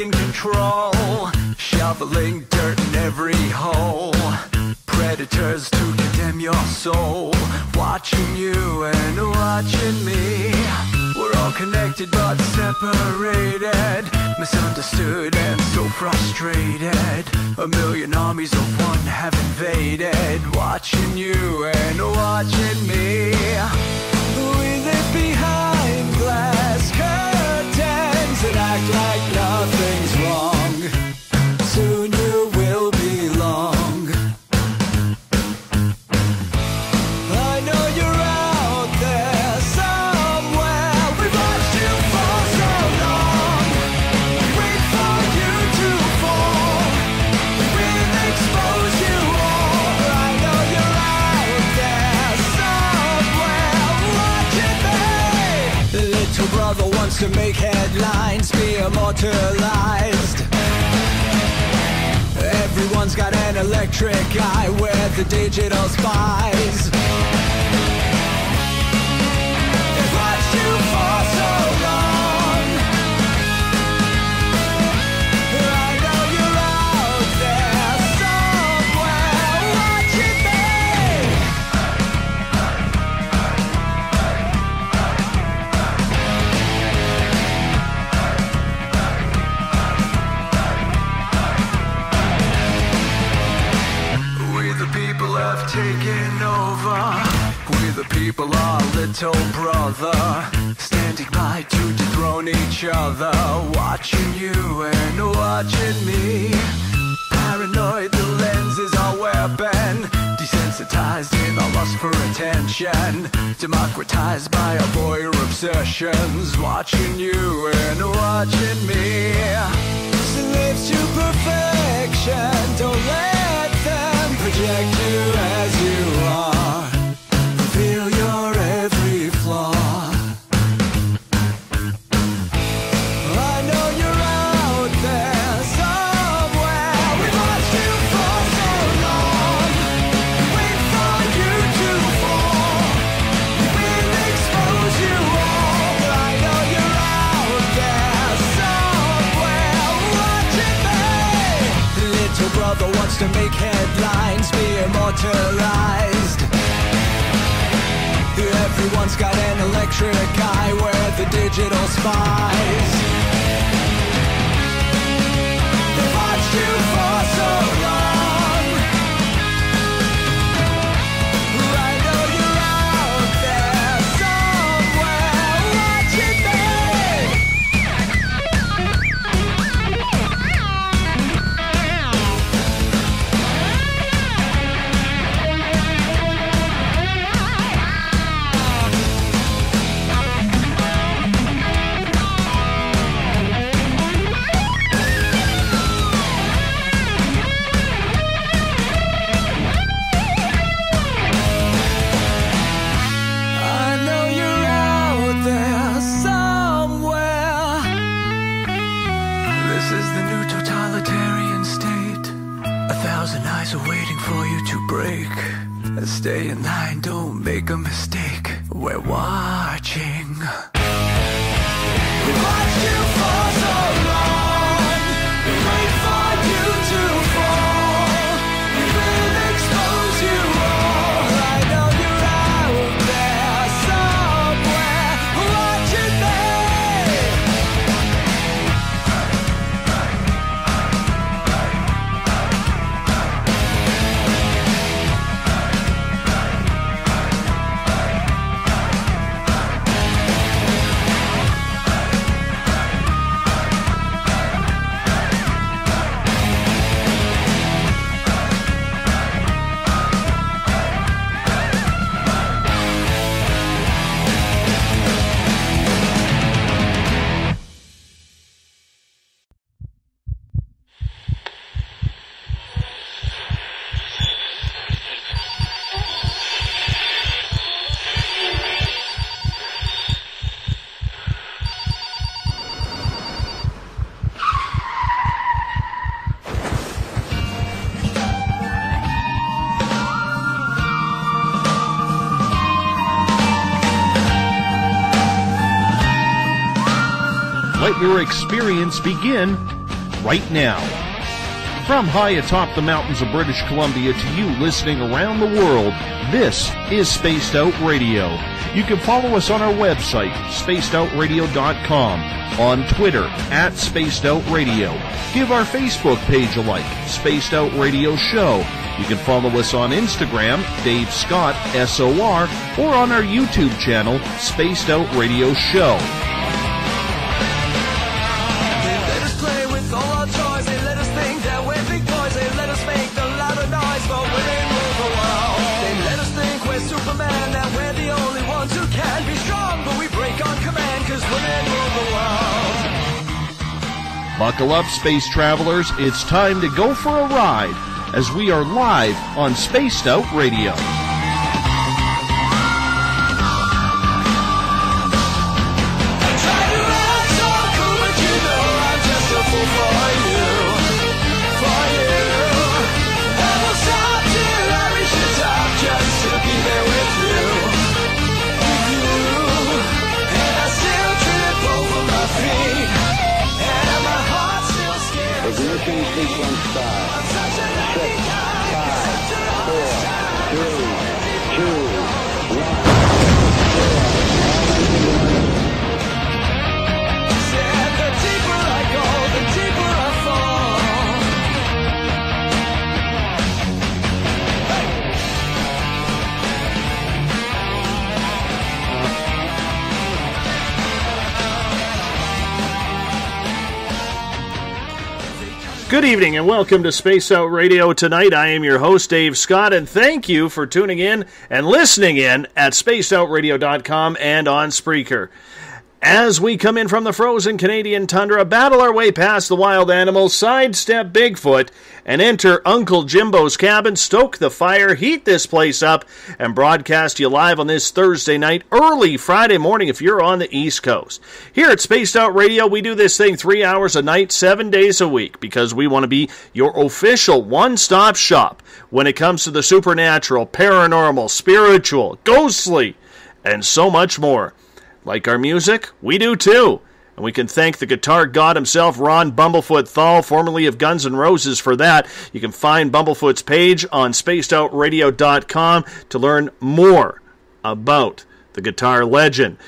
taking control, shoveling dirt in every hole. Predators to condemn your soul, watching you and watching me. We're all connected but separated, misunderstood and so frustrated. A million armies of one have invaded, watching you and watching me. We live behind glass curtains and act like nothing's wrong. Soon you will belong. I know you're out there somewhere. We've watched you for so long. Wait for you to fall. We'll expose you all. I know you're out there somewhere watching me. Little brother wants to make headlines, be immortalized. Everyone's got an electric eye with the digital spies. They've watched you for so long. I know you're out there somewhere watching me. We the people have taken over. We the people are little brother, standing by to dethrone each other, watching you and watching me. Paranoid, the lens is our weapon, desensitized in our lust for attention, democratized by our voyeur obsessions, watching you and watching me. Slaves to perfection, don't let them project you as you are. Reveal your every flaw. I know you're out there somewhere. We've watched you for so long. Wait for you to fall. We'll expose you all. I know you're out there somewhere watching me. Little brother wants to make headlines, be immortalized. Everyone's got an electric eye with the digital spies. They've watched you for so long. I know you're out there somewhere watching me. Stay in line, don't make a mistake. We're watching. We've watched you for so long. We wait for you to fall. We will expose you all. I know you're out there somewhere watching me. Let your experience begin right now. From high atop the mountains of British Columbia to you listening around the world, this is Spaced Out Radio. You can follow us on our website, spacedoutradio.com, on Twitter, @SpacedOutRadio. Give our Facebook page a like, Spaced Out Radio Show. You can follow us on Instagram, Dave Scott, SOR, or on our YouTube channel, Spaced Out Radio Show. They let us play with all our toys. They let us think that we're big boys. They let us make the louder noise, but we ain't rule the world. They let us think we're Superman, that we're the only ones who can be strong, but we break on command, cause women rule the world. Buckle up, space travelers. It's time to go for a ride as we are live on Spaced Out Radio. Ignition sequence start. 6, 5, 4, 3, 2, 1. Said the deeper I go, the deeper I fall. Good evening and welcome to Space Out Radio tonight. I am your host, Dave Scott, and thank you for tuning in and listening in at spacedoutradio.com and on Spreaker. As we come in from the frozen Canadian tundra, battle our way past the wild animals, sidestep Bigfoot, and enter Uncle Jimbo's cabin, stoke the fire, heat this place up, and broadcast you live on this Thursday night, early Friday morning if you're on the East Coast. Here at Spaced Out Radio, we do this thing 3 hours a night, 7 days a week, because we want to be your official one-stop shop when it comes to the supernatural, paranormal, spiritual, ghostly, and so much more. Like our music? We do too. And we can thank the guitar god himself, Ron Bumblefoot THAL, formerly of Guns N' Roses, for that. You can find Bumblefoot's page on spacedoutradio.com to learn more about the guitar legend.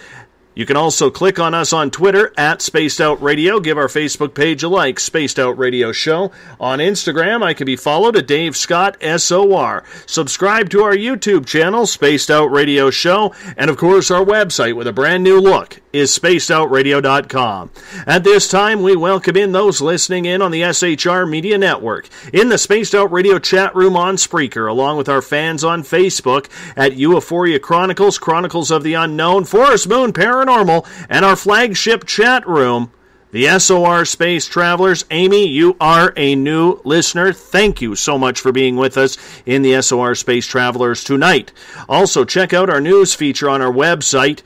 You can also click on us on Twitter at Spaced Out Radio. Give our Facebook page a like, Spaced Out Radio Show. On Instagram, I can be followed at Dave Scott, SOR. Subscribe to our YouTube channel, Spaced Out Radio Show. And of course, our website with a brand new look is spacedoutradio.com. At this time, we welcome in those listening in on the SHR Media Network, in the Spaced Out Radio chat room on Spreaker, along with our fans on Facebook at Euphoria Chronicles, Chronicles of the Unknown, Forest Moon Paranormal, and our flagship chat room, the SOR Space Travelers. Amy, you are a new listener. Thank you so much for being with us in the SOR Space Travelers tonight. Also, check out our news feature on our website,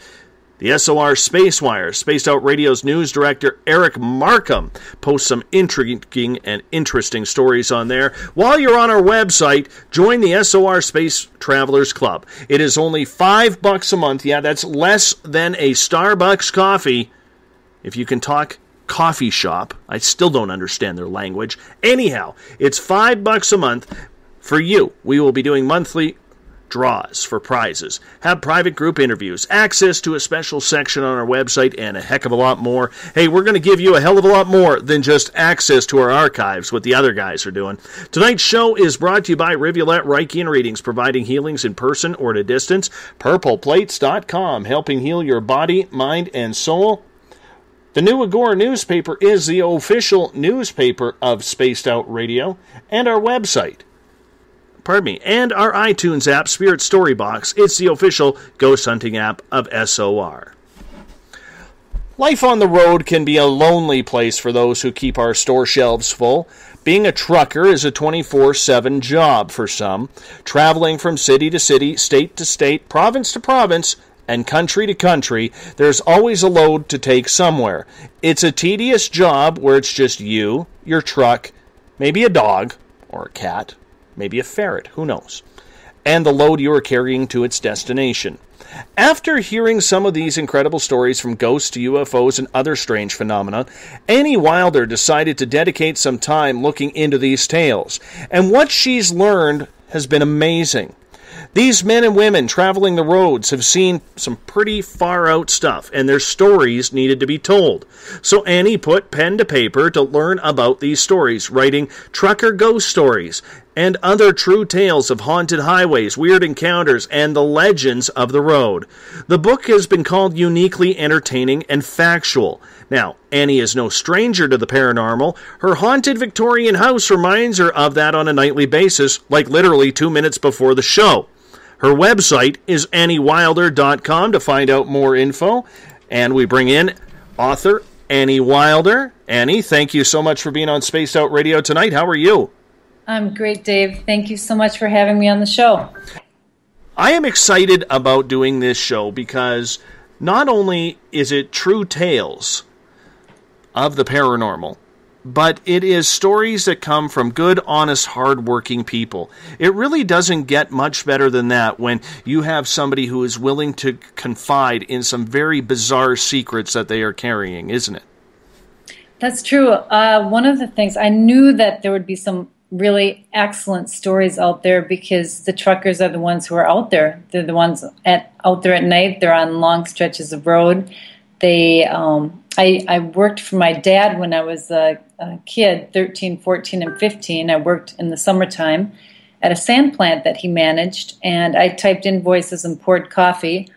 the SOR Space Wire. Spaced Out Radio's news director, Eric Markham, posts some intriguing and interesting stories on there. While you're on our website, join the SOR Space Travelers Club. It is only $5 a month. Yeah, that's less than a Starbucks coffee. If you can talk coffee shop, I still don't understand their language. Anyhow, it's $5 a month for you. We will be doing monthly draws for prizes, have private group interviews, access to a special section on our website, and a heck of a lot more. Hey, we're going to give you a hell of a lot more than just access to our archives, what the other guys are doing. Tonight's show is brought to you by Rivulet Reiki and Readings, providing healings in person or at a distance. PurplePlates.com, helping heal your body, mind, and soul. The New Agora newspaper is the official newspaper of Spaced Out Radio, and our website, and our iTunes app, Spirit Story Box. It's the official ghost hunting app of SOR. Life on the road can be a lonely place for those who keep our store shelves full. Being a trucker is a 24/7 job for some, traveling from city to city, state to state, province to province, and country to country. There's always a load to take somewhere. It's a tedious job where it's just you, your truck, maybe a dog or a cat, maybe a ferret, who knows. and the load you are carrying to its destination. After hearing some of these incredible stories from ghosts to UFOs and other strange phenomena, Annie Wilder decided to dedicate some time looking into these tales, and what she's learned has been amazing. These men and women traveling the roads have seen some pretty far-out stuff, and their stories needed to be told. So Annie put pen to paper to learn about these stories, writing trucker ghost stories and other true tales of haunted highways, weird encounters, and the legends of the road. The book has been called uniquely entertaining and factual. Now, Annie is no stranger to the paranormal. Her haunted Victorian house reminds her of that on a nightly basis, like literally 2 minutes before the show. Her website is anniewilder.com to find out more info. And we bring in author Annie Wilder. Annie, thank you so much for being on Spaced Out Radio tonight. How are you? I'm great, Dave. Thank you so much for having me on the show. I am excited about doing this show because not only is it true tales of the paranormal, but it is stories that come from good, honest, hard-working people. It really doesn't get much better than that when you have somebody who is willing to confide in some very bizarre secrets that they are carrying, isn't it? That's true. One of the things, I knew that there would be some really excellent stories out there because the truckers are the ones who are out there. They're the ones out there at night. They're on long stretches of road. I worked for my dad when I was a kid, 13, 14, and 15. I worked in the summertime at a sand plant that he managed, and I typed invoices and poured coffee.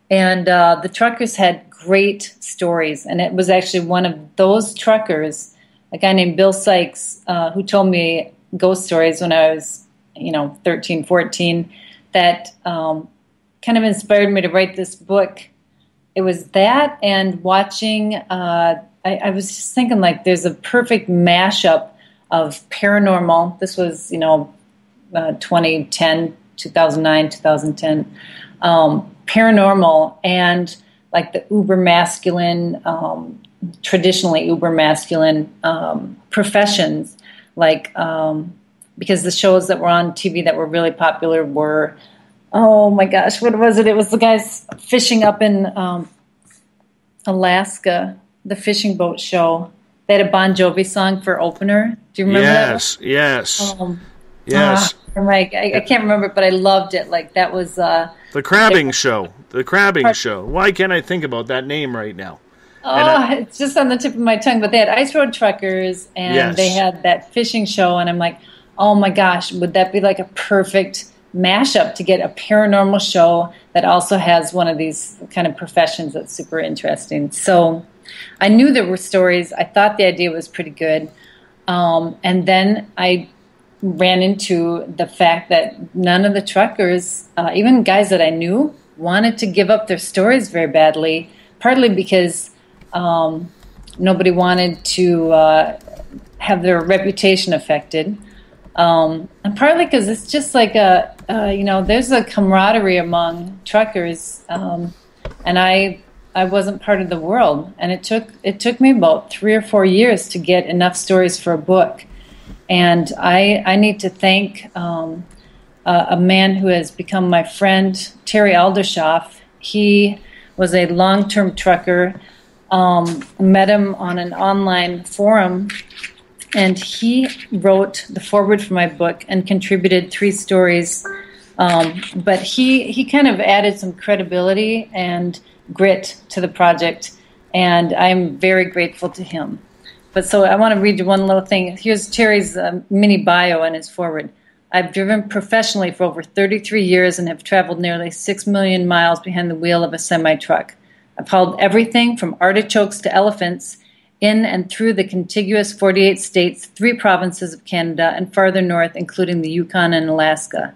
And the truckers had great stories, and it was actually one of those truckers, a guy named Bill Sykes, who told me ghost stories when I was, 13, 14, that kind of inspired me to write this book. It was that and watching, I was just thinking like there's a perfect mashup of paranormal. This was, 2010, 2009, 2010. Paranormal and like the uber masculine, traditionally uber masculine professions, like because the shows that were on TV that were really popular were, oh my gosh, what was it? It was the guys fishing up in Alaska, the fishing boat show. They had a Bon Jovi song for opener. Do you remember that? Yes. Yes. I can't remember it, but I loved it. Like that was the crabbing show. The crabbing show. Why can't I think about that name right now? It's just on the tip of my tongue. But they had ice road truckers, and they had that fishing show, and I'm like, oh my gosh, would that be like a perfect mashup to get a paranormal show that also has one of these kind of professions that's super interesting? So I knew there were stories. I thought the idea was pretty good. And then I ran into the fact that none of the truckers, even guys that I knew, wanted to give up their stories very badly, partly because nobody wanted to have their reputation affected, and partly because it's just like there's a camaraderie among truckers, and I wasn't part of the world, and it took me about 3 or 4 years to get enough stories for a book. And I need to thank a man who has become my friend, Terry Aldershoff. He was a long-term trucker. Met him on an online forum, and he wrote the foreword for my book and contributed 3 stories. But he kind of added some credibility and grit to the project, and I'm very grateful to him. But so I want to read you one little thing. Here's Terry's mini bio and his foreword. I've driven professionally for over 33 years and have traveled nearly 6 million miles behind the wheel of a semi-truck. I've hauled everything from artichokes to elephants in and through the contiguous 48 states, 3 provinces of Canada, and farther north, including the Yukon and Alaska.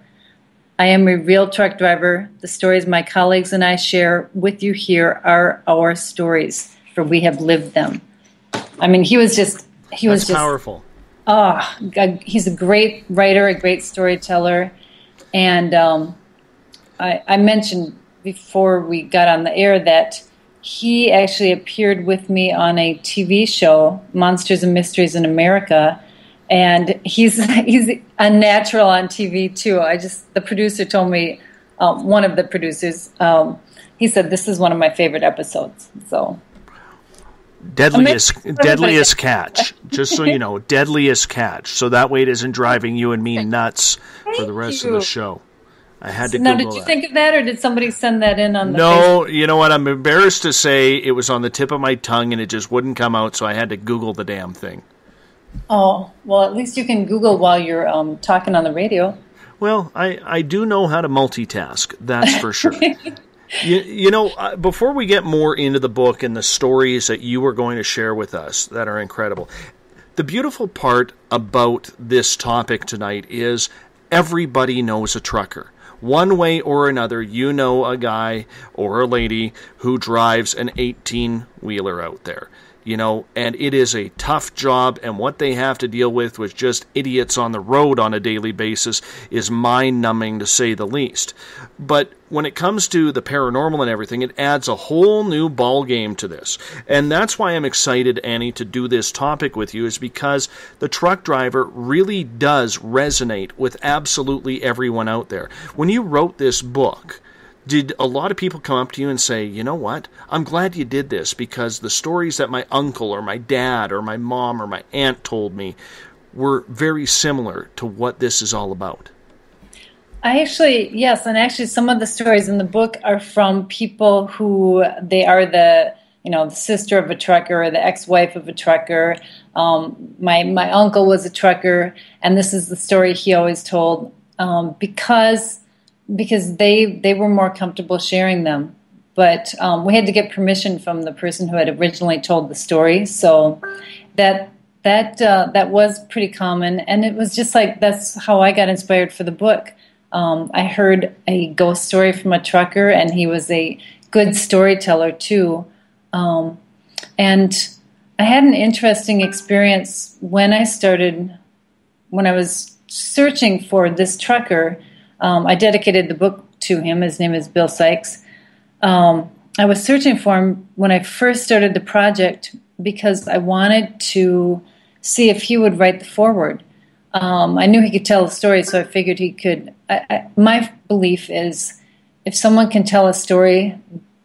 I am a real truck driver. The stories my colleagues and I share with you here are our stories, for we have lived them. I mean, he was just powerful. Oh, God, he's a great writer, a great storyteller. And I mentioned before we got on the air that he actually appeared with me on a TV show, Monsters and Mysteries in America. And he's a natural on TV too. The producer told me, one of the producers, he said this is one of my favorite episodes. So deadliest catch. Just so you know, deadliest catch. So that way it isn't driving you and me nuts for the rest of the show. I had to Google that. Did you think of that, or did somebody send that in on the No, Facebook? You know what? I'm embarrassed to say it was on the tip of my tongue and it just wouldn't come out, so I had to Google the damn thing. Oh, well, at least you can Google while you're talking on the radio. Well, I do know how to multitask, that's for sure. You know, before we get more into the book and the stories that you are going to share with us that are incredible, the beautiful part about this topic tonight is everybody knows a trucker. One way or another, you know a guy or a lady who drives an 18-wheeler out there. You know, and it is a tough job, and what they have to deal with just idiots on the road on a daily basis is mind-numbing, to say the least. But when it comes to the paranormal and everything, it adds a whole new ball game to this. And that's why I'm excited, Annie, to do this topic with you, is because the truck driver really does resonate with absolutely everyone out there. When you wrote this book, did a lot of people come up to you and say, you know what, I'm glad you did this because the stories that my uncle or my dad or my mom or my aunt told me were very similar to what this is all about? Yes, and actually some of the stories in the book are from people who they are the sister of a trucker or the ex-wife of a trucker. My uncle was a trucker, and this is the story he always told because they were more comfortable sharing them. But we had to get permission from the person who had originally told the story. So that was pretty common. And it was just like, that's how I got inspired for the book. I heard a ghost story from a trucker, and he was a good storyteller too. And I had an interesting experience when I was searching for this trucker. I dedicated the book to him. His name is Bill Sykes. I was searching for him when I first started the project because I wanted to see if he would write the foreword. I knew he could tell a story, so I figured he could. My belief is if someone can tell a story,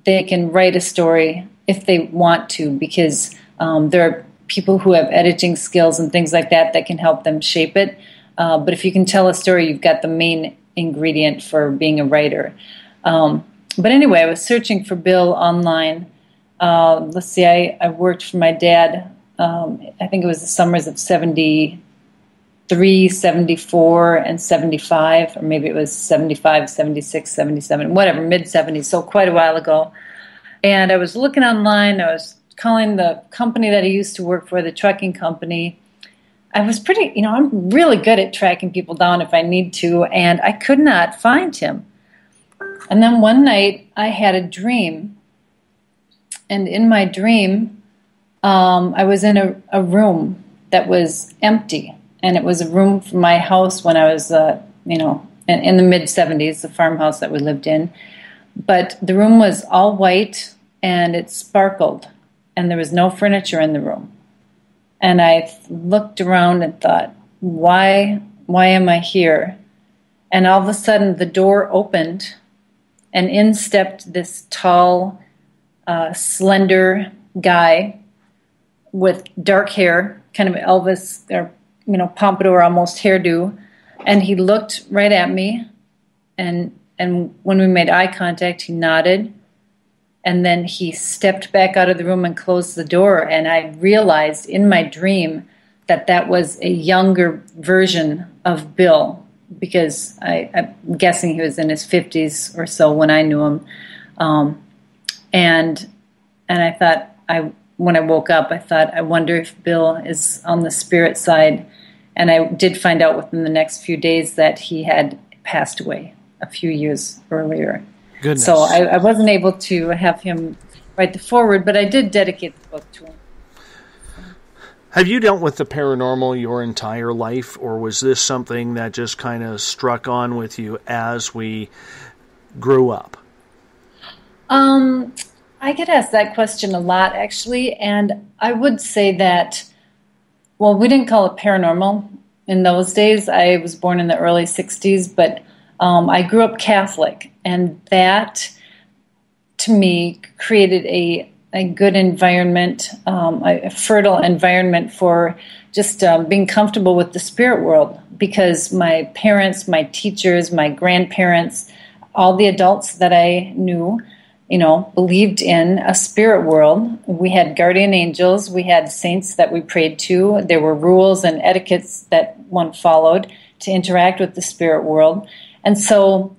they can write a story if they want to, because there are people who have editing skills and things like that can help them shape it. But if you can tell a story, you've got the main ingredient for being a writer. But anyway, I was searching for Bill online. Let's see, I worked for my dad, I think it was the summers of 73, 74, and 75, or maybe it was 75, 76, 77, whatever, mid-70s, so quite a while ago. And I was looking online, I was calling the company that I used to work for, the trucking company. I was I'm really good at tracking people down if I need to, and I could not find him. And then one night I had a dream, and in my dream I was in a room that was empty, and it was a room from my house when I was, in the mid-70s, the farmhouse that we lived in. But the room was all white, and it sparkled, and there was no furniture in the room. And I looked around and thought, why am I here? And all of a sudden the door opened, and in stepped this tall, slender guy with dark hair, kind of Elvis, or pompadour almost hairdo. And he looked right at me, and when we made eye contact, he nodded. And then he stepped back out of the room and closed the door. And I realized in my dream that was a younger version of Bill, because I'm guessing he was in his 50s or so when I knew him. And I thought, when I woke up, I thought, I wonder if Bill is on the spirit side. And I did find out within the next few days that he had passed away a few years earlier. Goodness. So I wasn't able to have him write the foreword, but I did dedicate the book to him. Have you dealt with the paranormal your entire life, or was this something that just kind of struck on with you as we grew up? I get asked that question a lot, actually, and I would say that well, we didn't call it paranormal in those days. I was born in the early 60s, but I grew up Catholic, and that, to me, created a good environment, a fertile environment for just being comfortable with the spirit world, because my parents, my teachers, my grandparents, all the adults that I knew, believed in a spirit world. We had guardian angels. We had saints that we prayed to. There were rules and etiquettes that one followed to interact with the spirit world. And so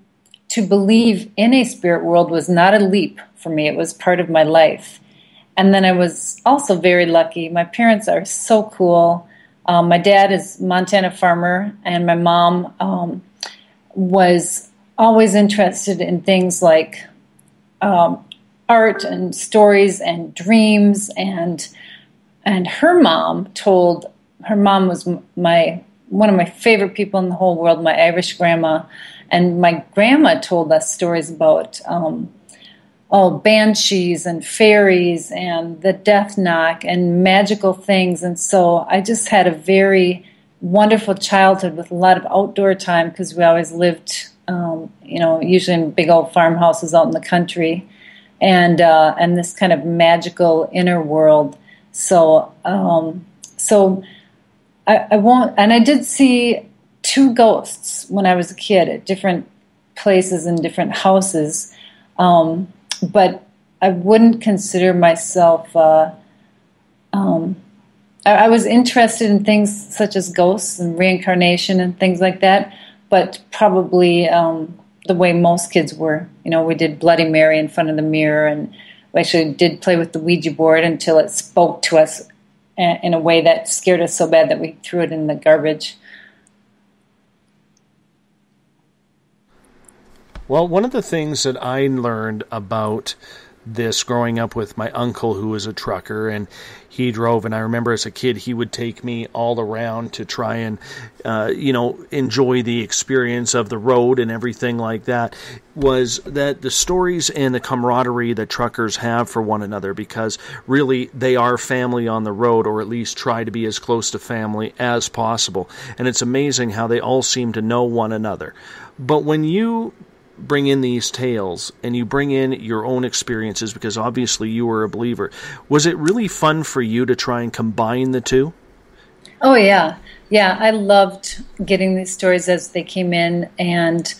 to believe in a spirit world was not a leap for me. It was part of my life. And then I was also very lucky. My parents are so cool. My dad is a Montana farmer, and my mom was always interested in things like art and stories and dreams. And her mom was one of my favorite people in the whole world, my Irish grandma. And my grandma told us stories about banshees and fairies and the death knock and magical things. And so I just had a very wonderful childhood with a lot of outdoor time, because we always lived, usually in big old farmhouses out in the country, and this kind of magical inner world. So I won't, and I did see 2 ghosts when I was a kid at different places in different houses. But I wouldn't consider myself, I was interested in things such as ghosts and reincarnation and things like that, but probably the way most kids were. We did Bloody Mary in front of the mirror, and we actually did play with the Ouija board until it spoke to us in a way that scared us so bad that we threw it in the garbage. Well, one of the things that I learned about this growing up with my uncle, who was a trucker, and he drove, and I remember as a kid he would take me all around to try and enjoy the experience of the road and everything like that, was that the stories and the camaraderie that truckers have for one another, because really they are family on the road, or at least try to be as close to family as possible. And it's amazing how they all seem to know one another. But when you bring in these tales and you bring in your own experiences, because obviously you were a believer, was it really fun for you to try and combine the two? Oh yeah, I loved getting these stories as they came in, and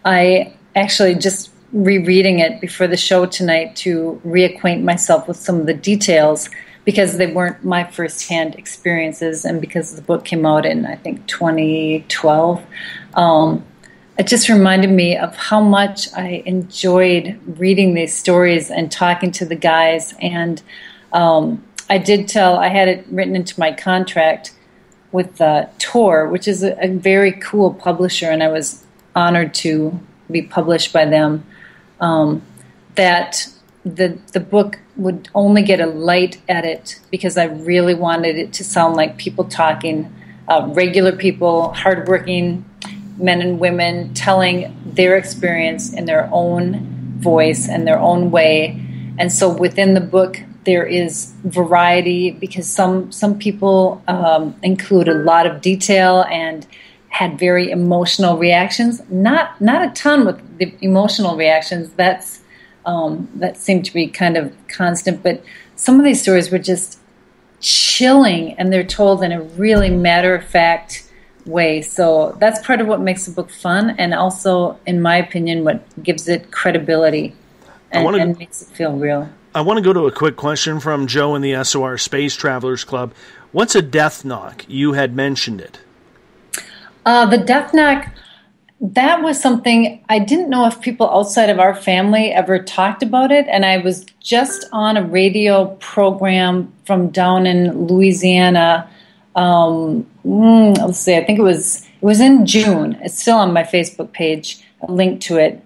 I actually just rereading it before the show tonight to reacquaint myself with some of the details, because they weren't my firsthand experiences, and because the book came out in, I think, 2012. It just reminded me of how much I enjoyed reading these stories and talking to the guys. And I had it written into my contract with Tor, which is a very cool publisher, and I was honored to be published by them, that the book would only get a light edit, because I really wanted it to sound like people talking, regular people, hardworking men and women telling their experience in their own voice and their own way. And so within the book there is variety, because some people include a lot of detail and had very emotional reactions. Not a ton with the emotional reactions. That seemed to be kind of constant, but some of these stories were just chilling, and they're told in a really matter-of-fact way. So that's part of what makes the book fun, and also, in my opinion, what gives it credibility and makes it feel real. I want to go to a quick question from Joe in the SOR Space Travelers Club. What's a death knock? You had mentioned it. The death knock, that was something I didn't know if people outside of our family ever talked about it, and I was just on a radio program from down in Louisiana. Let's see, I think it was in June. It's still on my Facebook page, a link to it.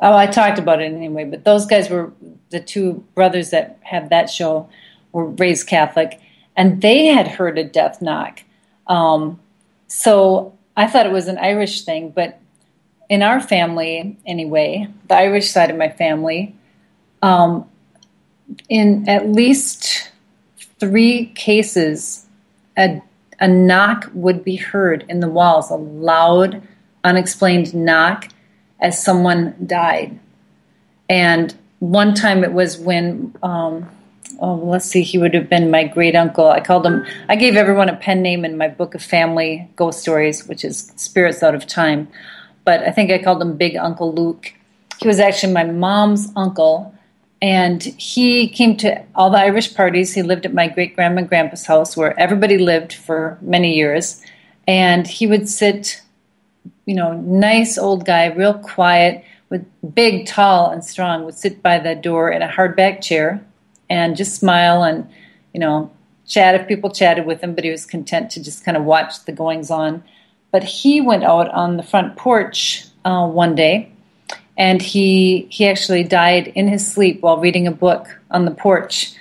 I talked about it anyway, but those guys were the 2 brothers that had that show, were raised Catholic, and they had heard a death knock. So I thought it was an Irish thing, but in our family anyway, the Irish side of my family, in at least 3 cases a knock would be heard in the walls, a loud, unexplained knock as someone died. And one time it was when, let's see, he would have been my great uncle. I gave everyone a pen name in my book of family ghost stories, which is Spirits Out of Time. But I think I called him Big Uncle Luke. He was actually my mom's uncle, and he came to all the Irish parties. He lived at my great-grandma and grandpa's house where everybody lived for many years. And he would sit, nice old guy, real quiet, with big, tall, and strong, would sit by the door in a hardback chair and just smile and, chat if people chatted with him, but he was content to just kind of watch the goings-on. But he went out on the front porch one day, and he actually died in his sleep while reading a book on the porch.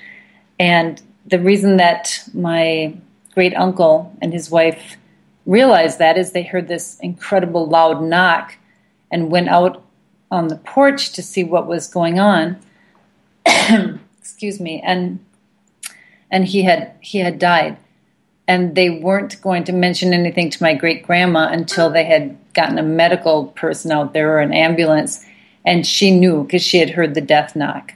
And the reason that my great uncle and his wife realized that is they heard this incredible loud knock and went out on the porch to see what was going on. Excuse me. And he had died. And they weren't going to mention anything to my great-grandma until they had gotten a medical person out there or an ambulance. And she knew because she had heard the death knock.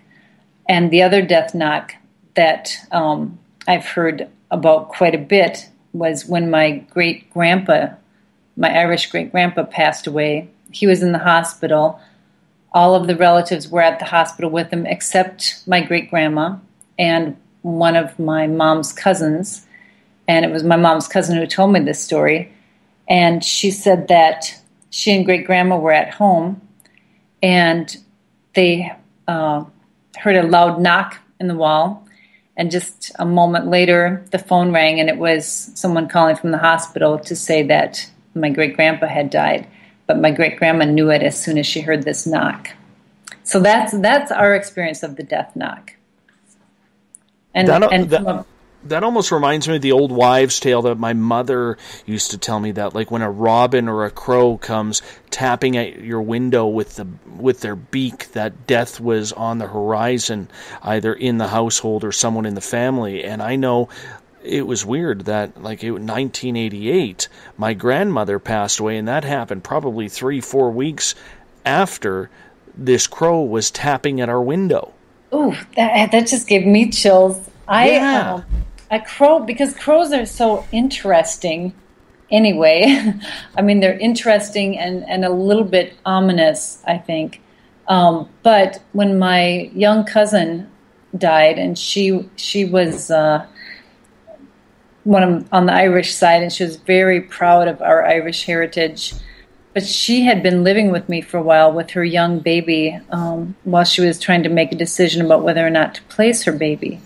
And the other death knock that I've heard about quite a bit was when my great-grandpa, my Irish great-grandpa, passed away. He was in the hospital. All of the relatives were at the hospital with him except my great-grandma and one of my mom's cousins. And it was my mom's cousin who told me this story. And she said that she and great-grandma were at home, and they heard a loud knock in the wall. And just a moment later, the phone rang, and it was someone calling from the hospital to say that my great-grandpa had died. But my great-grandma knew it as soon as she heard this knock. So that's our experience of the death knock. That almost reminds me of the old wives' tale that my mother used to tell me, that like when a robin or a crow comes tapping at your window with their beak, that death was on the horizon, either in the household or someone in the family. And I know it was weird that, like, in 1988, my grandmother passed away, and that happened probably 3-4 weeks after this crow was tapping at our window. Ooh, that just gave me chills. A crow, because crows are so interesting anyway. I mean, they're interesting and a little bit ominous, I think. But when my young cousin died, and she was on the Irish side, and she was very proud of our Irish heritage. But she had been living with me for a while with her young baby while she was trying to make a decision about whether or not to place her baby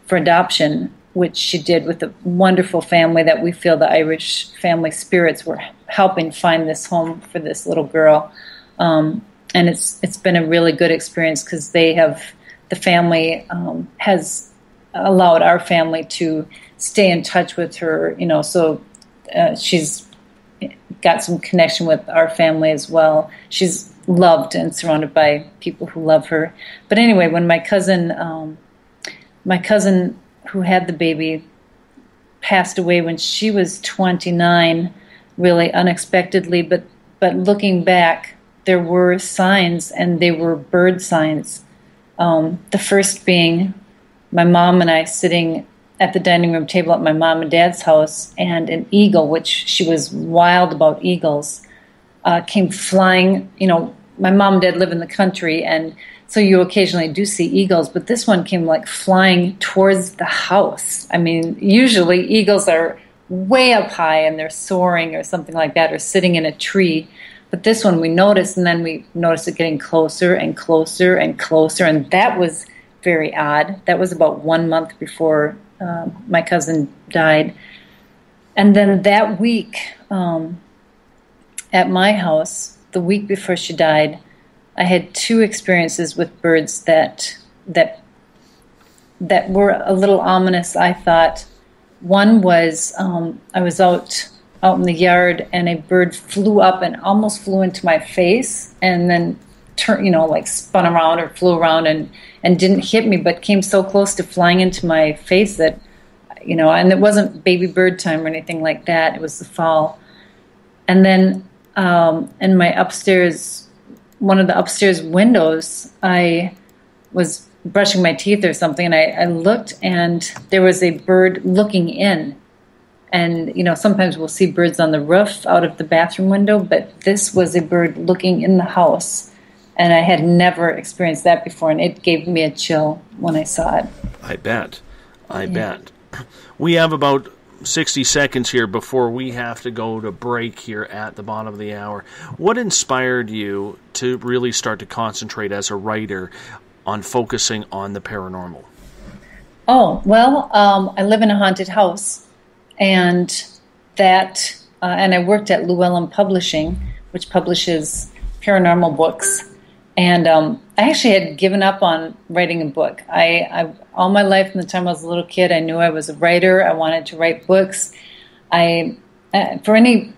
for adoption, which she did with a wonderful family that we feel the Irish family spirits were helping find this home for this little girl. And it's been a really good experience because the family has allowed our family to stay in touch with her, so she's got some connection with our family as well. She's loved and surrounded by people who love her. But anyway, when my cousin who had the baby passed away when she was 29, really unexpectedly, but looking back, there were signs, and they were bird signs. The first being my mom and I sitting at the dining room table at my mom and dad's house, and an eagle, which she was wild about eagles, came flying. My mom and dad live in the country, and so you occasionally do see eagles, but this one came like flying towards the house. I mean, usually eagles are way up high and they're soaring or something like that, or sitting in a tree. But this one we noticed, and then we noticed it getting closer and closer and closer, and that was very odd. That was about 1 month before my cousin died. And then that week at my house, the week before she died, I had 2 experiences with birds that were a little ominous, I thought. One was I was out in the yard, and a bird flew up and almost flew into my face, and then spun around or flew around and didn't hit me, but came so close to flying into my face that and it wasn't baby bird time or anything like that. It was the fall. And then in my upstairs, one of the upstairs windows, I was brushing my teeth or something, and I looked, and there was a bird looking in. And, sometimes we'll see birds on the roof out of the bathroom window, but this was a bird looking in the house. And I had never experienced that before, and it gave me a chill when I saw it. I bet. We have about 60 seconds here before we have to go to break here at the bottom of the hour. What inspired you to really start to concentrate as a writer on focusing on the paranormal? Oh, well, I live in a haunted house. And and I worked at Llewellyn Publishing, which publishes paranormal books. And I actually had given up on writing a book. I all my life, from the time I was a little kid, I knew I was a writer. I wanted to write books. For any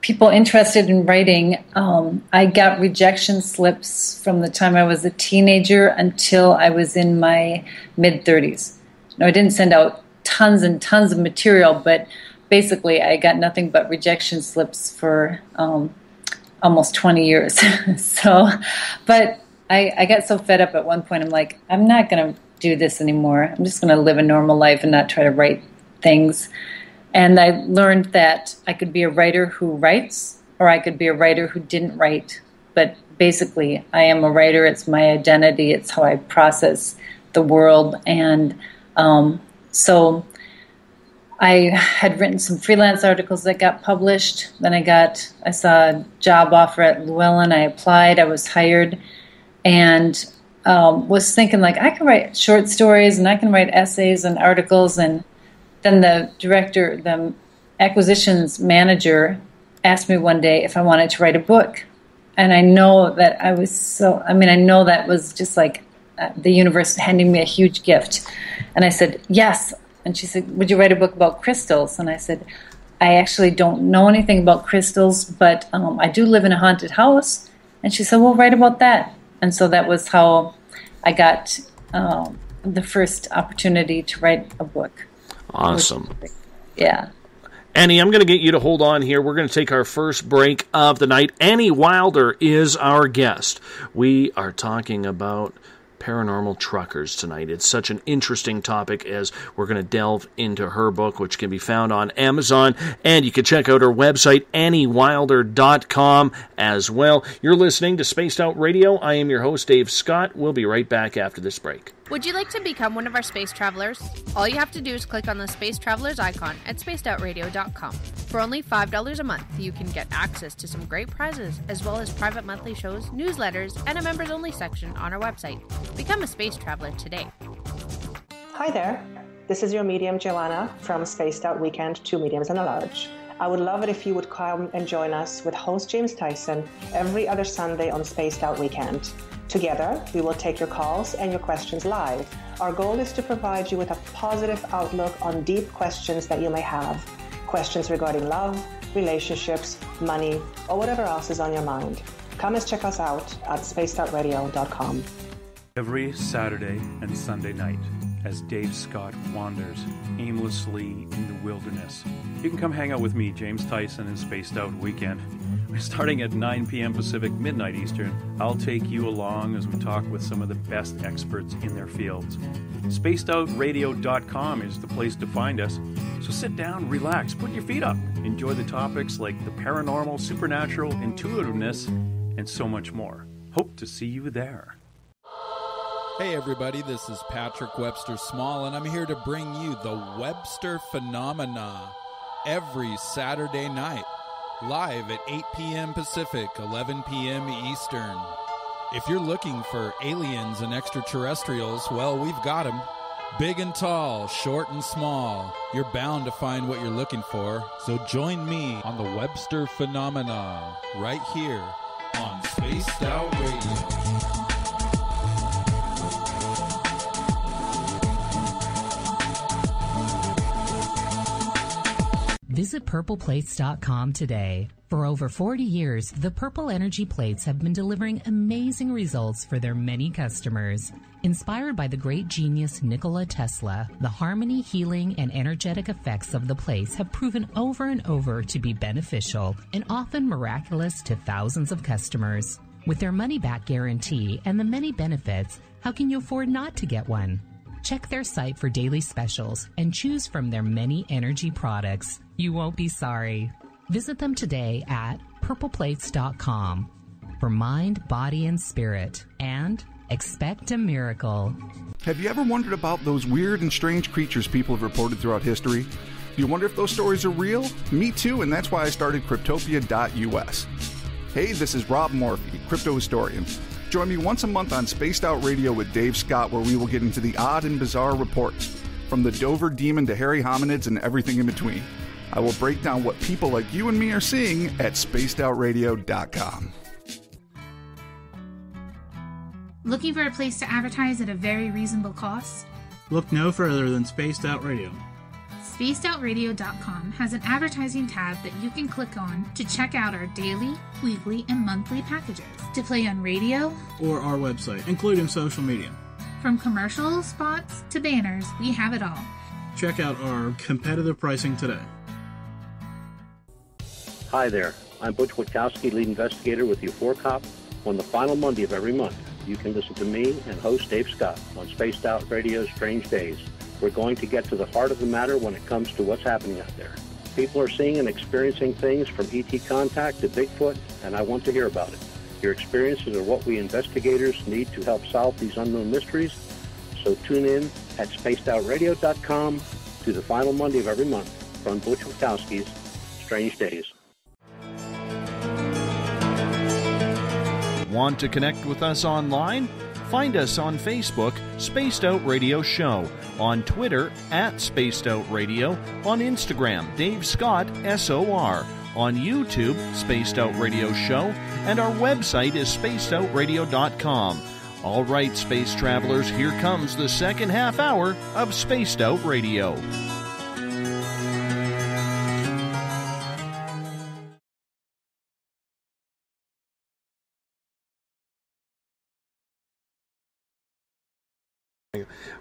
people interested in writing, I got rejection slips from the time I was a teenager until I was in my mid-30s. No, I didn't send out tons and tons of material, but basically I got nothing but rejection slips for almost 20 years. But I got so fed up at one point, I'm like, I'm not going to do this anymore. I'm just going to live a normal life and not try to write things. And I learned that I could be a writer who writes, or I could be a writer who didn't write. But basically, I am a writer. It's my identity. It's how I process the world. And so I had written some freelance articles that got published. Then I saw a job offer at Llewellyn. I applied. I was hired, and was thinking, like, I can write short stories and I can write essays and articles. And then the acquisitions manager asked me one day if I wanted to write a book. And I know that I know that was just like the universe handing me a huge gift. And I said, yes. And she said, would you write a book about crystals? And I said, I actually don't know anything about crystals, but I do live in a haunted house. And she said, well, write about that. And so that was how I got the first opportunity to write a book. Awesome. Yeah. Annie, I'm going to get you to hold on here. We're going to take our first break of the night. Annie Wilder is our guest. We are talking about paranormal truckers tonight. It's such an interesting topic as we're going to delve into her book, which can be found on Amazon, and you can check out her website, anniewilder.com, as well. You're listening to Spaced Out Radio. I am your host, Dave Scott. We'll be right back after this break. Would you like to become one of our space travelers? All you have to do is click on the Space Travelers icon at spacedoutradio.com. For only $5 a month, you can get access to some great prizes, as well as private monthly shows, newsletters, and a members-only section on our website. Become a space traveler today. Hi there. This is your medium, Joanna, from Spaced Out Weekend, 2 Mediums and a Large. I would love it if you would come and join us with host James Tyson every other Sunday on Spaced Out Weekend. Together, we will take your calls and your questions live. Our goal is to provide you with a positive outlook on deep questions that you may have. Questions regarding love, relationships, money, or whatever else is on your mind. Come and check us out at spacedoutradio.com. Every Saturday and Sunday night, as Dave Scott wanders aimlessly in the wilderness, you can come hang out with me, James Tyson, in Spaced Out Weekend. Starting at 9 p.m. Pacific, midnight Eastern, I'll take you along as we talk with some of the best experts in their fields. SpacedOutRadio.com is the place to find us. So sit down, relax, put your feet up. Enjoy the topics like the paranormal, supernatural, intuitiveness, and so much more. Hope to see you there. Hey everybody, this is Patrick Webster Small, and I'm here to bring you the Webster Phenomena every Saturday night, live at 8 p.m. Pacific, 11 p.m. Eastern. If you're looking for aliens and extraterrestrials, well, we've got them. Big and tall, short and small. You're bound to find what you're looking for. So join me on the Webster Phenomena right here on Spaced Out Radio. Visit purpleplates.com today. For over 40 years, the Purple Energy Plates have been delivering amazing results for their many customers. Inspired by the great genius Nikola Tesla, the harmony, healing, and energetic effects of the plates have proven over and over to be beneficial and often miraculous to thousands of customers. With their money-back guarantee and the many benefits, how can you afford not to get one? Check their site for daily specials and choose from their many energy products. You won't be sorry. Visit them today at purpleplates.com for mind, body, and spirit, and expect a miracle. Have you ever wondered about those weird and strange creatures people have reported throughout history? Do you wonder if those stories are real? Me too, and that's why I started Cryptopia.us. Hey, this is Rob Morphy, crypto historian. Join me once a month on Spaced Out Radio with Dave Scott, where we will get into the odd and bizarre reports, from the Dover Demon to hairy hominids and everything in between. I will break down what people like you and me are seeing at spacedoutradio.com. Looking for a place to advertise at a very reasonable cost? Look no further than Spaced Out Radio. SpacedOutRadio.com has an advertising tab that you can click on to check out our daily, weekly, and monthly packages to play on radio or our website, including social media. From commercial spots to banners, we have it all. Check out our competitive pricing today. Hi there, I'm Butch Witkowski, lead investigator with the 4 Cop. On the final Monday of every month, you can listen to me and host Dave Scott on Spaced Out Radio's Strange Days. We're going to get to the heart of the matter when it comes to what's happening out there. People are seeing and experiencing things from ET contact to Bigfoot, and I want to hear about it. Your experiences are what we investigators need to help solve these unknown mysteries. So tune in at spacedoutradio.com to the final Monday of every month from Butch Witkowski's Strange Days. Want to connect with us online? Find us on Facebook, Spaced Out Radio Show, on Twitter at Spaced Out Radio, on Instagram, Dave Scott SOR, on YouTube, Spaced Out Radio Show, and our website is spacedoutradio.com. All right, space travelers, here comes the second half hour of Spaced Out Radio.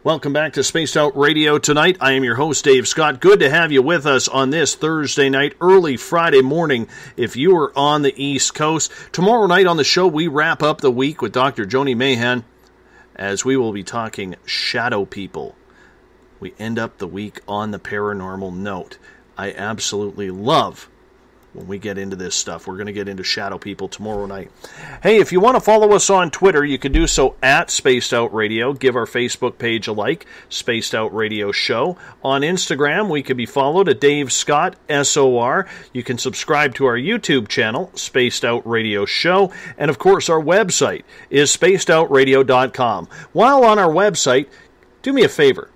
Welcome back to Spaced Out Radio tonight. I am your host, Dave Scott. Good to have you with us on this Thursday night, early Friday morning, if you are on the East Coast. Tomorrow night on the show, we wrap up the week with Dr. Joni Mahan, as we will be talking shadow people. We end up the week on the paranormal note. I absolutely love when we get into this stuff. We're going to get into shadow people tomorrow night. Hey, if you want to follow us on Twitter, you can do so at Spaced Out Radio. Give our Facebook page a like, Spaced Out Radio Show. On Instagram, we can be followed at Dave Scott SOR. You can subscribe to our YouTube channel, Spaced Out Radio Show. And of course, our website is spacedoutradio.com. While on our website, do me a favor,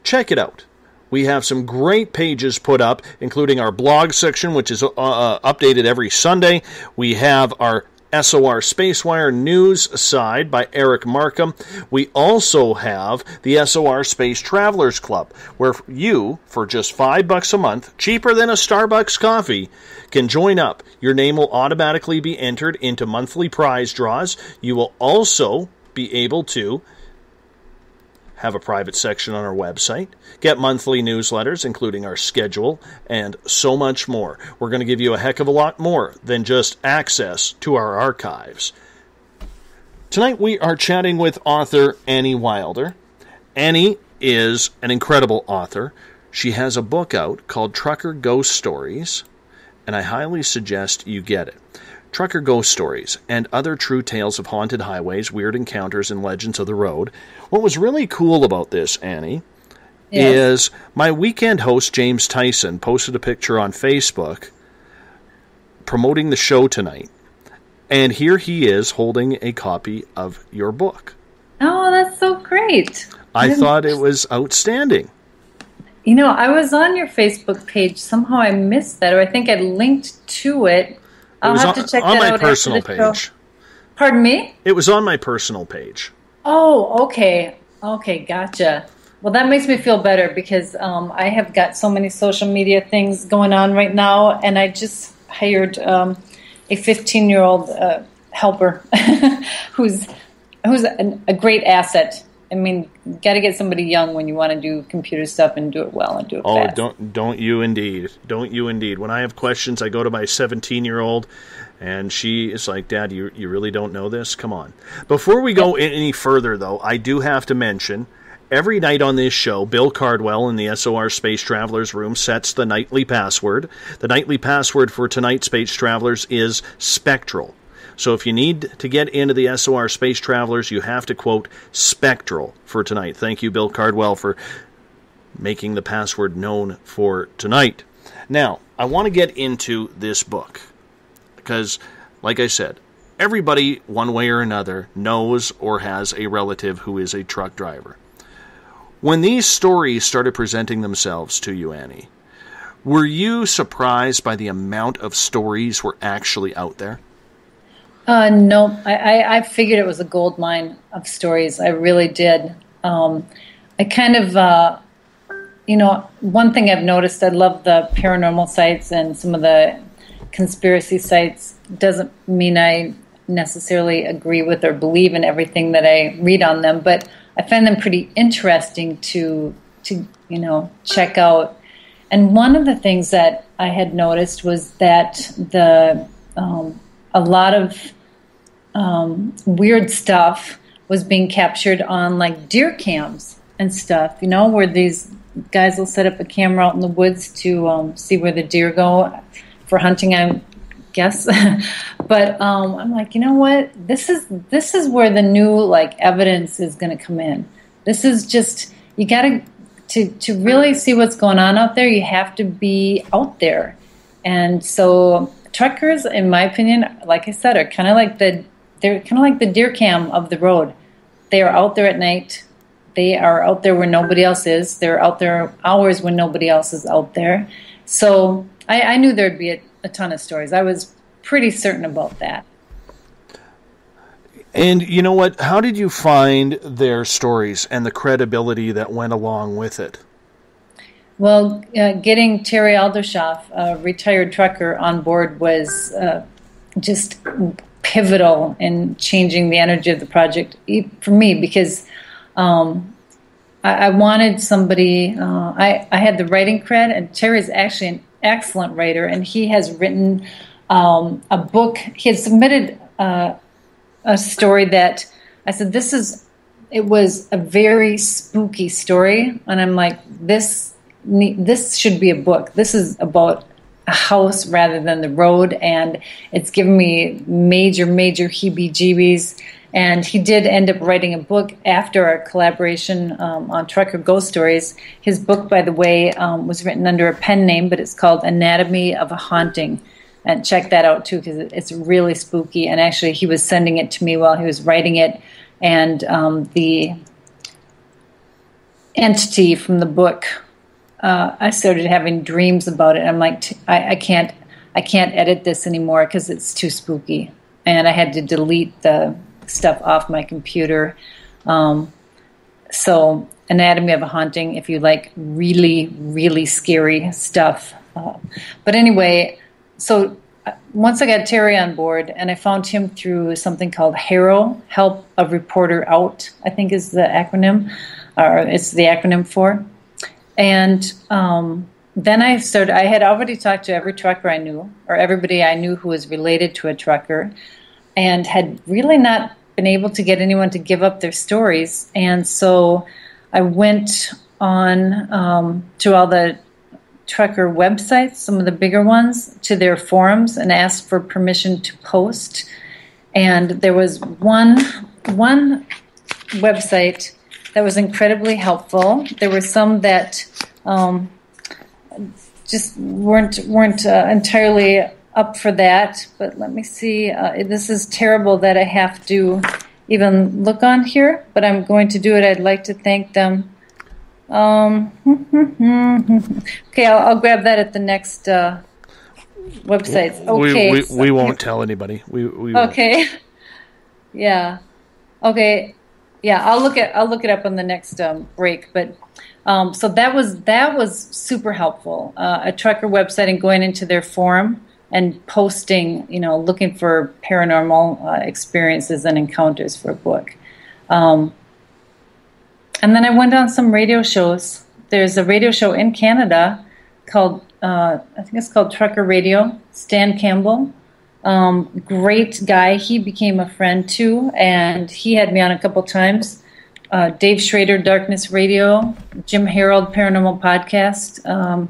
check it out. We have some great pages put up, including our blog section, which is updated every Sunday. We have our SOR Spacewire News side by Eric Markham. We also have the SOR Space Travelers Club, where you, for just $5 a month, cheaper than a Starbucks coffee, can join up. Your name will automatically be entered into monthly prize draws. You will also be able to have a private section on our website, get monthly newsletters, including our schedule, and so much more. We're going to give you a heck of a lot more than just access to our archives. Tonight we are chatting with author Annie Wilder. Annie is an incredible author. She has a book out called Trucker Ghost Stories, and I highly suggest you get it. Trucker Ghost Stories and Other True Tales of Haunted Highways, Weird Encounters, and Legends of the Road. What was really cool about this, Annie, is my weekend host, James Tyson, posted a picture on Facebook promoting the show tonight. And here he is holding a copy of your book. Oh, that's so great. I thought it was outstanding. You know, I was on your Facebook page. Somehow I missed that, or I think I linked to it. I'll have to check that out. On my personal page. Pardon me? It was on my personal page. Oh, okay. Okay, gotcha. Well, that makes me feel better because I have got so many social media things going on right now, and I just hired a 15-year-old helper who's a great asset. I mean, got to get somebody young when you want to do computer stuff and do it well and do it fast. Don't you indeed. Don't you indeed. When I have questions, I go to my 17-year-old, and she is like, Dad, you really don't know this? Come on. Before we go any further, though, I do have to mention, every night on this show, Bill Cardwell in the SOR Space Travelers room sets the nightly password. The nightly password for tonight's Space Travelers is Spectral. So if you need to get into the SOR Space Travelers, you have to quote Spectral for tonight. Thank you, Bill Cardwell, for making the password known for tonight. Now, I want to get into this book because, like I said, everybody, one way or another, knows or has a relative who is a truck driver. When these stories started presenting themselves to you, Annie, were you surprised by the amount of stories were actually out there? No, I figured it was a gold mine of stories. I really did. I kind of, one thing I've noticed, I love the paranormal sites and some of the conspiracy sites. Doesn't mean I necessarily agree with or believe in everything that I read on them, but I find them pretty interesting to check out. And one of the things that I had noticed was that a lot of weird stuff was being captured on like deer cams and stuff, where these guys will set up a camera out in the woods to see where the deer go for hunting, I guess. But I'm like, you know what? This is where the new like evidence is going to come in. This is just, you got to really see what's going on out there. You have to be out there. And so truckers, in my opinion, like I said, are kind of like the deer cam of the road. They are out there at night. They are out there where nobody else is. They're out there hours when nobody else is out there. So I knew there'd be a ton of stories. I was pretty certain about that. And you know what? How did you find their stories and the credibility that went along with it? Well, getting Terry Aldershoff, a retired trucker, on board was just pivotal in changing the energy of the project for me because I wanted somebody. I had the writing cred, and Terry's actually an excellent writer, and he has written a book. He had submitted a story that I said, it was a very spooky story, and I'm like, this should be a book. This is about a house rather than the road, and it's given me major heebie-jeebies. And he did end up writing a book after our collaboration on Trucker Ghost Stories. His book, by the way, was written under a pen name, but it's called Anatomy of a Haunting. And check that out, too, because it's really spooky. And actually, he was sending it to me while he was writing it. And the entity from the book, I started having dreams about it. I'm like, I can't edit this anymore because it's too spooky. And I had to delete the stuff off my computer. So Anatomy of a Haunting, if you like really, really scary stuff. But anyway, so once I got Terry on board, and I found him through something called HARO, Help a Reporter Out, I think is the acronym, or it's the acronym for. And then I had already talked to every trucker I knew, or everybody I knew who was related to a trucker, and had really not been able to get anyone to give up their stories. And so I went on to all the trucker websites, some of the bigger ones, to their forums and asked for permission to post. And there was one website that was incredibly helpful. There were some that just weren't entirely up for that. But let me see. This is terrible that I have to even look on here, but I'm going to do it. I'd like to thank them. Okay, I'll grab that at the next websites. Okay, we won't tell anybody. We won't. Okay. Yeah. Okay. Yeah, I'll look it up on the next break. But so that was super helpful. A trucker website and going into their forum and posting, looking for paranormal experiences and encounters for a book. And then I went on some radio shows. There's a radio show in Canada called, I think it's called Trucker Radio. Stan Campbell, great guy. He became a friend too, and he had me on a couple times. Dave Schrader, Darkness Radio, Jim Harold, Paranormal Podcast.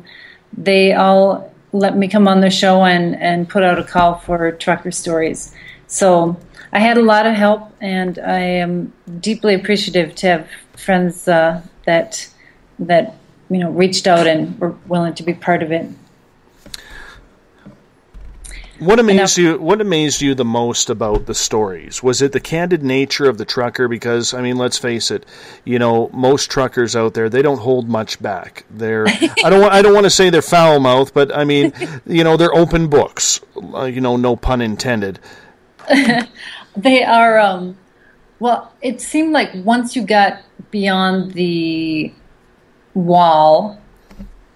They all let me come on their show and put out a call for trucker stories. So I had a lot of help, and I am deeply appreciative to have friends that reached out and were willing to be part of it. What amazed you the most about the stories? Was it the candid nature of the trucker? Because, let's face it, most truckers out there, they don't hold much back. They're I don't want to say they're foul mouthed, but they're open books. No pun intended. They are well, it seemed like once you got beyond the wall,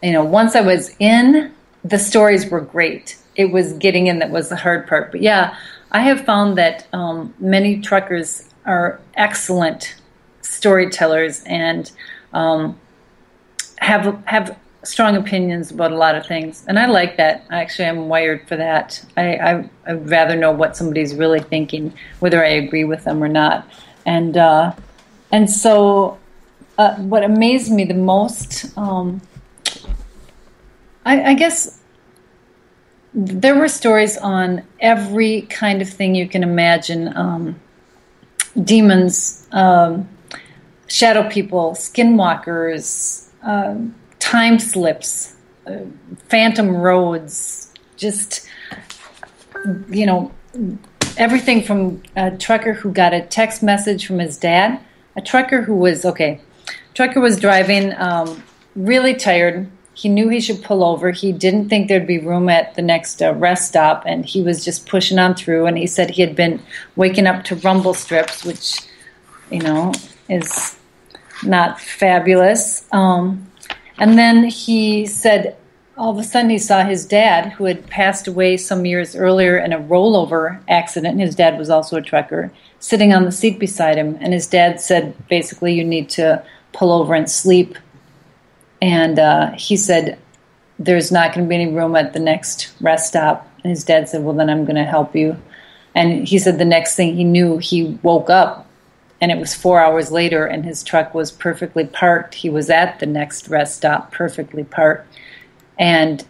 once I was in, the stories were great. It was getting in that was the hard part. But yeah, I have found that many truckers are excellent storytellers and have strong opinions about a lot of things. And I like that. Actually, I'm wired for that. I'd rather know what somebody's really thinking, whether I agree with them or not. And so what amazed me the most, I guess, there were stories on every kind of thing you can imagine. Demons, shadow people, skinwalkers, time slips, phantom roads, just, everything from a trucker who got a text message from his dad, a trucker was driving really tired. He knew he should pull over. He didn't think there'd be room at the next rest stop, and he was just pushing on through. And he said he had been waking up to rumble strips, which, is not fabulous. And then he said all of a sudden he saw his dad, who had passed away some years earlier in a rollover accident. His dad was also a trucker, sitting on the seat beside him. And his dad said, basically, you need to pull over and sleep. And he said, there's not going to be any room at the next rest stop. And his dad said, well, then I'm going to help you. And he said the next thing he knew, he woke up, and it was 4 hours later, and his truck was perfectly parked. He was at the next rest stop, perfectly parked. And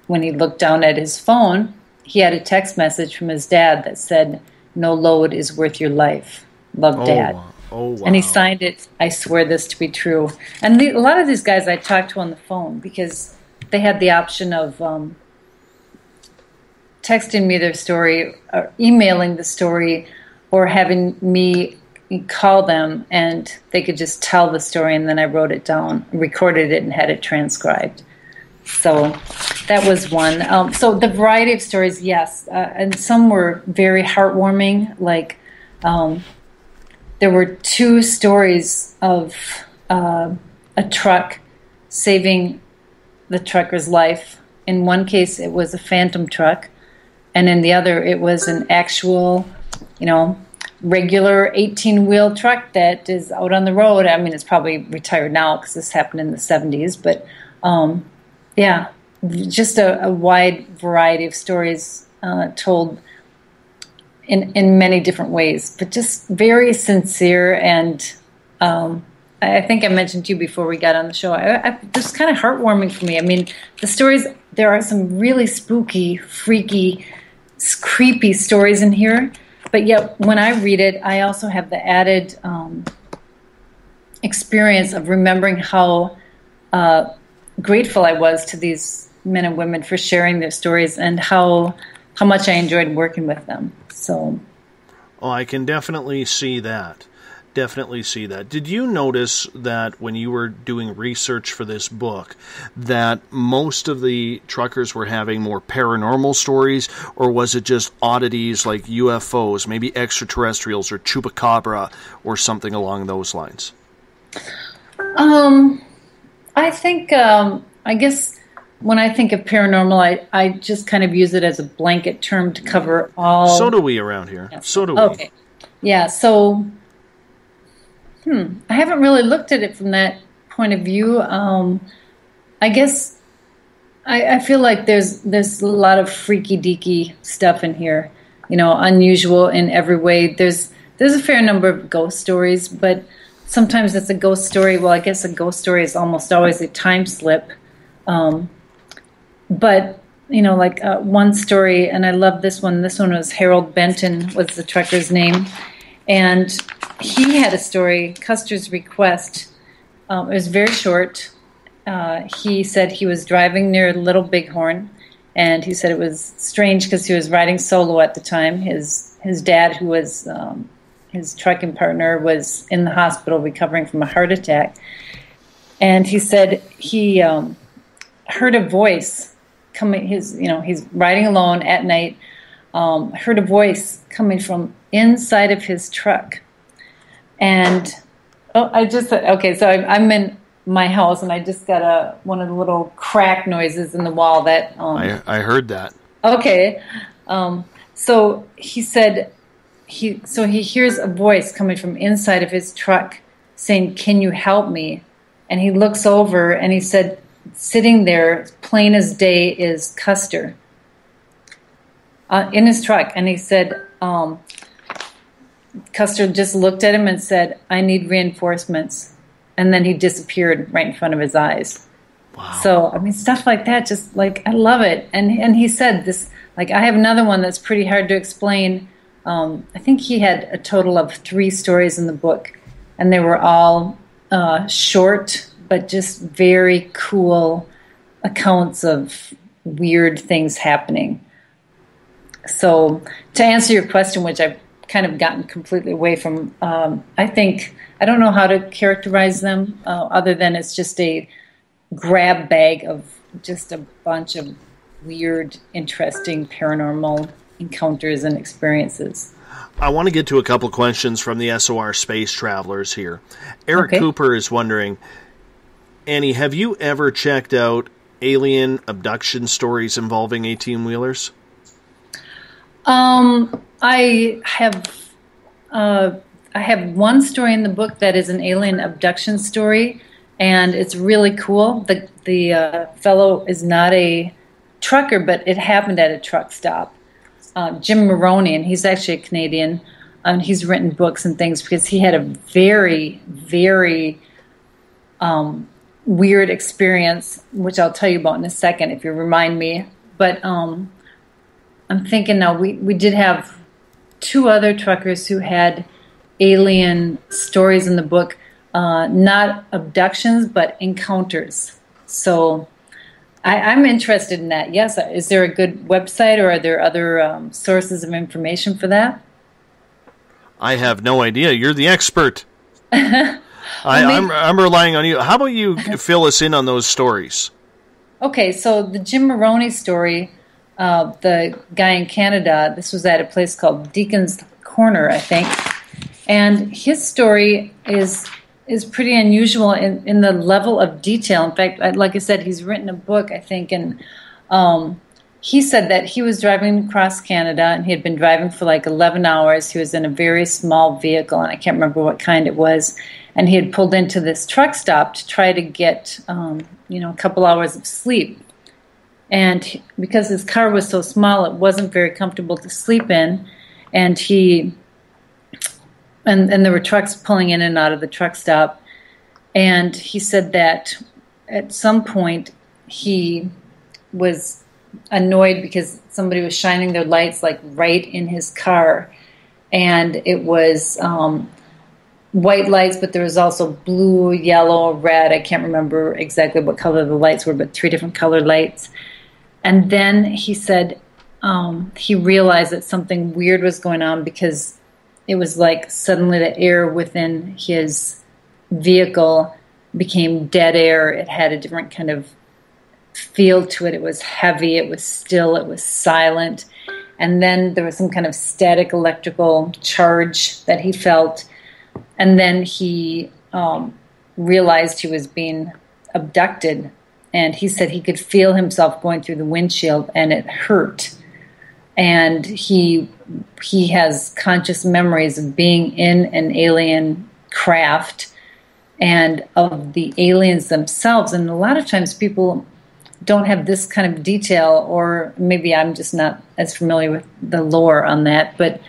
when he looked down at his phone, he had a text message from his dad that said, no load is worth your life. Love, Dad. Wow. Oh, wow. And he signed it, I swear this to be true. And a lot of these guys I talked to on the phone because they had the option of texting me their story, or emailing the story, or having me call them, and they could just tell the story, and then I wrote it down, recorded it, and had it transcribed. So that was one. So the variety of stories, yes. And some were very heartwarming, like... there were 2 stories of a truck saving the trucker's life. In one case, it was a phantom truck, and in the other, it was an actual, regular 18-wheel truck that is out on the road. It's probably retired now because this happened in the 70s, but just a wide variety of stories told in many different ways, but just very sincere. And I think I mentioned to you before we got on the show, this kind of heartwarming for me. The stories, there are some really spooky, freaky, creepy stories in here, but yet when I read it, I also have the added experience of remembering how grateful I was to these men and women for sharing their stories, and how much I enjoyed working with them. So, I can definitely see that. definitely see that. Did you notice that when you were doing research for this book that most of the truckers were having more paranormal stories, or was it just oddities like UFOs, maybe extraterrestrials or chupacabra or something along those lines? I think, I guess when I think of paranormal, I just kind of use it as a blanket term to cover all. So do we around here. Yes. So do we. Okay. Yeah, so I haven't really looked at it from that point of view. I guess I feel like there's a lot of freaky deaky stuff in here, unusual in every way. There's a fair number of ghost stories, but sometimes it's a ghost story. Well, I guess a ghost story is almost always a time slip. But like one story, and I love this one. This one was Harold Benton was the trucker's name. And he had a story, Custer's Request. It was very short. He said he was driving near Little Bighorn, and he said it was strange because he was riding solo at the time. His dad, who was his trucking partner, was in the hospital recovering from a heart attack. And he said he heard a voice coming. He's riding alone at night. Heard a voice coming from inside of his truck. And so I'm in my house, and I just got one of the little crack noises in the wall that I heard that. Okay. So he said he hears a voice coming from inside of his truck saying, "Can you help me?" And he looks over, and he said, sitting there, plain as day, is Custer in his truck. And he said, Custer just looked at him and said, "I need reinforcements." And then he disappeared right in front of his eyes. Wow. So, stuff like that, just like, I love it. And he said this, like, I have another one that's pretty hard to explain. I think he had a total of 3 stories in the book, and they were all short, but just very cool accounts of weird things happening. So to answer your question, which I've kind of gotten completely away from, I don't know how to characterize them other than it's just a grab bag of just a bunch of weird, interesting paranormal encounters and experiences. I want to get to a couple questions from the SOR Space Travelers here. Eric Cooper is wondering, Annie, have you ever checked out alien abduction stories involving 18-wheelers? I have one story in the book that is an alien abduction story, and it's really cool. The fellow is not a trucker, but it happened at a truck stop. Jim Maroney, and he's actually a Canadian, and he's written books and things because he had a very, very weird experience, which I'll tell you about in a second if you remind me. But I'm thinking now, we did have 2 other truckers who had alien stories in the book, not abductions, but encounters. So I'm interested in that. Yes. Is there a good website, or are there other sources of information for that? I have no idea. You're the expert. I'm relying on you. How about you fill us in on those stories? Okay, so the Jim Maroney story, the guy in Canada, this was at a place called Deacon's Corner, I think. And his story is pretty unusual in the level of detail. In fact, like I said, he's written a book, I think, and he said that he was driving across Canada, and he had been driving for like 11 hours. He was in a very small vehicle, and I can't remember what kind it was. And he had pulled into this truck stop to try to get, a couple hours of sleep. And because his car was so small, it wasn't very comfortable to sleep in. And and there were trucks pulling in and out of the truck stop. And he said that at some point he was annoyed because somebody was shining their lights like right in his car. And it was white lights, but there was also blue, yellow, red. I can't remember exactly what color the lights were, but 3 different colored lights. And then he said he realized that something weird was going on because it was like suddenly the air within his vehicle became dead air. It had a different kind of feel to it. It was heavy, it was still, it was silent. And then there was some kind of static electrical charge that he felt. And then he realized he was being abducted. And he said he could feel himself going through the windshield, and it hurt. And he has conscious memories of being in an alien craft and of the aliens themselves. And a lot of times people don't have this kind of detail, or maybe I'm just not as familiar with the lore on that. But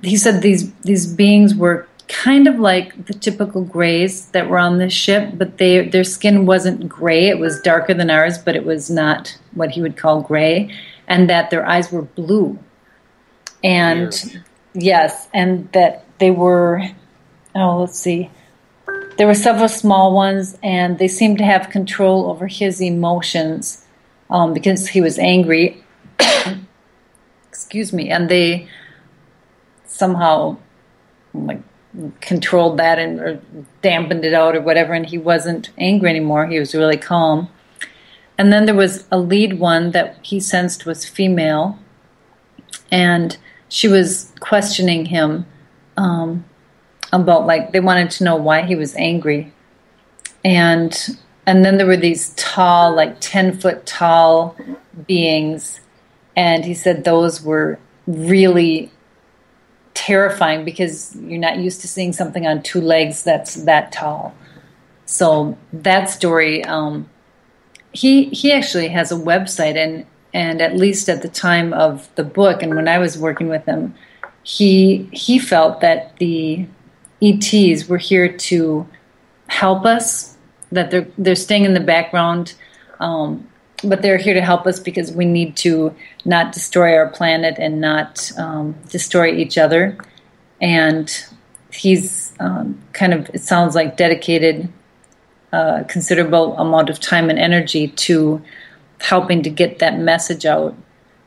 he said these beings were kind of like the typical grays that were on this ship, but their skin wasn't gray. It was darker than ours, but it was not what he would call gray, and that their eyes were blue. And weird. Yes, and that they were, let's see, there were several small ones, and they seemed to have control over his emotions because he was angry. Excuse me. And they somehow controlled that or dampened it out or whatever, and he wasn't angry anymore. He was really calm. And then there was a lead one that he sensed was female, and she was questioning him about, they wanted to know why he was angry. And then there were these tall, 10-foot tall beings, and he said those were really terrifying because you're not used to seeing something on two legs that's that tall. So that story, he actually has a website, and at least at the time of the book and when I was working with him, he felt that the ETs were here to help us, that they're staying in the background, but they're here to help us because we need to not destroy our planet and not destroy each other. And he's it sounds like dedicated a considerable amount of time and energy to helping to get that message out.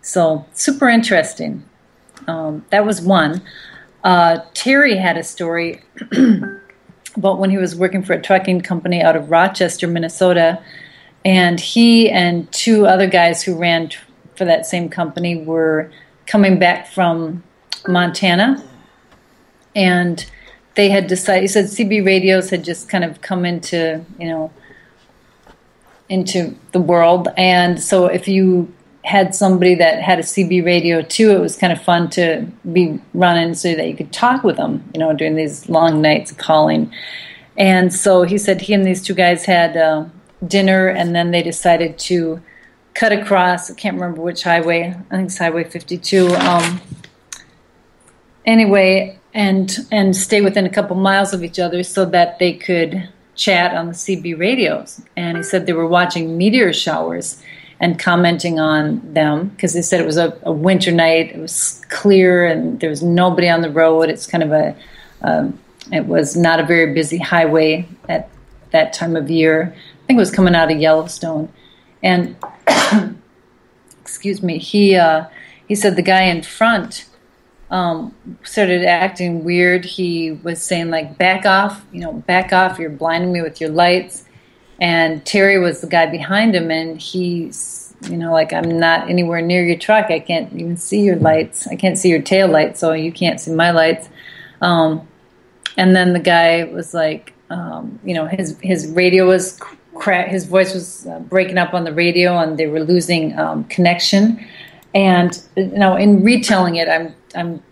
So super interesting. That was one. Terry had a story about when he was working for a trucking company out of Rochester, Minnesota, and he and two other guys who ran for that same company were coming back from Montana, and they had decided, he said CB radios had just kind of come into the world, and so if you had somebody that had a CB radio too, it was kind of fun to be running so that you could talk with them, during these long nights of calling. And so he said he and these two guys had dinner, and then they decided to cut across, I can't remember which highway, I think it's Highway 52, anyway, and stay within a couple miles of each other so that they could chat on the CB radios. And he said they were watching meteor showers and commenting on them, because they said it was a winter night, it was clear, and there was nobody on the road. It's kind of it was not a very busy highway at that time of year. I think it was coming out of Yellowstone. And, excuse me, he said the guy in front started acting weird. He was saying, back off, you're blinding me with your lights. And Terry was the guy behind him, and he's, I'm not anywhere near your truck. I can't even see your lights. I can't see your tail lights, so you can't see my lights. And then the guy was his radio was his voice was breaking up on the radio, and they were losing connection. And in retelling it, I'm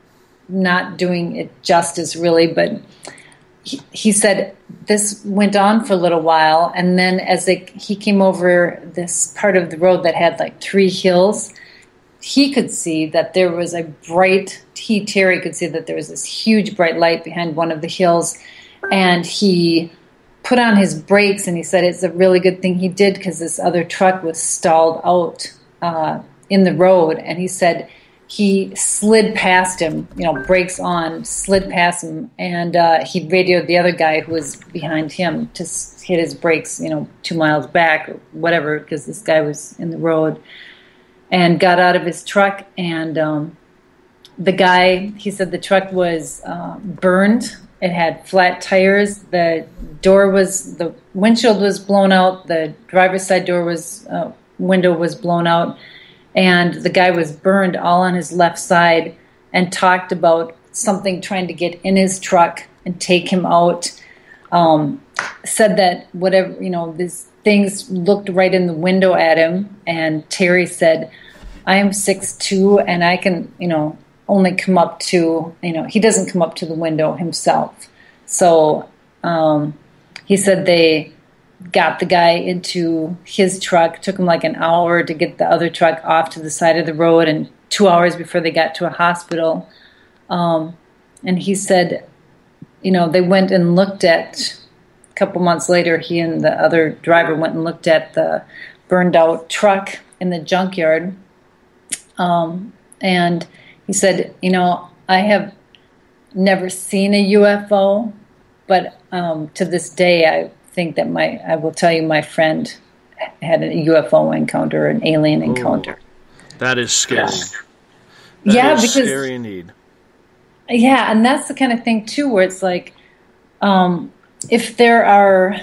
not doing it justice really, but he said this went on for a little while, and then as he came over this part of the road that had 3 hills, he could see that there was a bright, Terry could see that there was this huge bright light behind one of the hills, and he put on his brakes, and he said it's a really good thing he did because this other truck was stalled out in the road, and he said he slid past him, brakes on, slid past him, and he radioed the other guy who was behind him to hit his brakes, 2 miles back or whatever, because this guy was in the road, and got out of his truck and the guy, he said the truck was burned. It had flat tires. The windshield was blown out. The driver's side window was blown out. And the guy was burned all on his left side, and talked about something trying to get in his truck and take him out. Said that whatever, these things looked right in the window at him. And Terry said, I am 6'2", and I can, only come up to, he doesn't come up to the window himself. So he said they got the guy into his truck. Took him like an hour to get the other truck off to the side of the road, and 2 hours before they got to a hospital. And he said, they went and looked at, a couple months later, he and the other driver went and looked at the burned out truck in the junkyard. And he said, I have never seen a UFO, but to this day, I think that I will tell you, my friend had a UFO encounter, an alien encounter. That is scary. Because scary indeed. Yeah, and that's the kind of thing too, where it's like, if there are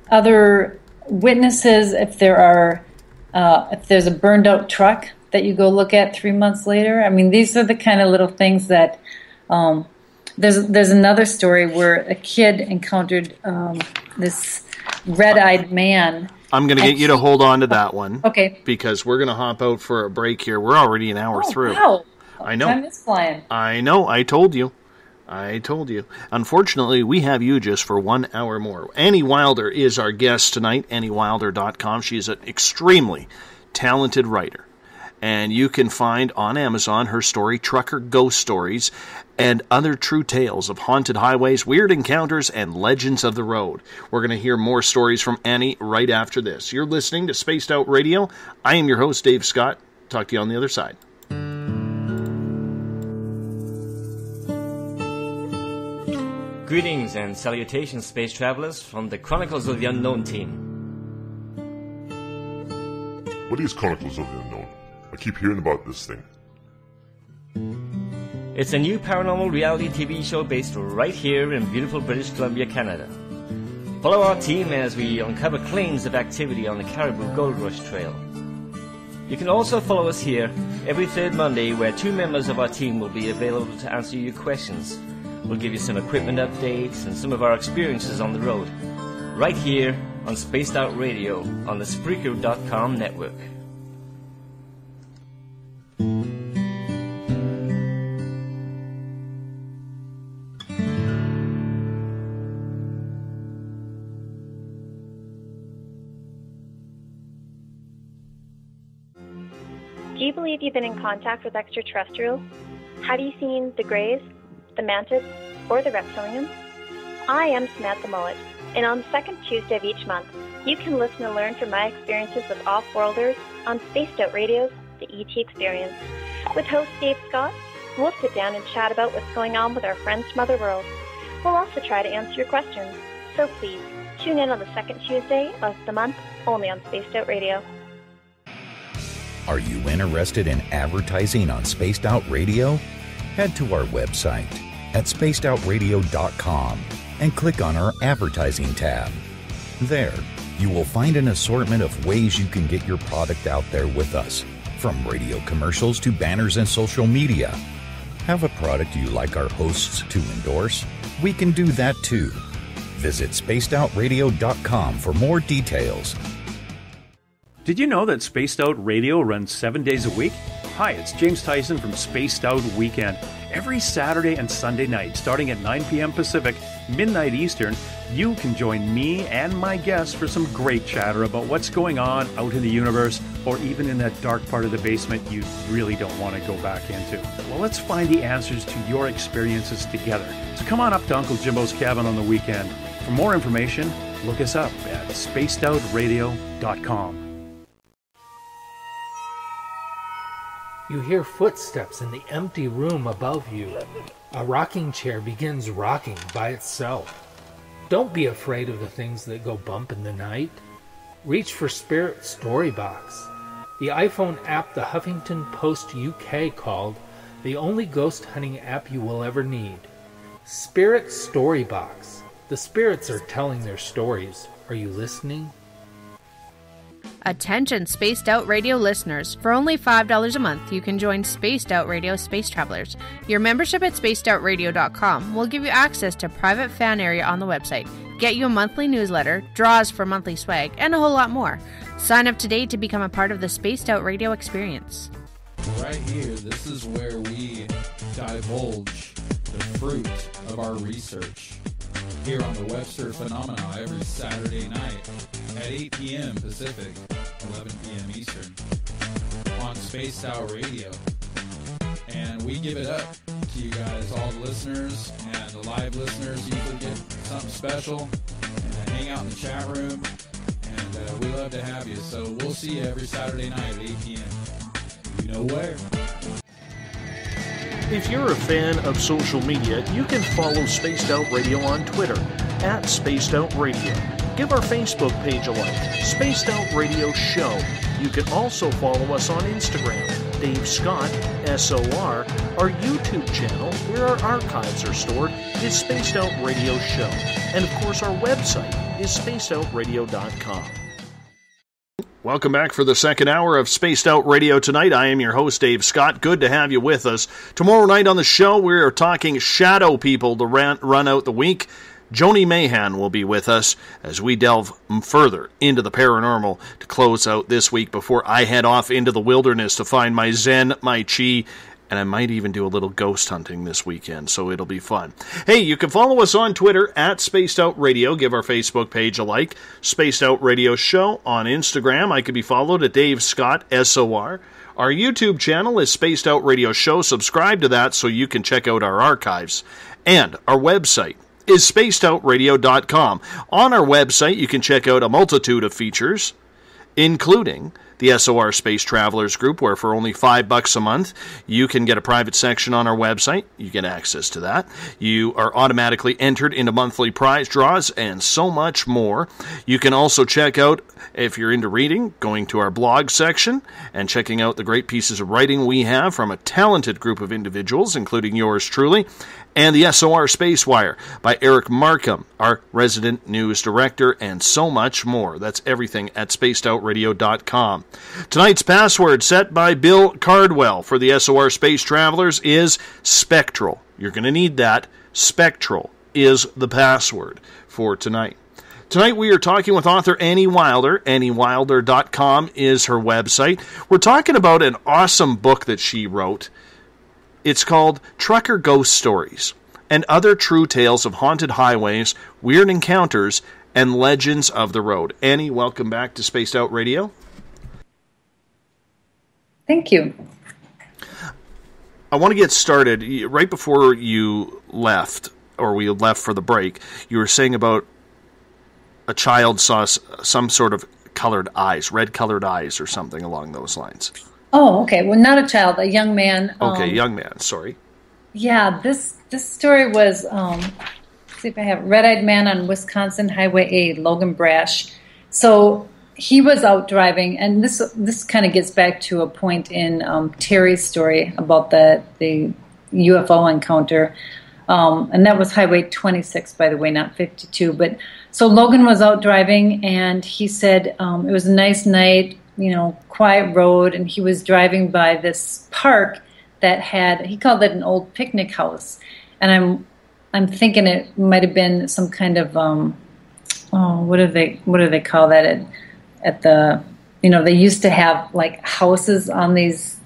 other witnesses, if there's a burned out truck that you go look at 3 months later. I mean, these are the kind of little things that, there's another story where a kid encountered this red-eyed man. I'm going to get you to hold on to that one. Okay. Because we're going to hop out for a break here. We're already an hour through. Wow. I know. Time is flying. I know. I told you. Unfortunately, we have you just for 1 hour more. Annie Wilder is our guest tonight, AnnieWilder.com. She's an extremely talented writer. And you can find on Amazon her story, Trucker Ghost Stories, and other true tales of haunted highways, weird encounters, and legends of the road. We're going to hear more stories from Annie right after this. You're listening to Spaced Out Radio. I am your host, Dave Scott. Talk to you on the other side. Greetings and salutations, space travelers, from the Chronicles of the Unknown team. What is Chronicles of the Unknown? I keep hearing about this thing. It's a new paranormal reality TV show based right here in beautiful British Columbia, Canada. Follow our team as we uncover claims of activity on the Caribou Gold Rush Trail. You can also follow us here every third Monday, where 2 members of our team will be available to answer your questions. We'll give you some equipment updates and some of our experiences on the road, right here on Spaced Out Radio on the Spreaker.com network. Do you believe you've been in contact with extraterrestrials? Have you seen the Greys, the Mantis, or the Reptilians? I am Samantha Mullet, and on the second Tuesday of each month, you can listen and learn from my experiences with off-worlders on Spaced Out Radio's The ET Experience. With host Dave Scott, we'll sit down and chat about what's going on with our friends from other worlds. We'll also try to answer your questions, so please tune in on the second Tuesday of the month, only on Spaced Out Radio. Are you interested in advertising on Spaced Out Radio? Head to our website at spacedoutradio.com and click on our advertising tab. There, you will find an assortment of ways you can get your product out there with us, from radio commercials to banners and social media. Have a product you like our hosts to endorse? We can do that too. Visit spacedoutradio.com for more details. Did you know that Spaced Out Radio runs 7 days a week? Hi, it's James Tyson from Spaced Out Weekend. Every Saturday and Sunday night, starting at 9 p.m. Pacific, midnight Eastern, you can join me and my guests for some great chatter about what's going on out in the universe, or even in that dark part of the basement you really don't want to go back into. Well, let's find the answers to your experiences together. So come on up to Uncle Jimbo's cabin on the weekend. For more information, look us up at spacedoutradio.com. You hear footsteps in the empty room above you. A rocking chair begins rocking by itself. Don't be afraid of the things that go bump in the night. Reach for Spirit Storybox, the iPhone app the Huffington Post UK called the only ghost hunting app you will ever need. Spirit Storybox. The spirits are telling their stories. Are you listening? Attention Spaced Out Radio listeners. For only $5 a month, you can join Spaced Out Radio Space Travelers. Your membership at spacedoutradio.com will give you access to private fan area on the website, get you a monthly newsletter, draws for monthly swag, and a whole lot more. Sign up today to become a part of the Spaced Out Radio experience. Right here, this is where we divulge the fruit of our research. Here on the Webster Phenomena every Saturday night at 8 p.m. Pacific, 11 p.m. Eastern on Spaced Out Radio. And we give it up to you guys, all the listeners, and the live listeners usually get something special and hang out in the chat room. And we love to have you. So we'll see you every Saturday night at 8 p.m. You know where. If you're a fan of social media, you can follow Spaced Out Radio on Twitter at Spaced Out Radio. Give our Facebook page a like, Spaced Out Radio Show. You can also follow us on Instagram, Dave Scott, SOR. Our YouTube channel, where our archives are stored, is Spaced Out Radio Show. And of course, our website is spacedoutradio.com. Welcome back for the second hour of Spaced Out Radio tonight. I am your host, Dave Scott. Good to have you with us. Tomorrow night on the show, we are talking shadow people to run out the week. Joni Mahan will be with us as we delve further into the paranormal to close out this week before I head off into the wilderness to find my Zen, my Chi, and I might even do a little ghost hunting this weekend, so it'll be fun. Hey, you can follow us on Twitter at Spaced Out Radio. Give our Facebook page a like. Spaced Out Radio Show on Instagram. I can be followed at Dave Scott, SOR. Our YouTube channel is Spaced Out Radio Show. Subscribe to that so you can check out our archives. And our website is spacedoutradio.com. On our website, you can check out a multitude of features, including the SOR Space Travelers group, where for only $5 a month, you can get a private section on our website. You get access to that. You are automatically entered into monthly prize draws and so much more. You can also check out, if you're into reading, going to our blog section and checking out the great pieces of writing we have from a talented group of individuals, including yours truly, and the SOR Space Wire by Eric Markham, our resident news director, and so much more. That's everything at spacedoutradio.com. Tonight's password set by Bill Cardwell for the SOR Space Travelers is Spectral. You're going to need that. Spectral is the password for tonight. Tonight we are talking with author Annie Wilder. AnnieWilder.com is her website. We're talking about an awesome book that she wrote. It's called Trucker Ghost Stories and Other True Tales of Haunted Highways, Weird Encounters, and Legends of the Road. Annie, welcome back to Spaced Out Radio. Thank you. I want to get started. Right before you left, or we left for the break, you were saying about a child saw some sort of colored eyes, red-colored eyes or something along those lines. Oh, okay. Well, not a child, a young man. Okay, young man, sorry. Yeah, this story was, let's see if I have Red-Eyed Man on Wisconsin Highway A, Logan Brash. So he was out driving, and this kind of gets back to a point in Terry's story about the UFO encounter. And that was Highway 26, by the way, not 52. But so Logan was out driving, and he said it was a nice night, quiet road, and he was driving by this park that had, he called it an old picnic house, and I'm thinking it might have been some kind of what do they call that at the they used to have like houses on these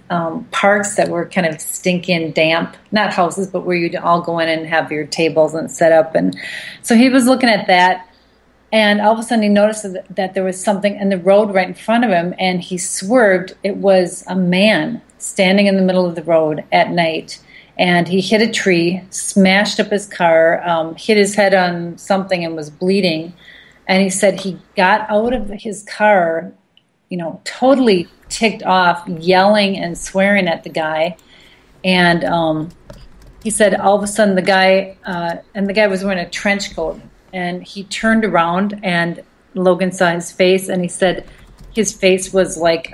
parks that were kind of stinky and damp, not houses, but where you'd all go in and have your tables and set up, and so he was looking at that. And all of a sudden he noticed that there was something in the road right in front of him, and he swerved. It was a man standing in the middle of the road at night, and he hit a tree, smashed up his car, hit his head on something and was bleeding. And he said he got out of his car, totally ticked off, yelling and swearing at the guy. And he said all of a sudden the guy was wearing a trench coat. And he turned around, and Logan saw his face, and he said his face was like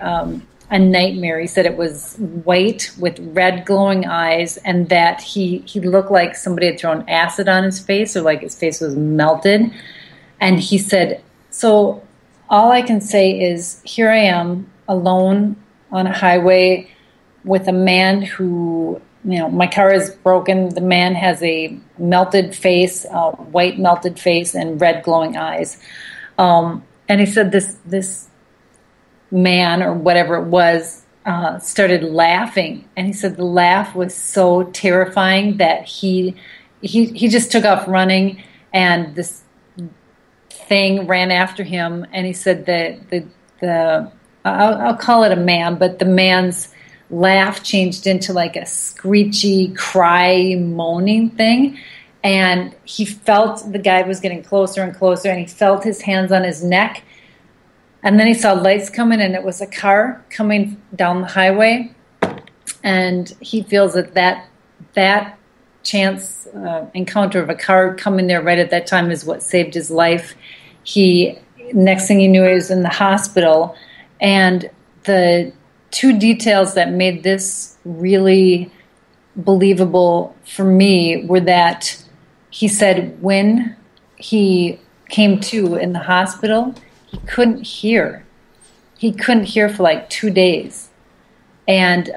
a nightmare. He said it was white with red glowing eyes, and that he looked like somebody had thrown acid on his face, or like his face was melted. And he said, so all I can say is, here I am alone on a highway with a man who, my car is broken. The man has a melted face, white melted face, and red glowing eyes. And he said this man, or whatever it was, started laughing. And he said the laugh was so terrifying that he just took off running, and this thing ran after him. And he said that I'll call it a man, but the man's laugh changed into like a screechy, cry, moaning thing. And he felt the guy was getting closer and closer, and he felt his hands on his neck. And then he saw lights coming, and it was a car coming down the highway. And he feels that chance encounter of a car coming there right at that time is what saved his life. Next thing he knew, he was in the hospital. And the two details that made this really believable for me were that he said when he came to in the hospital, he couldn't hear. He couldn't hear for like 2 days. And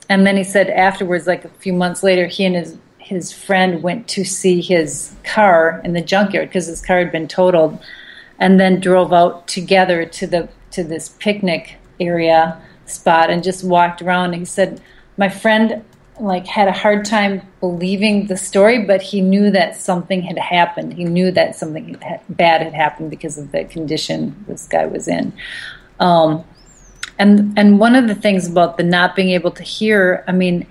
then he said afterwards, like a few months later, he and his friend went to see his car in the junkyard because his car had been totaled, and then drove out together to this picnic area spot and just walked around. And he said, my friend had a hard time believing the story, but he knew that something had happened. He knew that something bad had happened because of the condition this guy was in. And one of the things about the not being able to hear, I mean,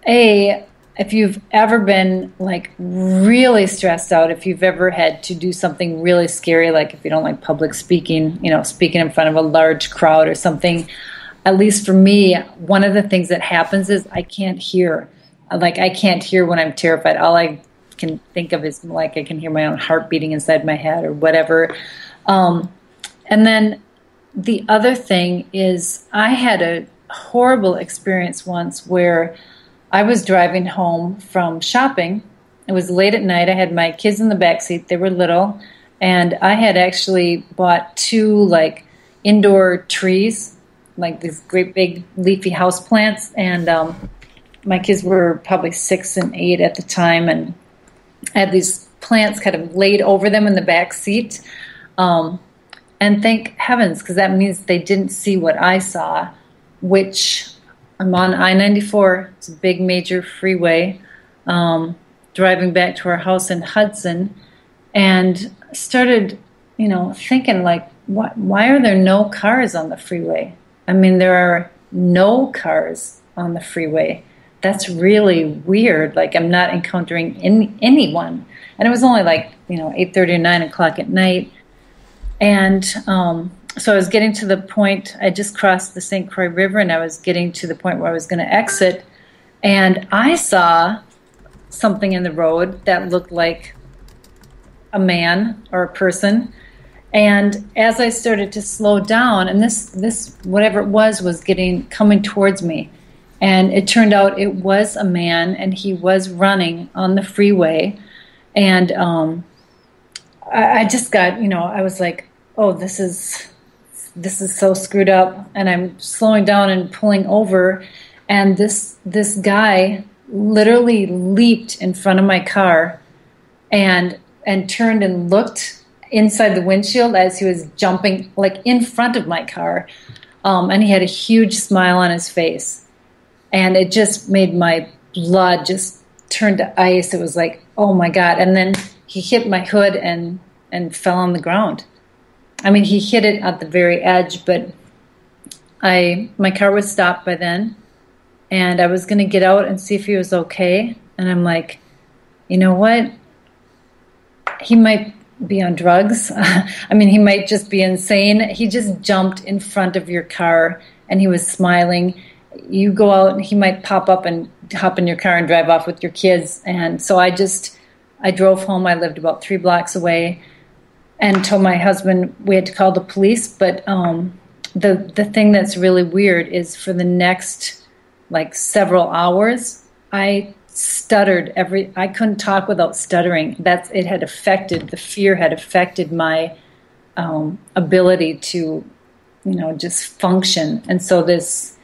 if you've ever been really stressed out, if you've ever had to do something really scary, like if you don't like public speaking, speaking in front of a large crowd or something, at least for me, one of the things that happens is I can't hear. I can't hear when I'm terrified. All I can think of is I can hear my own heart beating inside my head or whatever. And then the other thing is I had a horrible experience once where I was driving home from shopping. It was late at night. I had my kids in the backseat. They were little. And I had actually bought 2 indoor trees, these great big leafy house plants. And my kids were probably 6 and 8 at the time. And I had these plants kind of laid over them in the back seat. And thank heavens, because that means they didn't see what I saw, which I'm on I-94. It's a big major freeway, driving back to our house in Hudson, and started, thinking why are there no cars on the freeway? I mean, there are no cars on the freeway. That's really weird. I'm not encountering anyone. And it was only 8:30 or 9 o'clock at night. And so I was getting to the point, I just crossed the St. Croix River, and I was getting to the point where I was going to exit. And I saw something in the road that looked like a man or a person. And as I started to slow down, and this whatever it was coming towards me. And it turned out it was a man, and he was running on the freeway. And I just got, I was like, oh, this is so screwed up. And I'm slowing down and pulling over, and this guy literally leaped in front of my car and turned and looked inside the windshield as he was jumping in front of my car. And he had a huge smile on his face. And it just made my blood just turn to ice. It was like, oh my God. And then he hit my hood and fell on the ground. I mean, he hit it at the very edge, but my car was stopped by then, and I was going to get out and see if he was okay. And I'm like, you know what? He might be on drugs. I mean, he might just be insane. He just jumped in front of your car, and he was smiling. You go out, and he might pop up and hop in your car and drive off with your kids. And so I drove home. I lived about 3 blocks away, and told my husband we had to call the police. But the thing that's really weird is for the next like several hours, I stuttered I couldn't talk without stuttering. The fear had affected my ability to, just function. And so this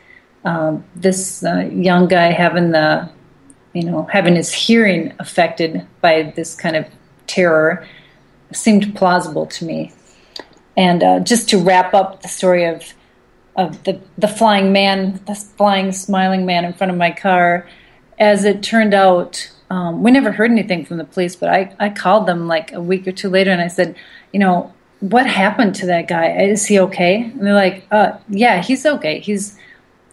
young guy having his hearing affected by this kind of terror seemed plausible to me. And just to wrap up the story of the flying man, the flying, smiling man in front of my car, as it turned out, we never heard anything from the police, but I called them like a week or two later and I said, what happened to that guy? Is he okay? And they're like, yeah, he's okay.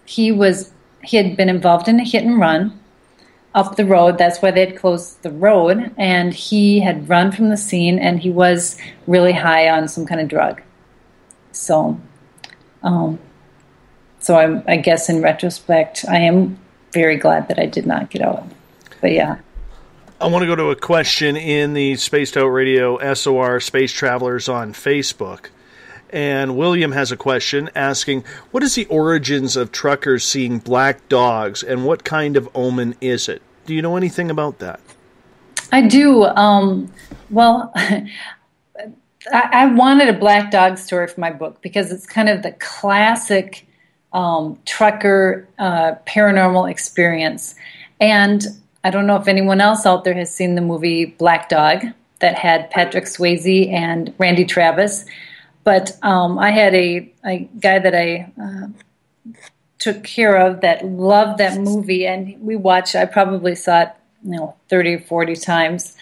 He had been involved in a hit and run up the road. That's why they had closed the road. And he had run from the scene, and he was really high on some kind of drug. So I guess in retrospect, I am very glad that I did not get out. But yeah. I want to go to a question in the Spaced Out Radio SOR Space Travelers on Facebook. And William has a question asking, what is the origins of truckers seeing black dogs, and what kind of omen is it? Do you know anything about that? I do. Well, I wanted a black dog story for my book because it's kind of the classic trucker paranormal experience. And I don't know if anyone else out there has seen the movie Black Dog that had Patrick Swayze and Randy Travis. But I had a guy that I took care of that loved that movie, and we watched. I probably saw it, 30 or 40 times.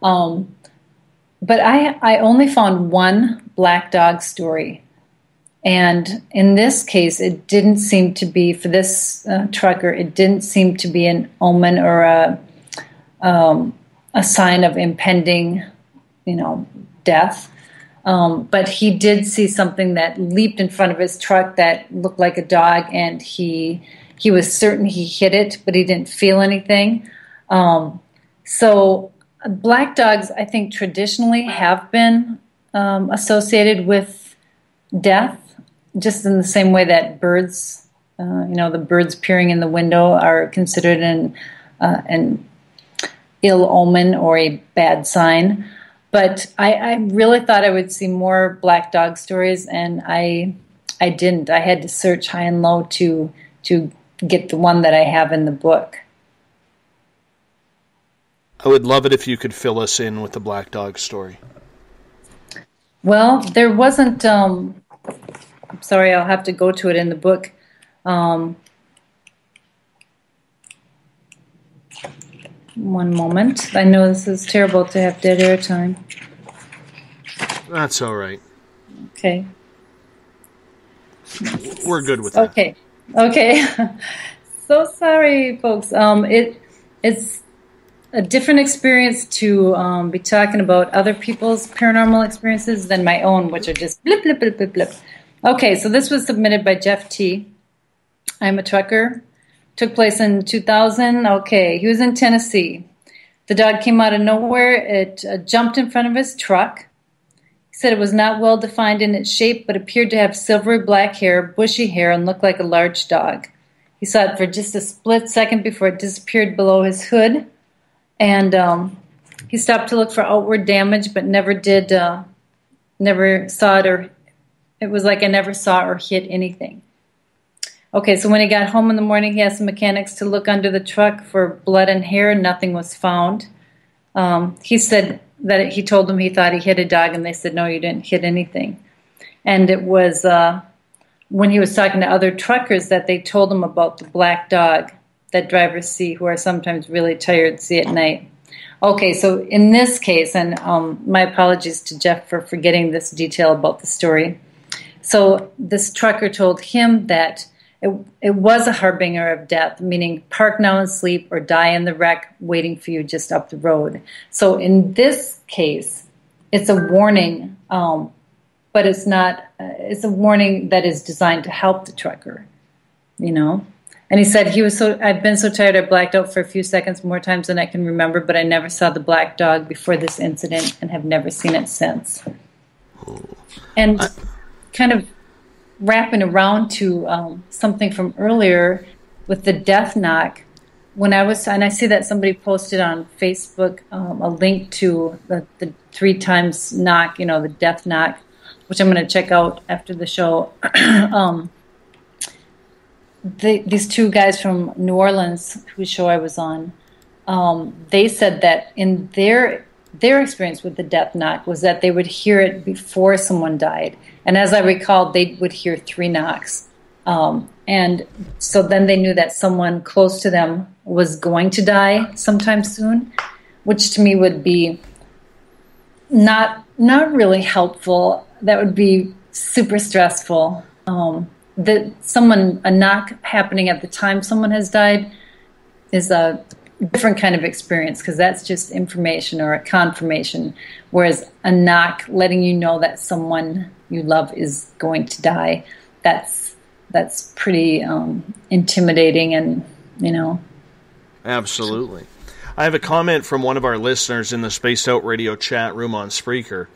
But I only found one black dog story, and in this case, it didn't seem to be for this trucker. It didn't seem to be an omen or a sign of impending, death. But he did see something that leaped in front of his truck that looked like a dog, and he was certain he hit it, but he didn't feel anything. So black dogs, I think, traditionally have been associated with death, just in the same way that birds, the birds peering in the window are considered an ill omen or a bad sign. But I really thought I would see more black dog stories, and I didn't. I had to search high and low to get the one that I have in the book. I would love it if you could fill us in with the black dog story. Well, there wasn't. I'm sorry, I'll have to go to it in the book. One moment. I know this is terrible to have dead air time. That's all right. Okay. We're good with that. Okay. So sorry, folks. It's a different experience to be talking about other people's paranormal experiences than my own, which are just blip, blip, blip, blip, blip. Okay, so this was submitted by Jeff T. I'm a trucker. Took place in 2000. Okay, he was in Tennessee. The dog came out of nowhere. It jumped in front of his truck. He said it was not well defined in its shape, but appeared to have silvery black hair, bushy hair, and looked like a large dog. He saw it for just a split second before it disappeared below his hood. And he stopped to look for outward damage, but never saw it, or it was like I never saw or hit anything. Okay, so when he got home in the morning, he asked the mechanics to look under the truck for blood and hair. Nothing was found. He said that he told them he thought he hit a dog, and they said, no, you didn't hit anything. And it was when he was talking to other truckers that they told him about the black dog that drivers see, who are sometimes really tired, see at night. Okay, so in this case, and my apologies to Jeff for forgetting this detail about the story. So this trucker told him that it was a harbinger of death, meaning park now and sleep or die in the wreck waiting for you just up the road. So in this case, it's a warning, but it's not. It's a warning that is designed to help the trucker, And he said I've been so tired I blacked out for a few seconds more times than I can remember, but I never saw the black dog before this incident and have never seen it since. And kind of wrapping around to something from earlier with the death knock. And I see that somebody posted on Facebook a link to the 3 times knock, the death knock, which I'm going to check out after the show. These 2 guys from New Orleans, whose show I was on, they said that in their experience with the death knock was that they would hear it before someone died. And as I recall, they would hear 3 knocks. And so then they knew that someone close to them was going to die sometime soon, which to me would be not really helpful. That would be super stressful. A knock happening at the time someone has died is a different kind of experience, because that's just information or a confirmation, whereas a knock letting you know that someone you love is going to die, that's pretty intimidating, and Absolutely. I have a comment from one of our listeners in the Spaced Out Radio chat room on Spreaker.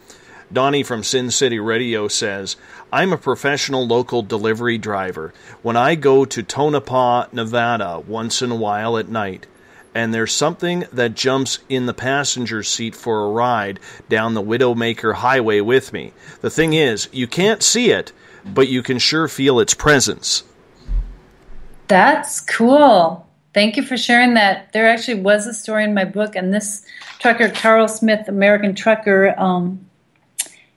Donnie from Sin City Radio says, I'm a professional local delivery driver. When I go to Tonopah, Nevada once in a while at night, and there's something that jumps in the passenger seat for a ride down the Widowmaker Highway with me. The thing is, you can't see it, but you can sure feel its presence. That's cool. Thank you for sharing that. There actually was a story in my book, and this trucker, Carl Smith, American Trucker,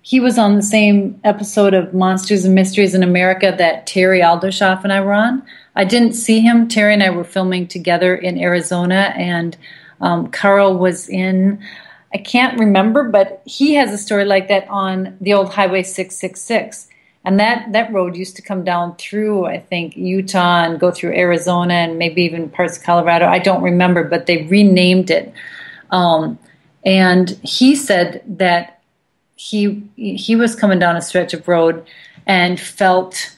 he was on the same episode of Monsters and Mysteries in America that Terry Aldershoff and I were on. I didn't see him. Terry and I were filming together in Arizona, and Carl was in, I can't remember, but he has a story like that on the old Highway 666. And that road used to come down through, I think, Utah and go through Arizona and maybe even parts of Colorado. I don't remember, but they renamed it. And he said that he was coming down a stretch of road and felt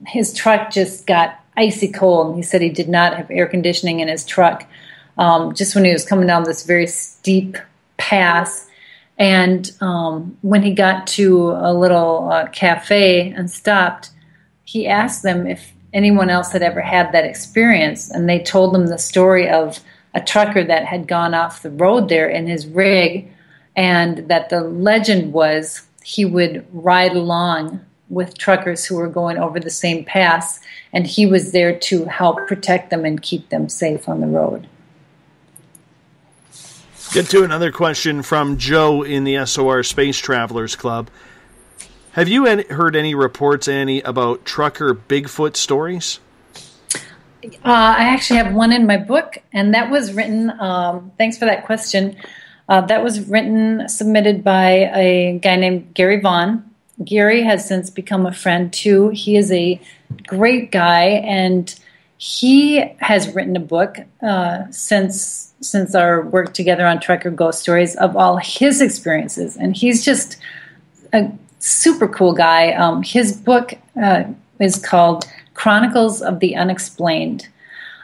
his truck just got icy cold. He said he did not have air conditioning in his truck just when he was coming down this very steep pass. And when he got to a little cafe and stopped, he asked them if anyone else had ever had that experience. And they told him the story of a trucker that had gone off the road there in his rig, and that the legend was he would ride along with truckers who were going over the same pass, and he was there to help protect them and keep them safe on the road. Get to another question from Joe in the SOR Space Travelers Club. Have you heard any reports, Annie, about trucker Bigfoot stories? I actually have one in my book, and that was written, thanks for that question, that was submitted by a guy named Gary Vaughn. Gary has since become a friend, too. He is a great guy, and he has written a book since our work together on Trucker Ghost Stories of all his experiences. And he's just a super cool guy. His book is called Chronicles of the Unexplained.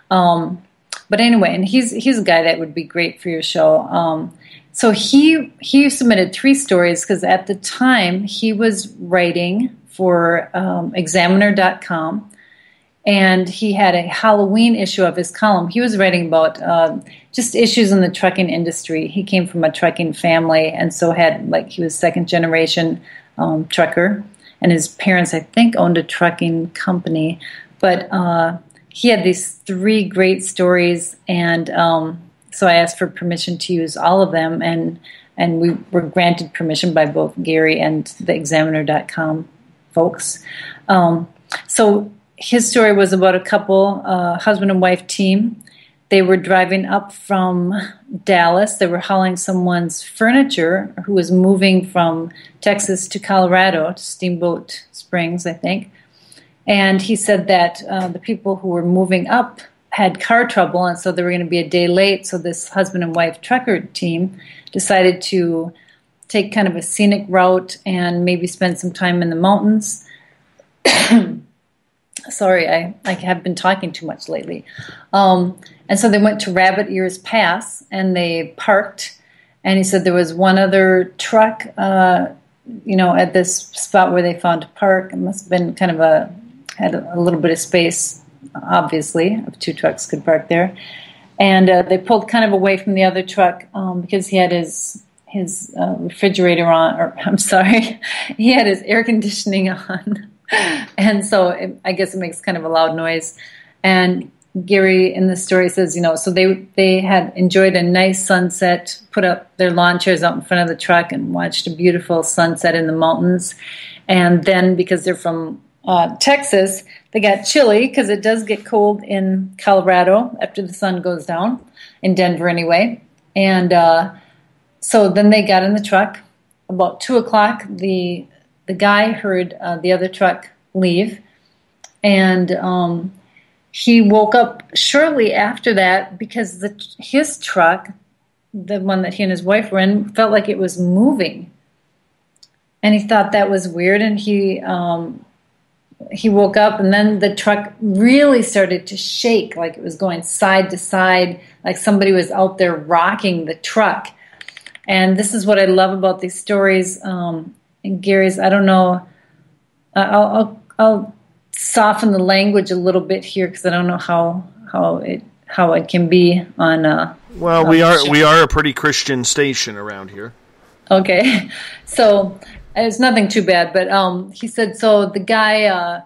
But anyway, and he's a guy that would be great for your show. So he submitted 3 stories because at the time he was writing for Examiner.com. And he had a Halloween issue of his column. He was writing about just issues in the trucking industry. He came from a trucking family, and so he was second generation trucker. And his parents, I think, owned a trucking company. But he had these 3 great stories, and so I asked for permission to use all of them, and we were granted permission by both Gary and the Examiner.com folks. So his story was about a couple, husband and wife team. They were driving up from Dallas. They were hauling someone's furniture who was moving from Texas to Colorado, to Steamboat Springs, I think. And he said that the people who were moving up had car trouble, and so they were going to be a day late. So this husband and wife trucker team decided to take kind of a scenic route and maybe spend some time in the mountains. Sorry, I have been talking too much lately. And so they went to Rabbit Ears Pass, and they parked. And he said there was one other truck at this spot where they found a park. It must have been kind of had a little bit of space, obviously, if 2 trucks could park there. And they pulled kind of away from the other truck because he had his refrigerator on, or I'm sorry, he had his air conditioning on. And so I guess it makes kind of a loud noise. And Gary in the story says, so they had enjoyed a nice sunset, put up their lawn chairs out in front of the truck and watched a beautiful sunset in the mountains. And then because they're from Texas, they got chilly because it does get cold in Colorado after the sun goes down, in Denver anyway. And so then they got in the truck. About 2 o'clock, the guy heard the other truck leave, and he woke up shortly after that because his truck, the one that he and his wife were in, felt like it was moving. And he thought that was weird, and he woke up, and then the truck really started to shake, like it was going side to side, like somebody was out there rocking the truck. And this is what I love about these stories. And Gary's, I don't know, I'll soften the language a little bit here because I don't know how it can be on. Well, we are a pretty Christian station around here. Okay, so it's nothing too bad, but he said so. The guy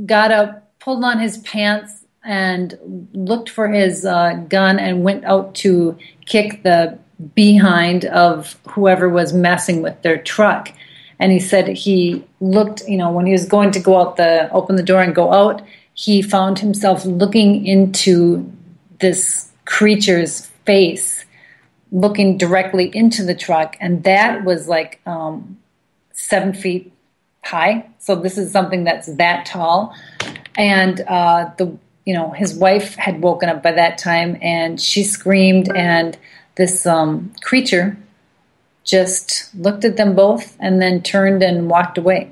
got up, pulled on his pants, and looked for his gun and went out to kick the behind of whoever was messing with their truck. And he said he looked, when he was going to go out open the door and go out, he found himself looking into this creature's face, looking directly into the truck. And that was like 7 feet high. So this is something that's that tall. And his wife had woken up by that time, and she screamed, and this creature just looked at them both and then turned and walked away.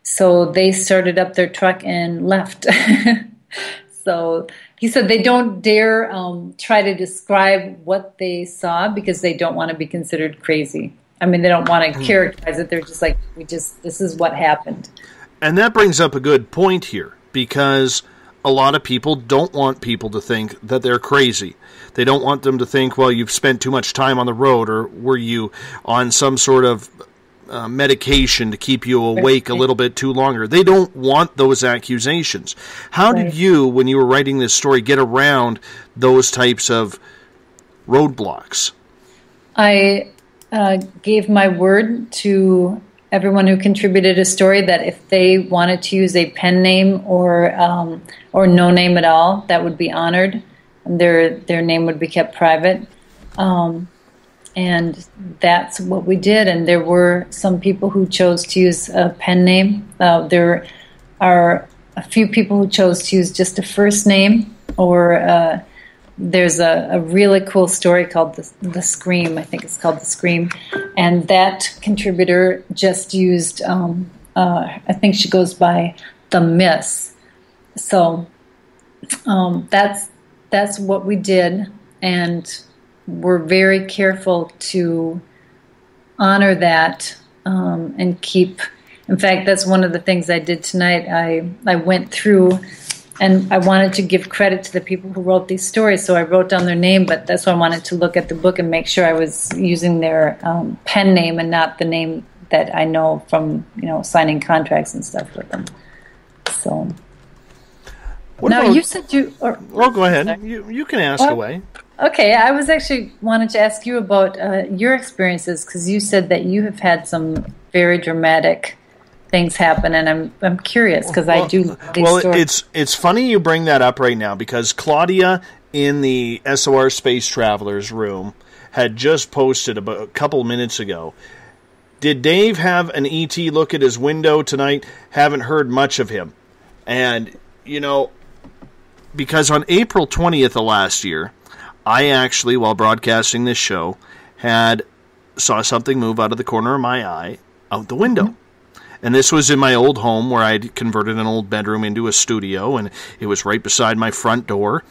So they started up their truck and left. So he said they don't dare try to describe what they saw because they don't want to be considered crazy. I mean, they don't want to characterize it. They're just like, this is what happened. And that brings up a good point here, because a lot of people don't want people to think that they're crazy. They don't want them to think, well, you've spent too much time on the road, or were you on some sort of medication to keep you awake a little bit too longer. They don't want those accusations. How did you, when you were writing this story, get around those types of roadblocks? I gave my word to everyone who contributed a story that if they wanted to use a pen name or no name at all, that would be honored. Their name would be kept private. And that's what we did. And there were some people who chose to use a pen name. There are a few people who chose to use just a first name, or there's a really cool story called The Scream. I think it's called The Scream. And that contributor just used, I think she goes by The Miss. So that's what we did. And we're very careful to honor that and keep. In fact, that's one of the things I did tonight. I went through, and I wanted to give credit to the people who wrote these stories, so I wrote down their name, but that's why I wanted to look at the book and make sure I was using their pen name and not the name that I know from, signing contracts and stuff with them. So you said you... Well, go ahead. You can ask away. Okay, I was actually wanted to ask you about your experiences, because you said that you have had some very dramatic things happen, and I'm curious because I do love these stories. It's funny you bring that up right now, because Claudia in the SOR Space Travelers room had just posted about a couple minutes ago. Did Dave have an ET look at his window tonight? Haven't heard much of him. And, because on April 20th of last year, I actually, while broadcasting this show, saw something move out of the corner of my eye out the window. Mm-hmm. And this was in my old home where I'd converted an old bedroom into a studio, and it was right beside my front door.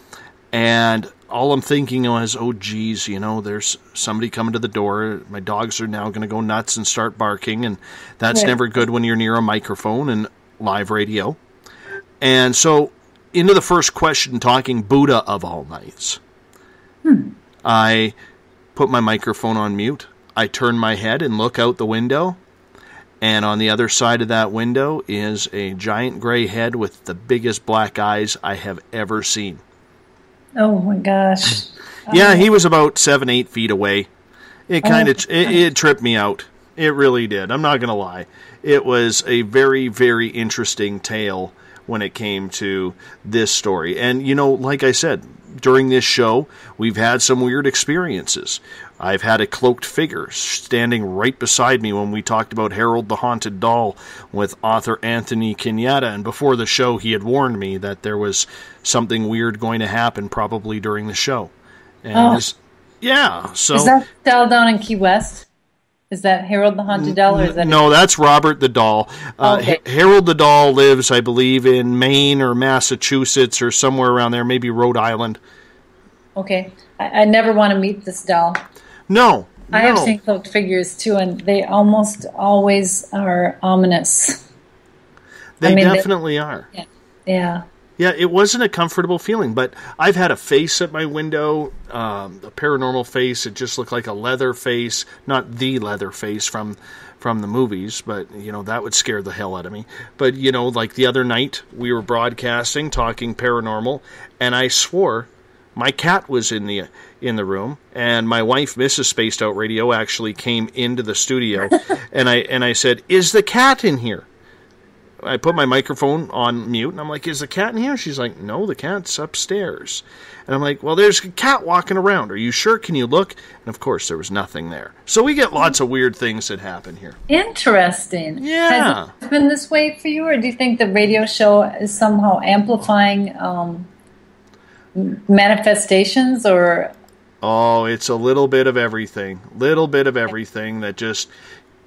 And all I'm thinking was, oh, geez, there's somebody coming to the door. My dogs are now going to go nuts and start barking, and that's never good when you're near a microphone and live radio. And so into the first question, talking Buddha of all nights. I put my microphone on mute. I turn my head and look out the window, and on the other side of that window is a giant gray head with the biggest black eyes I have ever seen. Oh my gosh. Yeah, he was about 7-8 feet away. It it tripped me out. It really did. I'm not going to lie. It was a very, very interesting tale when it came to this story. And, like I said, during this show, we've had some weird experiences. I've had a cloaked figure standing right beside me when we talked about Harold the Haunted Doll with author Anthony Kenyatta, and before the show he had warned me that there was something weird going to happen probably during the show. And so... Is that doll down in Key West? Is that Harold the Haunted Doll? Or is that no, that's Robert the Doll. Okay. Harold the Doll lives, I believe, in Maine or Massachusetts or somewhere around there, maybe Rhode Island. Okay. I never want to meet this doll. No. I have seen cloaked figures, too, and they almost always are ominous. They definitely are. Yeah. Yeah, it wasn't a comfortable feeling, but I've had a face at my window, a paranormal face. It just looked like a leather face, not the leather face from the movies, but, that would scare the hell out of me. But, like the other night, we were broadcasting, talking paranormal, and I swore my cat was in the room, and my wife, Mrs. Spaced Out Radio, actually came into the studio, and I said, "Is the cat in here?" I put my microphone on mute, and I'm like, "Is the cat in here?" She's like, "No, the cat's upstairs." And I'm like, "Well, there's a cat walking around. Are you sure? Can you look?" And of course, there was nothing there. So we get lots of weird things that happen here. Interesting. Yeah. Has it been this way for you, or do you think the radio show is somehow amplifying manifestations, or? Oh, it's a little bit of everything. That just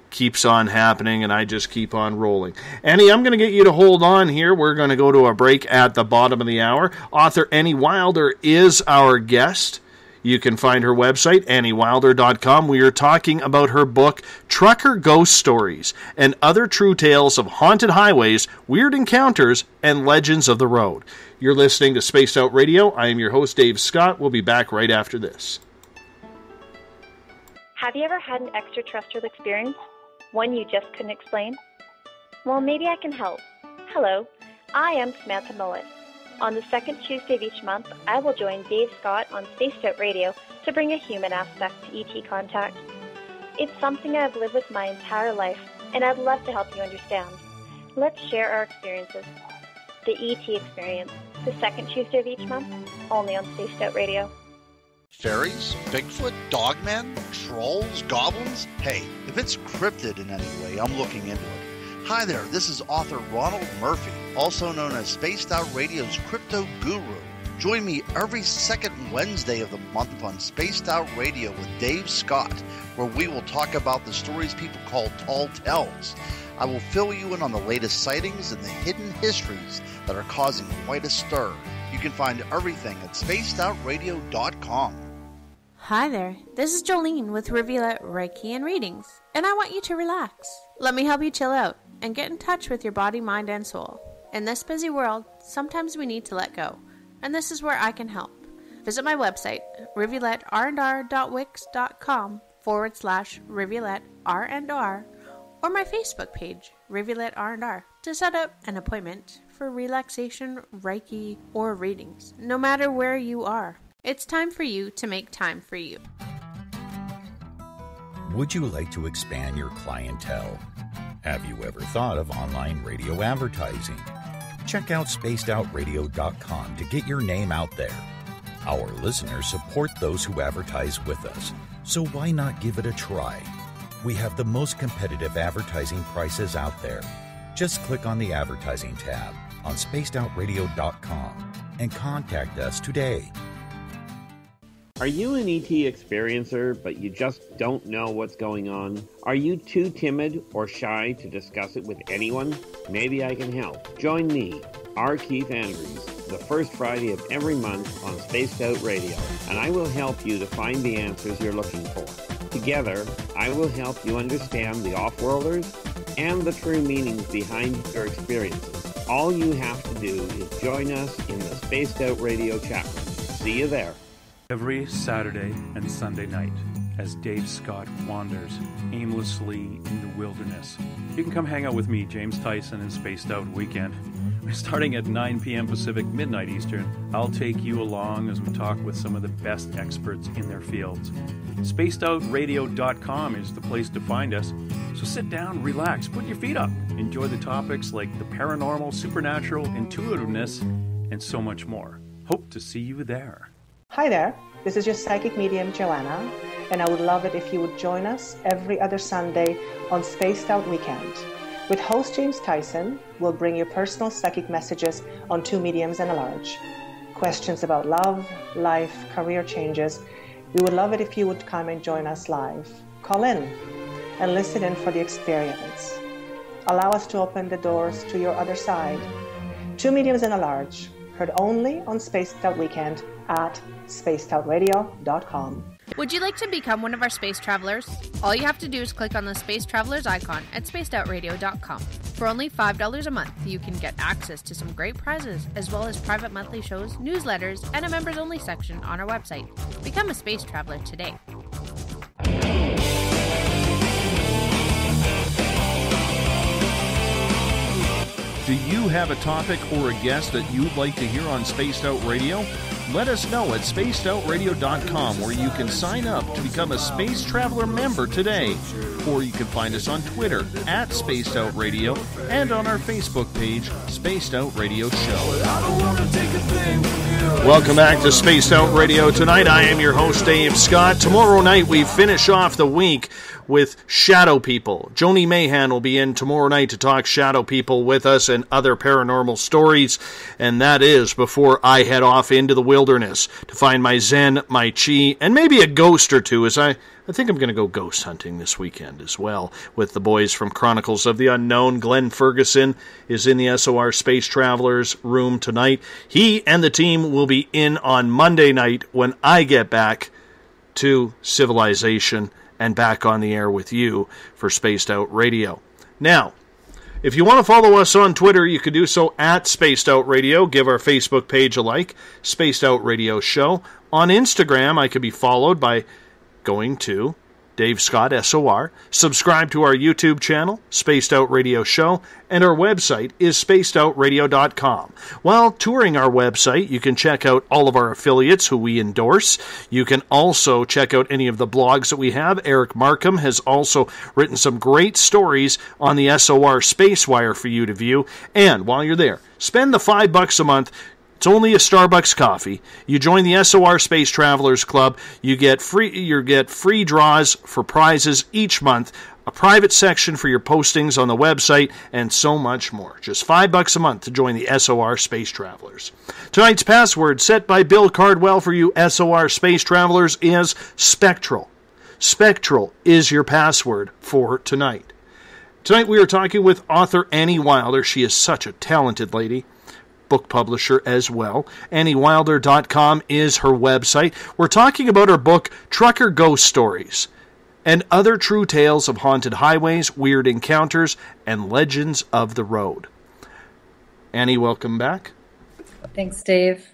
keeps on happening, and I just keep on rolling. Annie, I'm going to get you to hold on here. We're going to go to a break at the bottom of the hour. Author Annie Wilder is our guest. You can find her website, anniewilder.com. We are talking about her book, Trucker Ghost Stories, and Other True Tales of Haunted Highways, Weird Encounters, and Legends of the Road. You're listening to Spaced Out Radio. I am your host, Dave Scott. We'll be back right after this. Have you ever had an extraterrestrial experience? One you just couldn't explain? Well, maybe I can help. Hello, I am Samantha Mullet. On the second Tuesday of each month, I will join Dave Scott on Spaced Out Radio to bring a human aspect to ET contact. It's something I've lived with my entire life, and I'd love to help you understand. Let's share our experiences. The ET Experience, the second Tuesday of each month, only on Spaced Out Radio. Fairies? Bigfoot? Dogmen? Trolls? Goblins? Hey, if it's cryptid in any way, I'm looking into it. Hi there, this is author Ronald Murphy, also known as Spaced Out Radio's Crypto Guru. Join me every second Wednesday of the month on Spaced Out Radio with Dave Scott, where we will talk about the stories people call tall tales. I will fill you in on the latest sightings and the hidden histories that are causing quite a stir. You can find everything at spacedoutradio.com. Hi there, this is Jolene with Rivulet Reiki and Readings, and I want you to relax. Let me help you chill out and get in touch with your body, mind, and soul. In this busy world, sometimes we need to let go, and this is where I can help. Visit my website, rivuletrndr.wix.com/rivuletrndr, or my Facebook page, Rivulet R&R, to set up an appointment for relaxation, Reiki, or readings. No matter where you are, it's time for you to make time for you. Would you like to expand your clientele? Have you ever thought of online radio advertising? Check out spacedoutradio.com to get your name out there. Our listeners support those who advertise with us, so why not give it a try? We have the most competitive advertising prices out there. Just click on the advertising tab on spacedoutradio.com and contact us today. Are you an ET experiencer, but you just don't know what's going on? Are you too timid or shy to discuss it with anyone? Maybe I can help. Join me, R. Keith Andrews, the first Friday of every month on Spaced Out Radio, and I will help you to find the answers you're looking for. Together, I will help you understand the off-worlders and the true meanings behind your experiences. All you have to do is join us in the Spaced Out Radio chat room. See you there. Every Saturday and Sunday night, as Dave Scott wanders aimlessly in the wilderness. You can come hang out with me, James Tyson, in Spaced Out Weekend. Starting at 9 p.m. Pacific, midnight Eastern, I'll take you along as we talk with some of the best experts in their fields. SpacedOutRadio.com is the place to find us. So sit down, relax, put your feet up. Enjoy the topics like the paranormal, supernatural, intuitiveness, and so much more. Hope to see you there. Hi there, this is your psychic medium, Joanna, and I would love it if you would join us every other Sunday on Spaced Out Weekend. With host James Tyson, we'll bring you personal psychic messages on two mediums and a large. Questions about love, life, career changes. We would love it if you would come and join us live. Call in and listen in for the experience. Allow us to open the doors to your other side. Two mediums and a large, heard only on Spaced Out Weekend at spacedoutradio.com. Would you like to become one of our space travelers? All you have to do is click on the Space Travelers icon at spacedoutradio.com. For only $5 a month, you can get access to some great prizes, as well as private monthly shows, newsletters, and a members-only section on our website. Become a space traveler today. Do you have a topic or a guest that you'd like to hear on Spaced Out Radio? Let us know at spacedoutradio.com, where you can sign up to become a Space Traveler member today. Or you can find us on Twitter at Spaced Out Radio and on our Facebook page, Spaced Out Radio Show. Welcome back to Spaced Out Radio. Tonight I am your host, Dave Scott. Tomorrow night we finish off the week with Shadow People. Joni Mahan will be in tomorrow night to talk Shadow People with us and other paranormal stories, and that is before I head off into the wilderness to find my Zen, my Chi, and maybe a ghost or two, as I think I'm going to go ghost hunting this weekend as well with the boys from Chronicles of the Unknown. Glenn Ferguson is in the SOR Space Travelers room tonight. He and the team will be in on Monday night when I get back to civilization and back on the air with you for Spaced Out Radio. Now, if you want to follow us on Twitter, you can do so at Spaced Out Radio. Give our Facebook page a like, Spaced Out Radio Show. On Instagram, I could be followed by going to Dave Scott SOR. Subscribe to our YouTube channel, Spaced Out Radio Show, and our website is spacedoutradio.com. While touring our website, you can check out all of our affiliates who we endorse. You can also check out any of the blogs that we have. Eric Markham has also written some great stories on the SOR Spacewire for you to view. And while you're there, spend the $5 a month. It's only a Starbucks coffee. You join the SOR Space Travelers Club. You get free draws for prizes each month, a private section for your postings on the website, and so much more. Just $5 a month to join the SOR Space Travelers. Tonight's password, set by Bill Cardwell for you SOR Space Travelers, is Spectral. Spectral is your password for tonight. Tonight we are talking with author Annie Wilder. She is such a talented lady. Book publisher as well. AnnieWilder.com is her website. We're talking about her book, Trucker Ghost Stories, and other true tales of haunted highways, weird encounters, and legends of the road. Annie, welcome back. Thanks, Dave.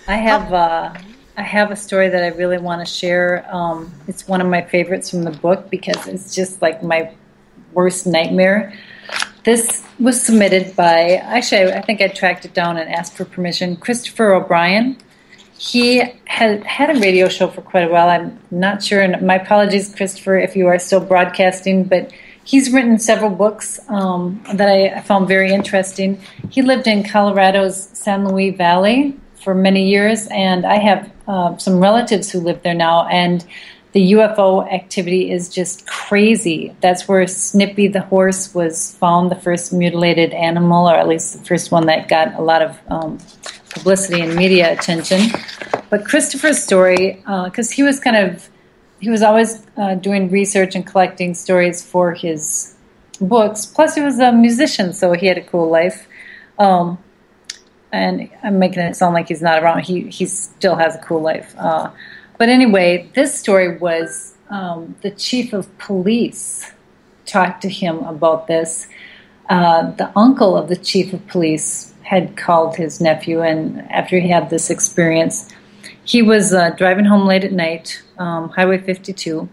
I have a story that I really want to share. It's one of my favorites from the book because it's just like my worst nightmare. This was submitted by, actually, I think I tracked it down and asked for permission, Christopher O'Brien. He had a radio show for quite a while. I'm not sure, and my apologies, Christopher, if you are still broadcasting, but he's written several books that I found very interesting. He lived in Colorado's San Luis Valley for many years, and I have some relatives who live there now, and the UFO activity is just crazy. That's where Snippy the horse was found, the first mutilated animal, or at least the first one that got a lot of publicity and media attention. But Christopher's story, because he was always doing research and collecting stories for his books. Plus, he was a musician, so he had a cool life. and I'm making it sound like he's not around. He still has a cool life. But anyway, this story was the chief of police talked to him about this. The uncle of the chief of police had called his nephew, and after he had this experience, he was driving home late at night, Highway 52,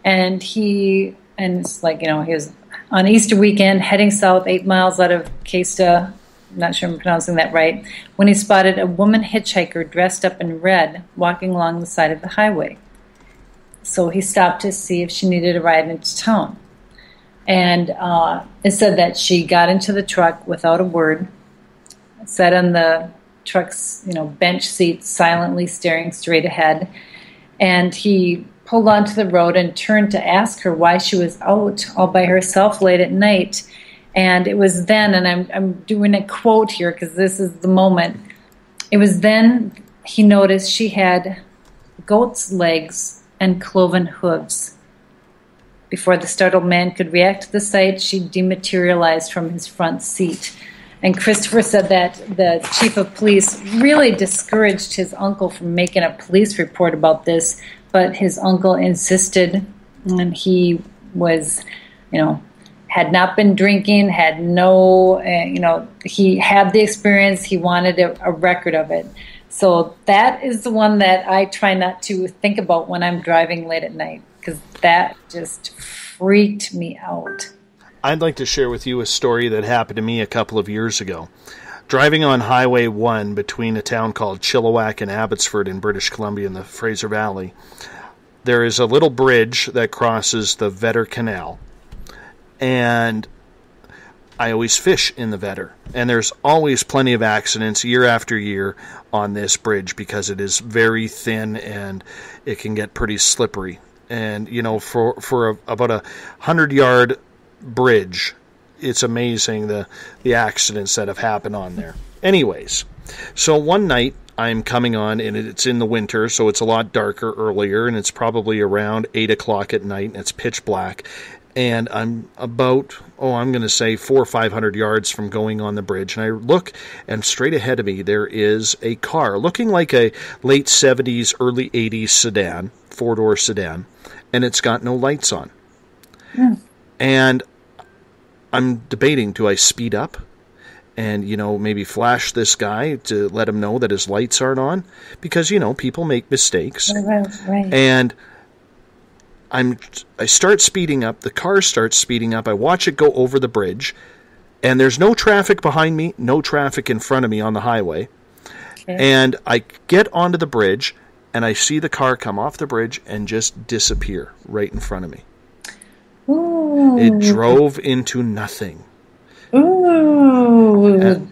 and it's like, he was on Easter weekend heading south 8 miles out of Casta, I'm not sure I'm pronouncing that right, when he spotted a woman hitchhiker dressed up in red walking along the side of the highway. So he stopped to see if she needed a ride into town. And it said that she got into the truck without a word, sat on the truck's bench seat, silently staring straight ahead. And he pulled onto the road and turned to ask her why she was out all by herself late at night. And it was then, and I'm doing a quote here because this is the moment, it was then he noticed she had goat's legs and cloven hooves. Before the startled man could react to the sight, she dematerialized from his front seat. And Christopher said that the chief of police really discouraged his uncle from making a police report about this, but his uncle insisted, and he was, had not been drinking, had no, he had the experience, he wanted a record of it. So that is the one that I try not to think about when I'm driving late at night, because that just freaked me out. I'd like to share with you a story that happened to me a couple of years ago. Driving on Highway 1 between a town called Chilliwack and Abbotsford in British Columbia in the Fraser Valley, there is a little bridge that crosses the Vetter Canal. And I always fish in the Vetter. And there's always plenty of accidents year after year on this bridge because it is very thin and it can get pretty slippery. And, for about a 100-yard bridge, it's amazing the accidents that have happened on there. Anyways, so one night I'm coming on, and it's in the winter, so it's a lot darker earlier, and it's probably around 8 o'clock at night, and it's pitch black. And I'm about, I'm going to say 400 or 500 yards from going on the bridge. And I look, and straight ahead of me, there is a car looking like a late 70s, early 80s sedan, four-door sedan, and it's got no lights on. Mm. And I'm debating, do I speed up and, maybe flash this guy to let him know that his lights aren't on? Because, people make mistakes. Right. And I start speeding up. The car starts speeding up. I watch it go over the bridge, and there's no traffic behind me, no traffic in front of me on the highway. Okay. And I get onto the bridge, and I see the car come off the bridge and just disappear right in front of me. Ooh. It drove into nothing. Ooh,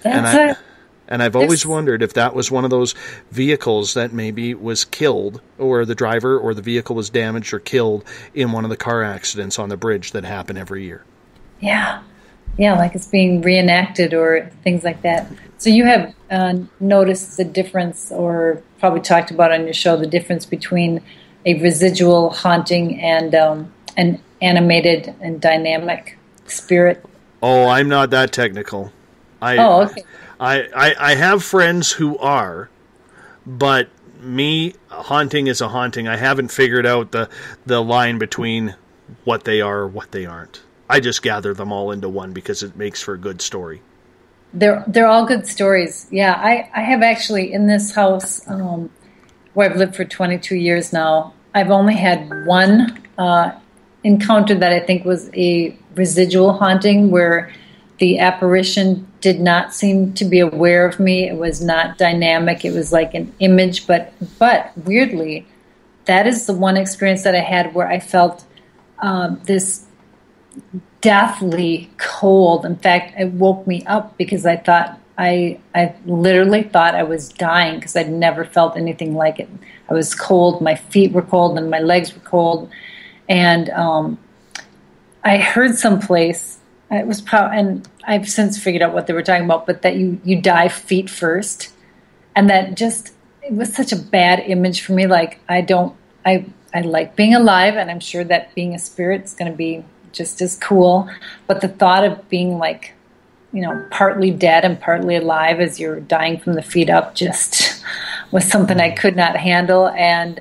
And I've always wondered if that was one of those vehicles that maybe was killed, or the driver or the vehicle was damaged or killed in one of the car accidents on the bridge that happen every year. Yeah, like it's being reenacted or things like that. So you have noticed the difference, or probably talked about on your show, the difference between a residual haunting and an animated and dynamic spirit? Oh, I'm not that technical. Okay. I have friends who are, but me, haunting is a haunting. I haven't figured out the line between what they are or what they aren't. I just gather them all into one because it makes for a good story. They're all good stories. Yeah, I have actually, in this house where I've lived for 22 years now, I've only had one encounter that I think was a residual haunting, where the apparition did not seem to be aware of me. It was not dynamic. It was like an image, but weirdly, that is the one experience that I had where I felt this deathly cold. In fact, it woke me up because I thought I literally thought I was dying because I'd never felt anything like it. I was cold. My feet were cold and my legs were cold. And I heard someplace, it was probably, and I've since figured out what they were talking about, but that you die feet first. And that just, it was such a bad image for me. Like, I like being alive, and I'm sure that being a spirit is going to be just as cool. But the thought of being like partly dead and partly alive as you're dying from the feet up just was something I could not handle. And,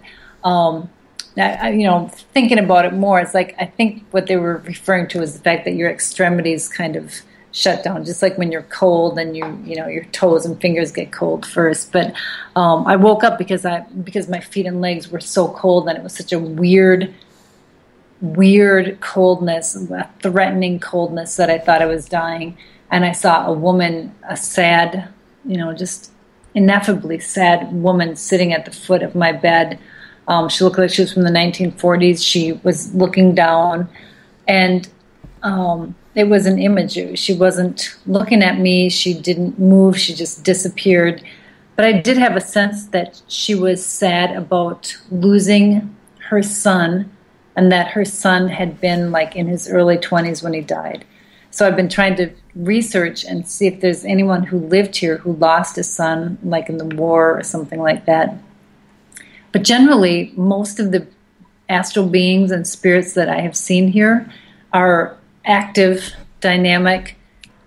thinking about it more, it's like I think what they were referring to is the fact that your extremities kind of shut down, just like when you're cold and your toes and fingers get cold first. But I woke up because my feet and legs were so cold, and it was such a weird coldness, a threatening coldness, that I thought I was dying. And I saw a woman, a sad, just ineffably sad woman sitting at the foot of my bed. She looked like she was from the 1940s. She was looking down, and it was an image. She wasn't looking at me. She didn't move. She just disappeared. But I did have a sense that she was sad about losing her son, and that her son had been like in his early 20s when he died. So I've been trying to research and see if there's anyone who lived here who lost a son, like in the war or something like that. But generally, most of the astral beings and spirits that I have seen here are active, dynamic,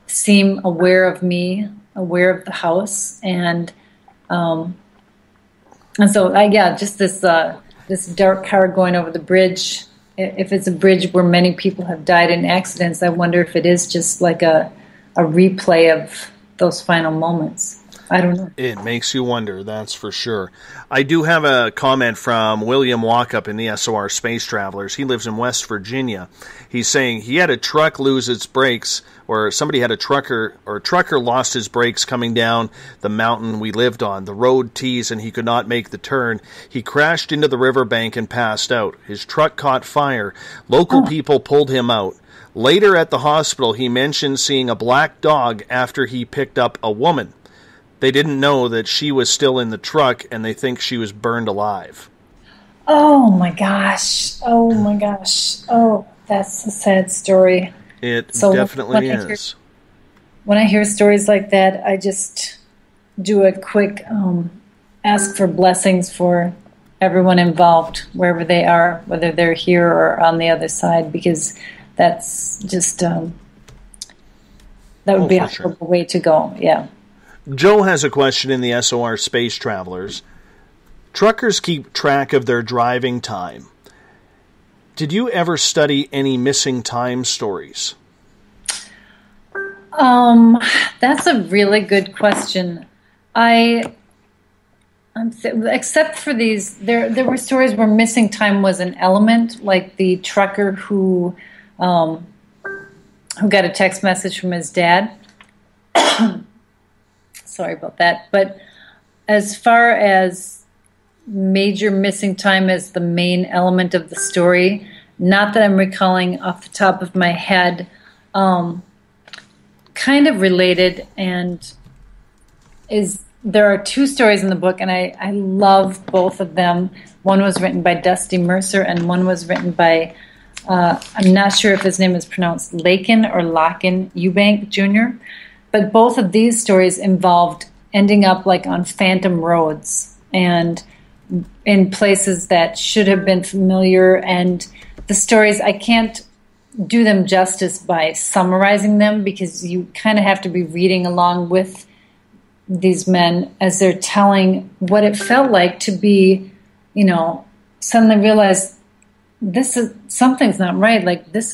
seem aware of me, aware of the house, and so just this dark car going over the bridge. If it's a bridge where many people have died in accidents, I wonder if it is just like a replay of those final moments. I don't know. It makes you wonder, that's for sure. I do have a comment from William Walkup in the SOR Space Travelers. He lives in West Virginia. He's saying he had a truck lose its brakes, or somebody had a trucker lost his brakes coming down the mountain we lived on. The road teased and he could not make the turn. He crashed into the riverbank and passed out. His truck caught fire. Local people pulled him out. Later at the hospital, he mentioned seeing a black dog after he picked up a woman. They didn't know that she was still in the truck, and they think she was burned alive. Oh, my gosh. Oh, that's a sad story. It definitely is. When I hear stories like that, I just do a quick ask for blessings for everyone involved, wherever they are, whether they're here or on the other side, because that's just, that would be a horrible way to go, yeah. Joe has a question in the SOR Space Travelers. Truckers keep track of their driving time. Did you ever study any missing time stories? That's a really good question. Except for these, there were stories where missing time was an element, like the trucker who got a text message from his dad. Sorry about that. But as far as major missing time as the main element of the story, not that I'm recalling off the top of my head, kind of related, and there are two stories in the book, and I love both of them. One was written by Dusty Mercer, and one was written by, I'm not sure if his name is pronounced Lakin or Locken Eubank Jr., but both of these stories involved ending up like on phantom roads and in places that should have been familiar. And the stories, I can't do them justice by summarizing them, because you kind of have to be reading along with these men as they're telling what it felt like to be, suddenly realize something's not right. Like this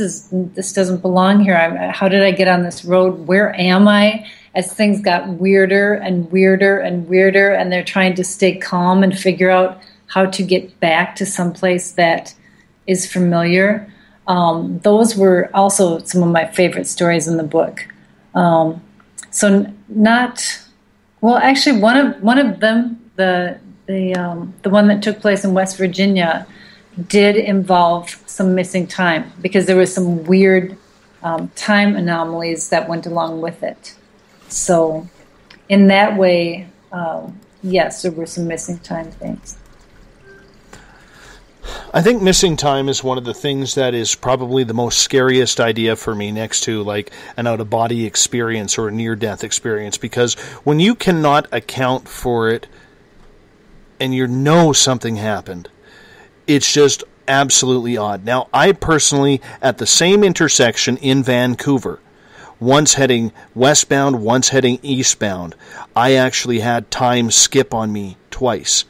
doesn't belong here. How did I get on this road? Where am I? As things got weirder and weirder and weirder, and they're trying to stay calm and figure out how to get back to someplace that is familiar. Those were also some of my favorite stories in the book. Actually, one of them, the one that took place in West Virginia, did involve some missing time, because there were some weird time anomalies that went along with it. So in that way, yes, there were some missing time things. I think missing time is one of the things that is probably the most scariest idea for me, next to like an out-of-body experience or a near-death experience, because when you cannot account for it and you know something happened, it's just absolutely odd. Now, I personally, at the same intersection in Vancouver, once heading westbound, once heading eastbound. I actually had time skip on me twice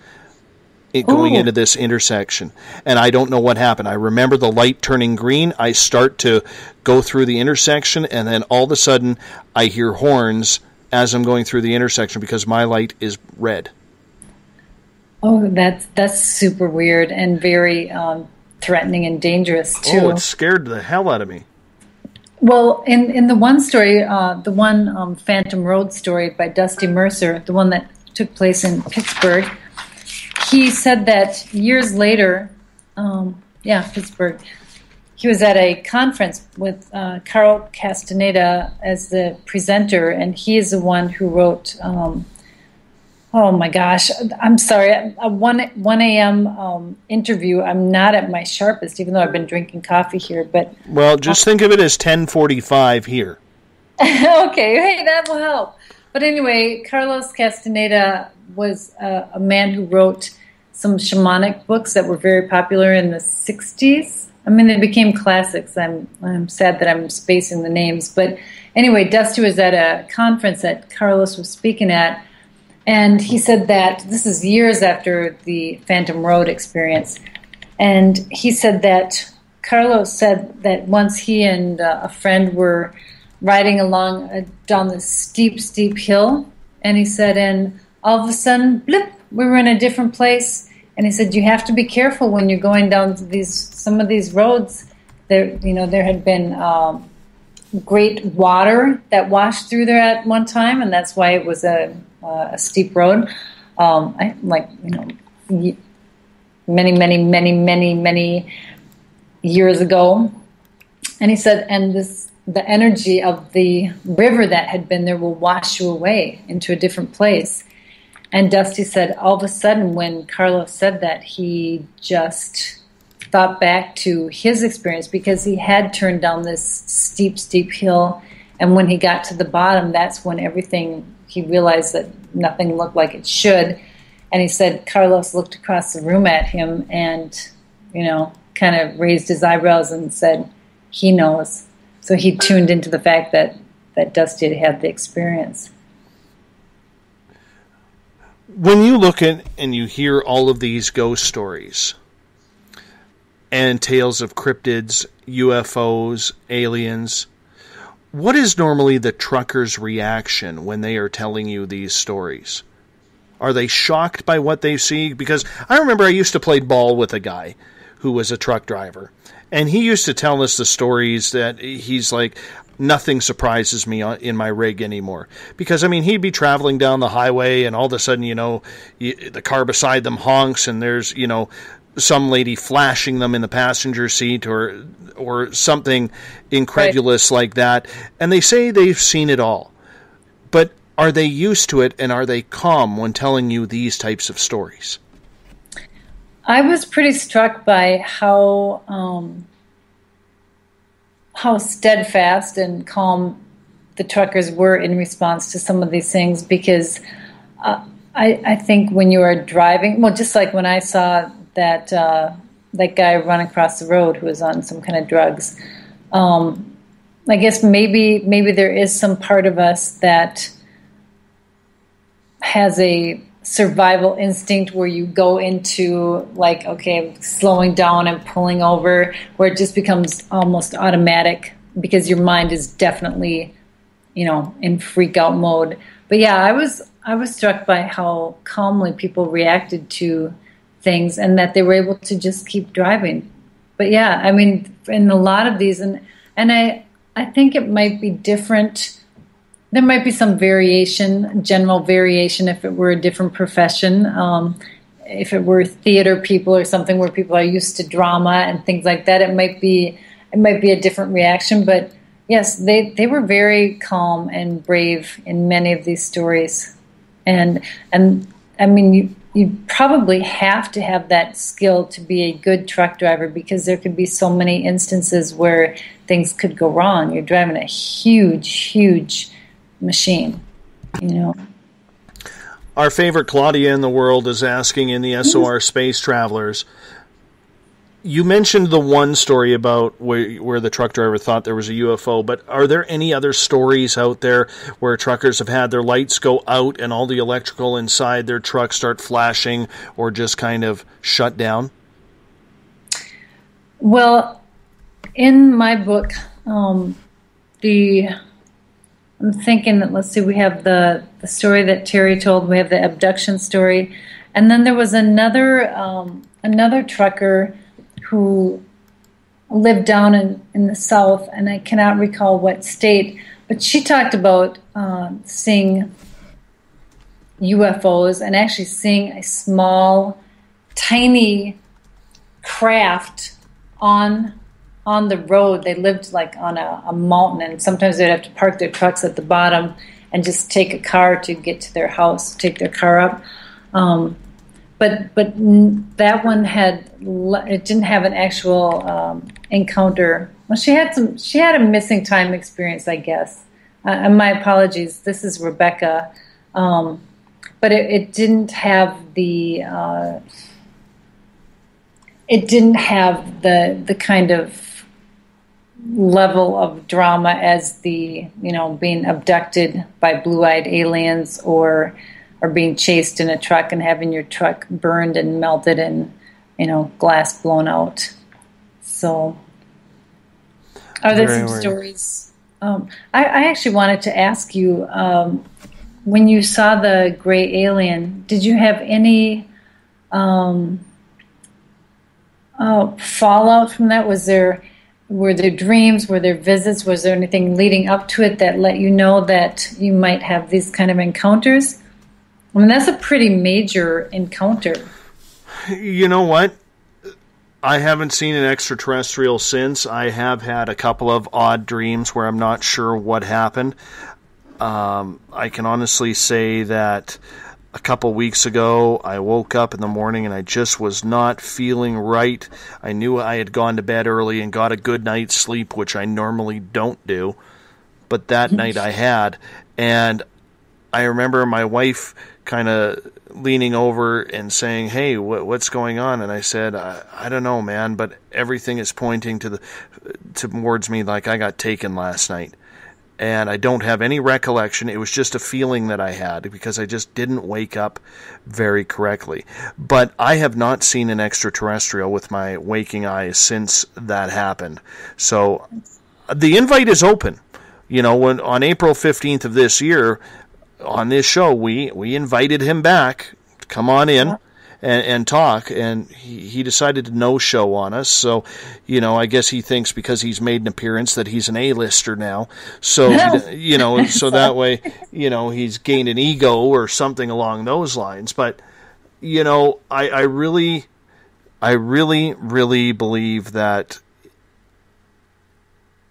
going into this intersection, and I don't know what happened. I remember the light turning green. I start to go through the intersection, and then all of a sudden I hear horns as I'm going through the intersection because my light is red. Oh, that's super weird and very threatening and dangerous too. Oh, it scared the hell out of me. Well, in the one story, the one Phantom Road story by Dusty Mercer, the one that took place in Pittsburgh, he said that years later, Pittsburgh, he was at a conference with Carl Castaneda as the presenter, and he is the one who wrote, oh my gosh, I'm sorry, a 1 a.m. interview. I'm not at my sharpest, even though I've been drinking coffee here. But well, just think of it as 10:45 here. Okay, hey, that will help. But anyway, Carlos Castaneda was a man who wrote some shamanic books that were very popular in the 60s. I mean, they became classics. I'm sad that I'm spacing the names. But anyway, Dusty was at a conference that Carlos was speaking at, and he said that this is years after the Phantom Road experience. And he said that Carlos said that once he and a friend were riding along down this steep, steep hill, and he said, and all of a sudden, blip, we were in a different place. And he said, you have to be careful when you're going down some of these roads. There had been great water that washed through there at one time, and that's why it was a steep road. Many, many, many, many, many years ago. And he said, and the energy of the river that had been there will wash you away into a different place. And Dusty said, all of a sudden, when Carlos said that, he just thought back to his experience because he had turned down this steep, steep hill. And when he got to the bottom, that's when he realized that nothing looked like it should. And he said Carlos looked across the room at him and, kind of raised his eyebrows and said, he knows. So he tuned into the fact that Dusty had the experience. When you look at and you hear all of these ghost stories and tales of cryptids, UFOs, aliens, what is normally the trucker's reaction when they are telling you these stories? Are they shocked by what they see? Because I remember I used to play ball with a guy who was a truck driver, and he used to tell us the stories that he's like, nothing surprises me in my rig anymore. Because, he'd be traveling down the highway and all of a sudden, the car beside them honks and there's, some lady flashing them in the passenger seat or something incredulous like that. And they say they've seen it all. But are they used to it, and are they calm when telling you these types of stories? I was pretty struck by how steadfast and calm the truckers were in response to some of these things, because I think when you are driving, well, just like when I saw that guy run across the road who was on some kind of drugs, I guess maybe there is some part of us that has a survival instinct where you go into like, okay, slowing down and pulling over, where it just becomes almost automatic because your mind is definitely, in freak out mode. But yeah, I was struck by how calmly people reacted to things and that they were able to just keep driving. But yeah, in a lot of these, and I think it might be different. There might be some variation, general variation, if it were a different profession. If it were theater people or something where people are used to drama and things like that, it might be a different reaction. But yes, they were very calm and brave in many of these stories. And you probably have to have that skill to be a good truck driver, because there could be so many instances where things could go wrong. You're driving a huge, huge machine, Our favorite Claudia in the world is asking in the SOR Space Travelers, You mentioned the one story about where the truck driver thought there was a UFO, but are there any other stories out there where truckers have had their lights go out and all the electrical inside their truck start flashing or just kind of shut down? Well, in my book, I'm thinking that, let's see, we have the story that Terry told, we have the abduction story, and then there was another trucker who lived down in the south, and I cannot recall what state, but she talked about seeing UFOs and actually seeing a small, tiny craft on the road. They lived like on a mountain, and sometimes they'd have to park their trucks at the bottom and just take a car to get to their house, take their car up. But that one didn't have an actual encounter. Well, she had a missing time experience, I guess. And my apologies. This is Rebecca, but it didn't have the kind of level of drama as the being abducted by blue-eyed aliens or being chased in a truck and having your truck burned and melted and, glass blown out. So, are there some stories? I actually wanted to ask you, when you saw the gray alien, did you have any fallout from that? Were there dreams? Were there visits? Was there anything leading up to it that let you know that you might have these kind of encounters? I mean, that's a pretty major encounter. You know what? I haven't seen an extraterrestrial since. I have had a couple of odd dreams where I'm not sure what happened. I can honestly say that a couple weeks ago, I woke up in the morning and I just was not feeling right. I knew I had gone to bed early and got a good night's sleep, which I normally don't do. But that night I had. And I remember my wife kind of leaning over and saying, "Hey, what's going on?" And I said, I don't know, man, but everything is pointing towards me like I got taken last night. And I don't have any recollection. It was just a feeling that I had because I just didn't wake up very correctly. But I have not seen an extraterrestrial with my waking eyes since that happened. So the invite is open. When on April 15th of this year, on this show, we invited him back to come on in and talk, and he decided to no-show on us. So, I guess he thinks because he's made an appearance that he's an A-lister now. So, so that way, he's gained an ego or something along those lines. But, I really believe that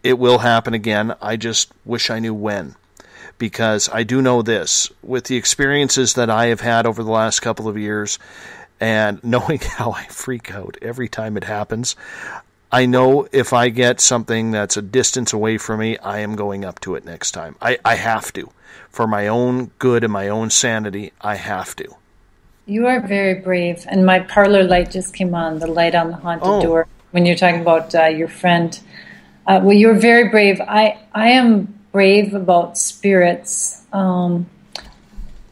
it will happen again. I just wish I knew when. Because I do know this, with the experiences that I have had over the last couple of years, and knowing how I freak out every time it happens, I know if I get something that's a distance away from me, I am going up to it next time. I have to. For my own good and my own sanity, I have to. You are very brave, and my parlor light just came on, the light on the haunted door, when you're talking about your friend. Well, you're very brave. I am brave about spirits. I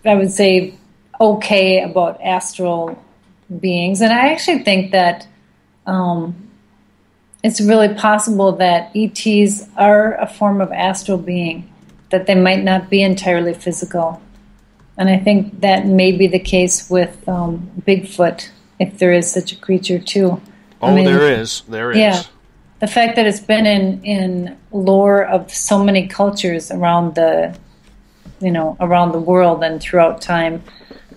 would say okay about astral beings. And I actually think that it's really possible that ETs are a form of astral being, that they might not be entirely physical. And I think that may be the case with Bigfoot, if there is such a creature too. There is. Yeah. The fact that it's been in lore of so many cultures around the world and throughout time,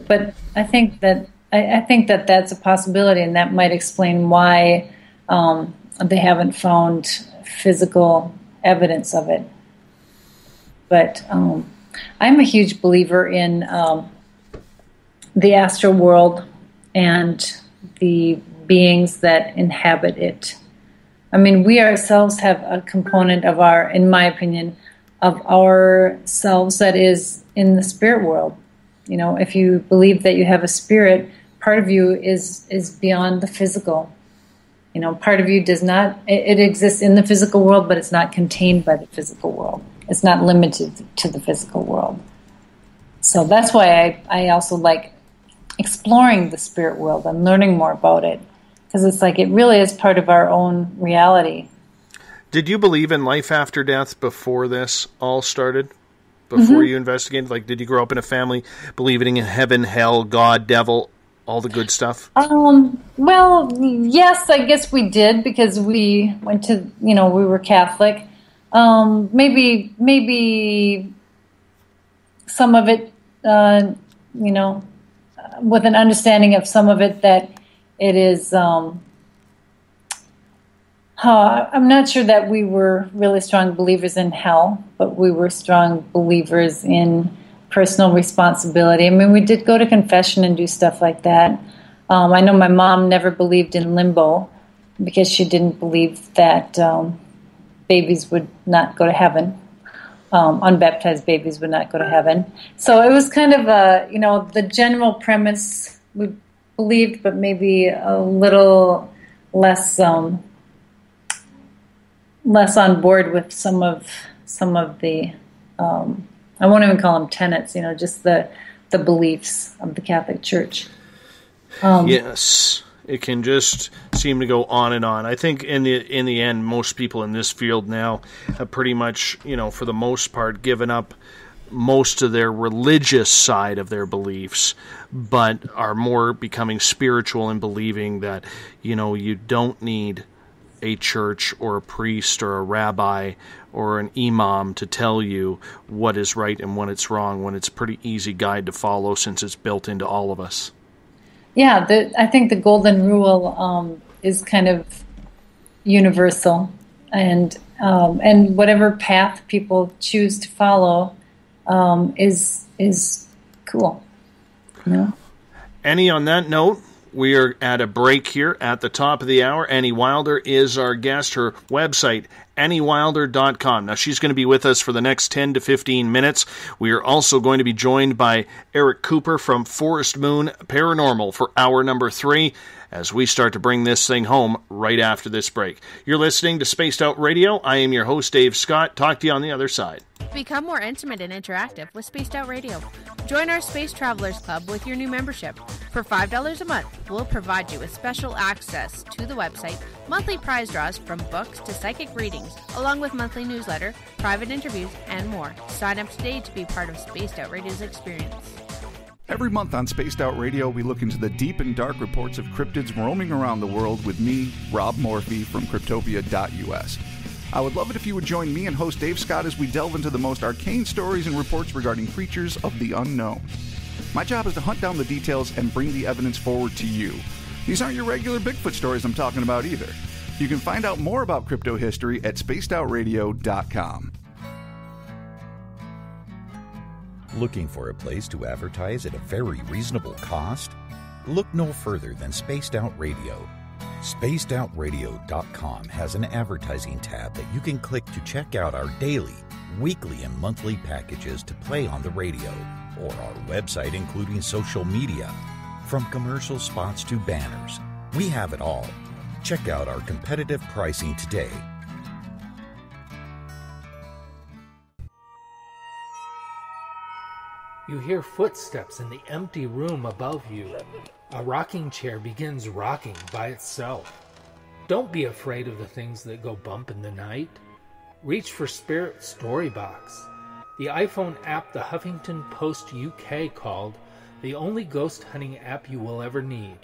but I think that that's a possibility, and that might explain why they haven't found physical evidence of it. But I'm a huge believer in the astral world and the beings that inhabit it. I mean, we ourselves have a component of in my opinion, of ourselves that is in the spirit world. If you believe that you have a spirit, part of you is beyond the physical. Part of you does not, it exists in the physical world, but it's not contained by the physical world. It's not limited to the physical world. So that's why I also like exploring the spirit world and learning more about it, because it's like it really is part of our own reality. Did you believe in life after death before this all started? Before you investigated? Like, did you grow up in a family believing in heaven, hell, God, devil, all the good stuff? Well, yes, I guess we did, because we went to, we were Catholic. Maybe some of it, with an understanding of some of it that it is, I'm not sure that we were really strong believers in hell, but we were strong believers in personal responsibility. I mean, we did go to confession and do stuff like that. I know my mom never believed in limbo because she didn't believe that babies would not go to heaven. Unbaptized babies would not go to heaven. So it was kind of the general premise we believed, but maybe a little less on board with some of the I won't even call them tenets, just the beliefs of the Catholic Church. Yes, it can just seem to go on and on. I think in the end, most people in this field now have pretty much, for the most part, given up most of their religious side of their beliefs, but are more becoming spiritual and believing that, you don't need a church or a priest or a rabbi or an imam to tell you what is right and what is wrong, when it's a pretty easy guide to follow since it's built into all of us. Yeah, I think the golden rule is kind of universal, and whatever path people choose to follow is cool. Annie, on that note, we are at a break here at the top of the hour. Annie Wilder is our guest. Her website, AnnieWilder.com. Now, she's going to be with us for the next 10 to 15 minutes. We are also going to be joined by Eric Cooper from Forest Moon Paranormal for hour number 3 as we start to bring this thing home right after this break. You're listening to Spaced Out Radio. I am your host, Dave Scott. Talk to you on the other side. Become more intimate and interactive with Spaced Out Radio. Join our Space Travelers Club with your new membership. For $5 a month, we'll provide you with special access to the website, monthly prize draws from books to psychic readings, along with monthly newsletter, private interviews, and more. Sign up today to be part of Spaced Out Radio's experience. Every month on Spaced Out Radio, we look into the deep and dark reports of cryptids roaming around the world with me, Rob Morphy, from Cryptopia.us. I would love it if you would join me and host Dave Scott as we delve into the most arcane stories and reports regarding creatures of the unknown. My job is to hunt down the details and bring the evidence forward to you. These aren't your regular Bigfoot stories I'm talking about either. You can find out more about crypto history at spacedoutradio.com. Looking for a place to advertise at a very reasonable cost? Look no further than Spaced Out Radio. SpacedOutRadio.com has an advertising tab that you can click to check out our daily, weekly, and monthly packages to play on the radio, or our website including social media. From commercial spots to banners, we have it all. Check out our competitive pricing today. You hear footsteps in the empty room above you. A rocking chair begins rocking by itself. Don't be afraid of the things that go bump in the night. Reach for Spirit Storybox, the iPhone app the Huffington Post UK called the only ghost hunting app you will ever need.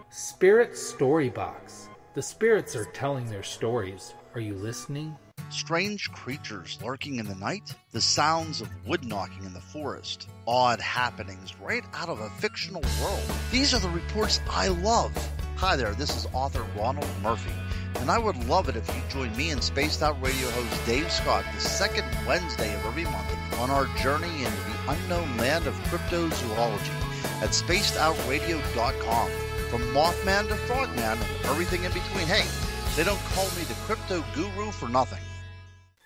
Spirit Storybox. The spirits are telling their stories. Are you listening? Strange creatures lurking in the night, the sounds of wood knocking in the forest, odd happenings right out of a fictional world. These are the reports I love. Hi there, this is author Ronald Murphy, and I would love it if you join me and Spaced Out Radio host Dave Scott the second Wednesday of every month on our journey into the unknown land of cryptozoology at spacedoutradio.com. From Mothman to Frogman and everything in between. Hey, they don't call me the crypto guru for nothing.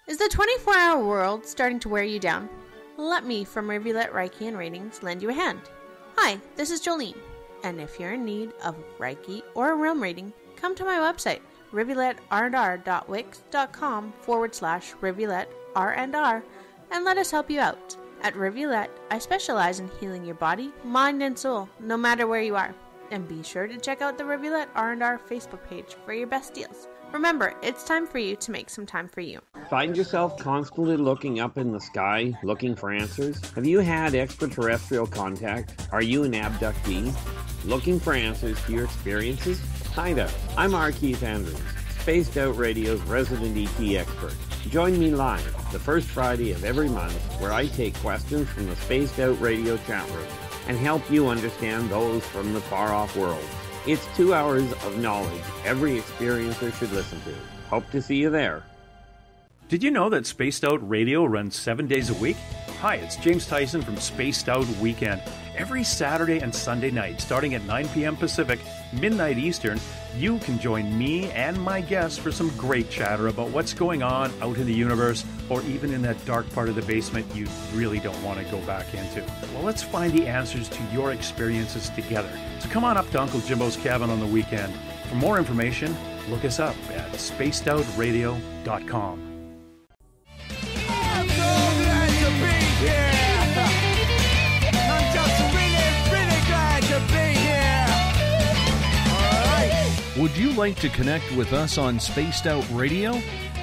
Is the 24-hour world starting to wear you down? Let me from Rivulet Reiki and Ratings lend you a hand. Hi, this is Jolene, and if you're in need of Reiki or a realm reading, come to my website, rivuletrr.wix.com/rivuletrr&r, and let us help you out. At Rivulet, I specialize in healing your body, mind, and soul, no matter where you are. And be sure to check out the Rivulet R&R Facebook page for your best deals. Remember, it's time for you to make some time for you. Find yourself constantly looking up in the sky, looking for answers? Have you had extraterrestrial contact? Are you an abductee? Looking for answers to your experiences? Hi there, I'm R. Keith Andrews, Spaced Out Radio's resident ET expert. Join me live the first Friday of every month where I take questions from the Spaced Out Radio chat room and help you understand those from the far-off world. It's 2 hours of knowledge every experiencer should listen to. Hope to see you there. Did you know that Spaced Out Radio runs 7 days a week? Hi, it's James Tyson from Spaced Out Weekend. Every Saturday and Sunday night, starting at 9 p.m. Pacific, midnight Eastern, you can join me and my guests for some great chatter about what's going on out in the universe, or even in that dark part of the basement you really don't want to go back into. Well, let's find the answers to your experiences together. So come on up to Uncle Jimbo's cabin on the weekend. For more information, look us up at spacedoutradio.com. Would you like to connect with us on Spaced Out Radio?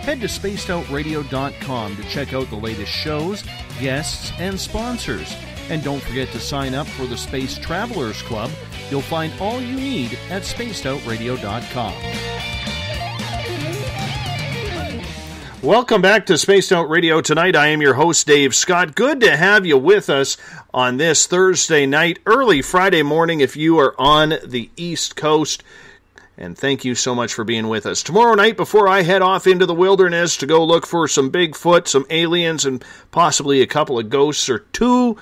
Head to spacedoutradio.com to check out the latest shows, guests, and sponsors. And don't forget to sign up for the Space Travelers Club. You'll find all you need at spacedoutradio.com. Welcome back to Spaced Out Radio tonight. I am your host, Dave Scott. Good to have you with us on this Thursday night, early Friday morning if you are on the East Coast. And thank you so much for being with us. Tomorrow night, before I head off into the wilderness to go look for some Bigfoot, some aliens, and possibly a couple of ghosts or two,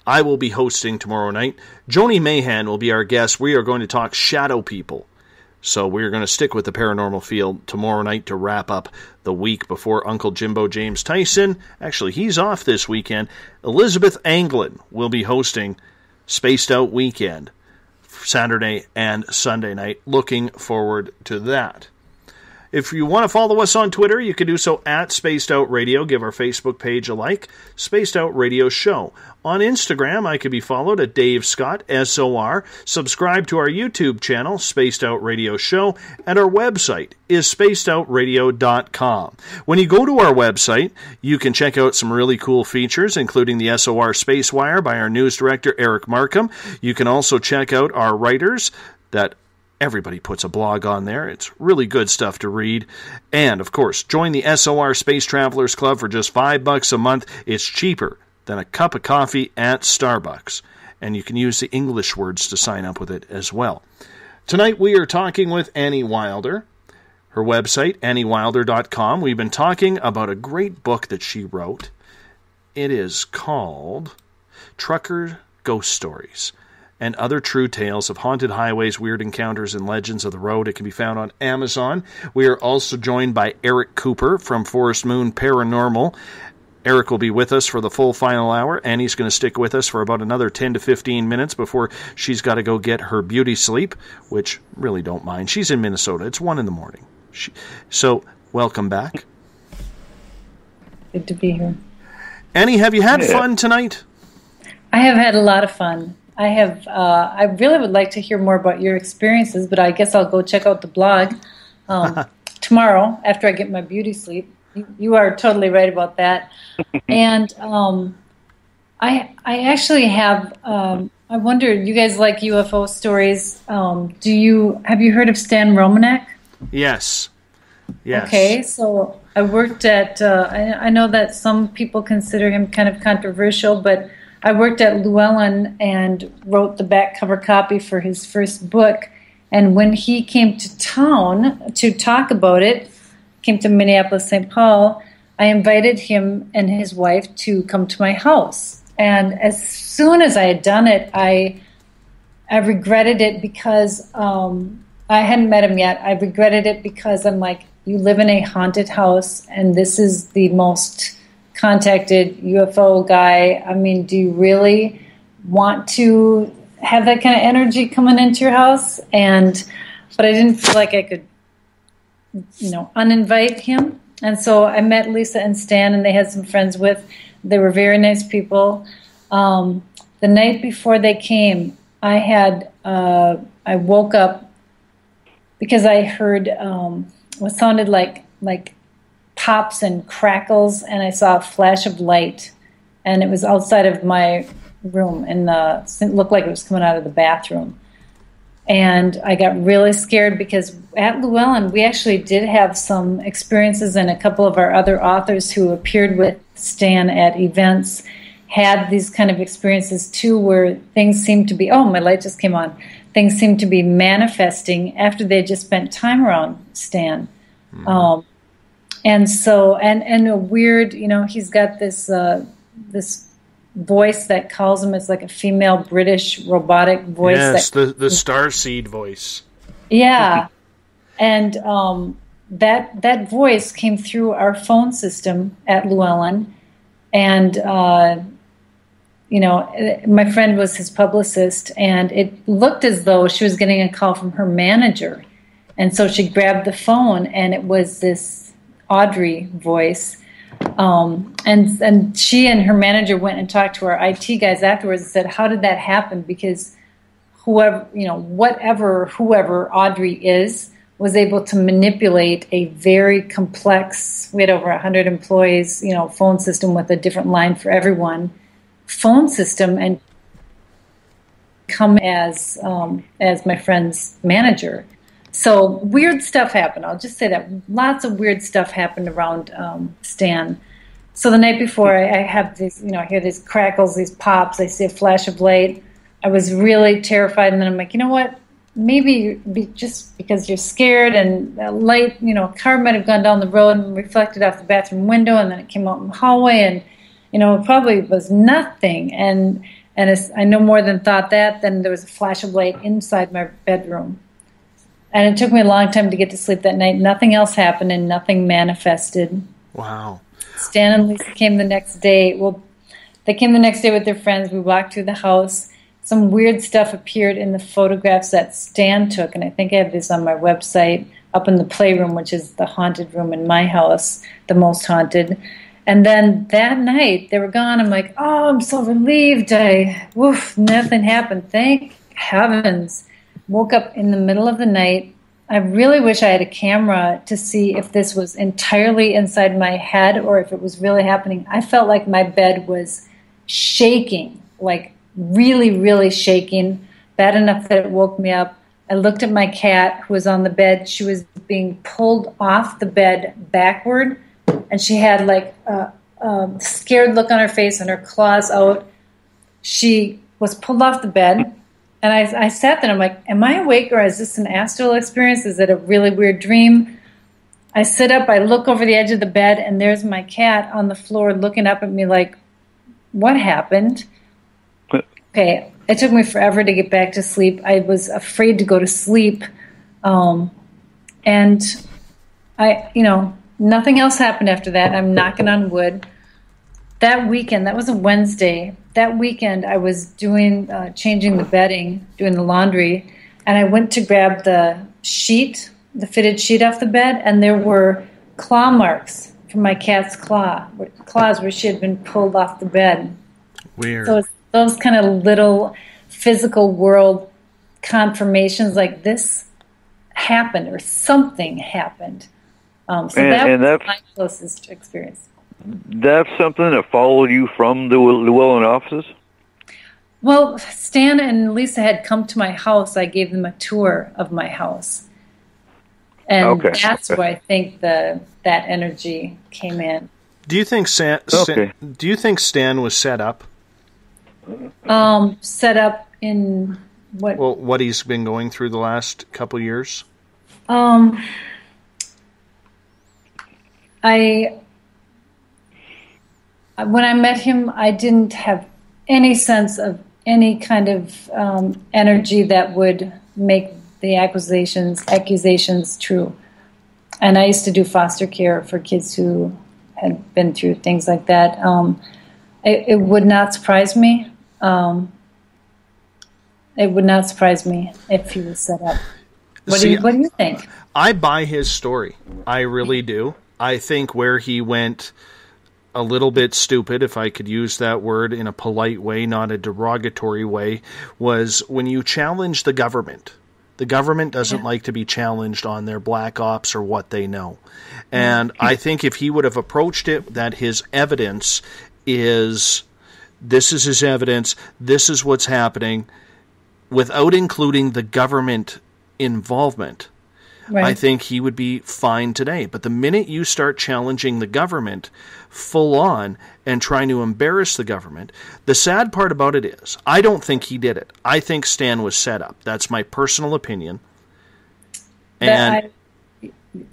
I will be hosting tomorrow night. Joni Mahan will be our guest. We are going to talk shadow people. So we're going to stick with the paranormal field tomorrow night to wrap up the week before Uncle Jimbo James Tyson. Actually, he's off this weekend. Elizabeth Anglin will be hosting Spaced Out Weekend, Saturday and Sunday night. Looking forward to that. If you want to follow us on Twitter, you can do so at Spaced Out Radio. Give our Facebook page a like, Spaced Out Radio Show. On Instagram, I can be followed at Dave Scott, SOR. Subscribe to our YouTube channel, Spaced Out Radio Show, and our website is spacedoutradio.com. When you go to our website, you can check out some really cool features, including the SOR Space Wire by our news director, Eric Markham. You can also check out our writers that everybody puts a blog on there. It's really good stuff to read. And, of course, join the SOR Space Travelers Club for just $5 a month. It's cheaper than a cup of coffee at Starbucks. And you can use the English words to sign up with it as well. Tonight we are talking with Annie Wilder. Her website, anniewilder.com. We've been talking about a great book that she wrote. It is called Trucker Ghost Stories and Other True Tales of Haunted Highways, Weird Encounters, and Legends of the Road. It can be found on Amazon. We are also joined by Eric Cooper from Forest Moon Paranormal. Eric will be with us for the full final hour, and he's going to stick with us for about another 10 to 15 minutes before she's got to go get her beauty sleep, which really don't mind. She's in Minnesota. It's 1 in the morning. So, welcome back. Good to be here. Annie, have you had fun tonight? I have had a lot of fun. I have. I really would like to hear more about your experiences, but I guess I'll go check out the blog tomorrow after I get my beauty sleep. You are totally right about that. And I actually have. I wonder, you guys like UFO stories? Have you heard of Stan Romanek? Yes. Yes. Okay, so I worked at. I know that some people consider him kind of controversial, but I worked at Llewellyn and wrote the back cover copy for his first book. And when he came to town to talk about it, came to Minneapolis, St. Paul, I invited him and his wife to come to my house. And as soon as I had done it, I regretted it because I hadn't met him yet. I regretted it because I'm like, you live in a haunted house, and this is the most contacted UFO guy. I mean, do you really want to have that kind of energy coming into your house? And but I didn't feel like I could, uninvite him. And so I met Lisa and Stan, and they had some friends with. They were very nice people. The night before they came, I woke up because I heard what sounded like pops and crackles, and I saw a flash of light, and it was outside of my room, and it looked like it was coming out of the bathroom. And I got really scared because at Llewellyn, we actually did have some experiences, and a couple of our other authors who appeared with Stan at events had these kind of experiences too, where things seemed to be, oh, my light just came on, things seemed to be manifesting after they had just spent time around Stan. Mm-hmm. And so, and a weird, he's got this voice that calls him, it's like a female British robotic voice. Yes, the starseed voice. Yeah. And that voice came through our phone system at Llewellyn. And, my friend was his publicist, and it looked as though she was getting a call from her manager. And so she grabbed the phone, and it was this Audrey voice. And she and her manager went and talked to our IT guys afterwards and said, how did that happen? Because whoever Audrey is, was able to manipulate a very complex, we had over 100 employees, phone system with a different line for everyone, phone system, and come as my friend's manager. So weird stuff happened. I'll just say that. Lots of weird stuff happened around Stan. So the night before, I have these, I hear these crackles, these pops. I see a flash of light. I was really terrified. And then I'm like, you know what? Maybe just because you're scared, and a light, a car might have gone down the road and reflected off the bathroom window, and then it came out in the hallway, and, it probably was nothing. And I no more than thought that. Then there was a flash of light inside my bedroom. And it took me a long time to get to sleep that night. Nothing else happened, and nothing manifested. Wow. Stan and Lisa came the next day. Well, they came the next day with their friends. We walked through the house. Some weird stuff appeared in the photographs that Stan took, and I think I have this on my website, up in the playroom, which is the haunted room in my house, the most haunted. And then that night, they were gone. I'm like, oh, I'm so relieved. Nothing happened. Thank heavens. Woke up in the middle of the night. I really wish I had a camera to see if this was entirely inside my head or if it was really happening. I felt like my bed was shaking, like really, really shaking, bad enough that it woke me up. I looked at my cat who was on the bed. She was being pulled off the bed backward, and she had like a scared look on her face and her claws out. She was pulled off the bed. And I sat there and I'm like, am I awake, or is this an astral experience? Is it a really weird dream? I sit up, I look over the edge of the bed, and there's my cat on the floor looking up at me like, what happened? Okay, it took me forever to get back to sleep. I was afraid to go to sleep. And nothing else happened after that. I'm knocking on wood. That weekend, that was a Wednesday. That weekend, I was doing changing the bedding, doing the laundry, and I went to grab the sheet, the fitted sheet off the bed, and there were claw marks from my cat's claws where she had been pulled off the bed. Weird. So it's those kind of little physical world confirmations, like this happened or something happened. That was my closest experience. That's something that followed you from the Llewellyn offices? Well, Stan and Lisa had come to my house. I gave them a tour of my house. And that's where I think that energy came in. Do you think Stan was set up? Set up in what? Well, what he's been going through the last couple years? When I met him, I didn't have any sense of any kind of energy that would make the accusations true. And I used to do foster care for kids who had been through things like that. It would not surprise me. It would not surprise me if he was set up. What do you think? I buy his story. I really do. I think where he went a little bit stupid, if I could use that word in a polite way, not a derogatory way, was when you challenge the government. The government doesn't like to be challenged on their black ops or what they know. And I think if he would have approached it that his evidence is, this is his evidence, this is what's happening, without including the government involvement, I think he would be fine today. But the minute you start challenging the government full on and trying to embarrass the government, the sad part about it is, I don't think he did it. I think Stan was set up. That's my personal opinion. And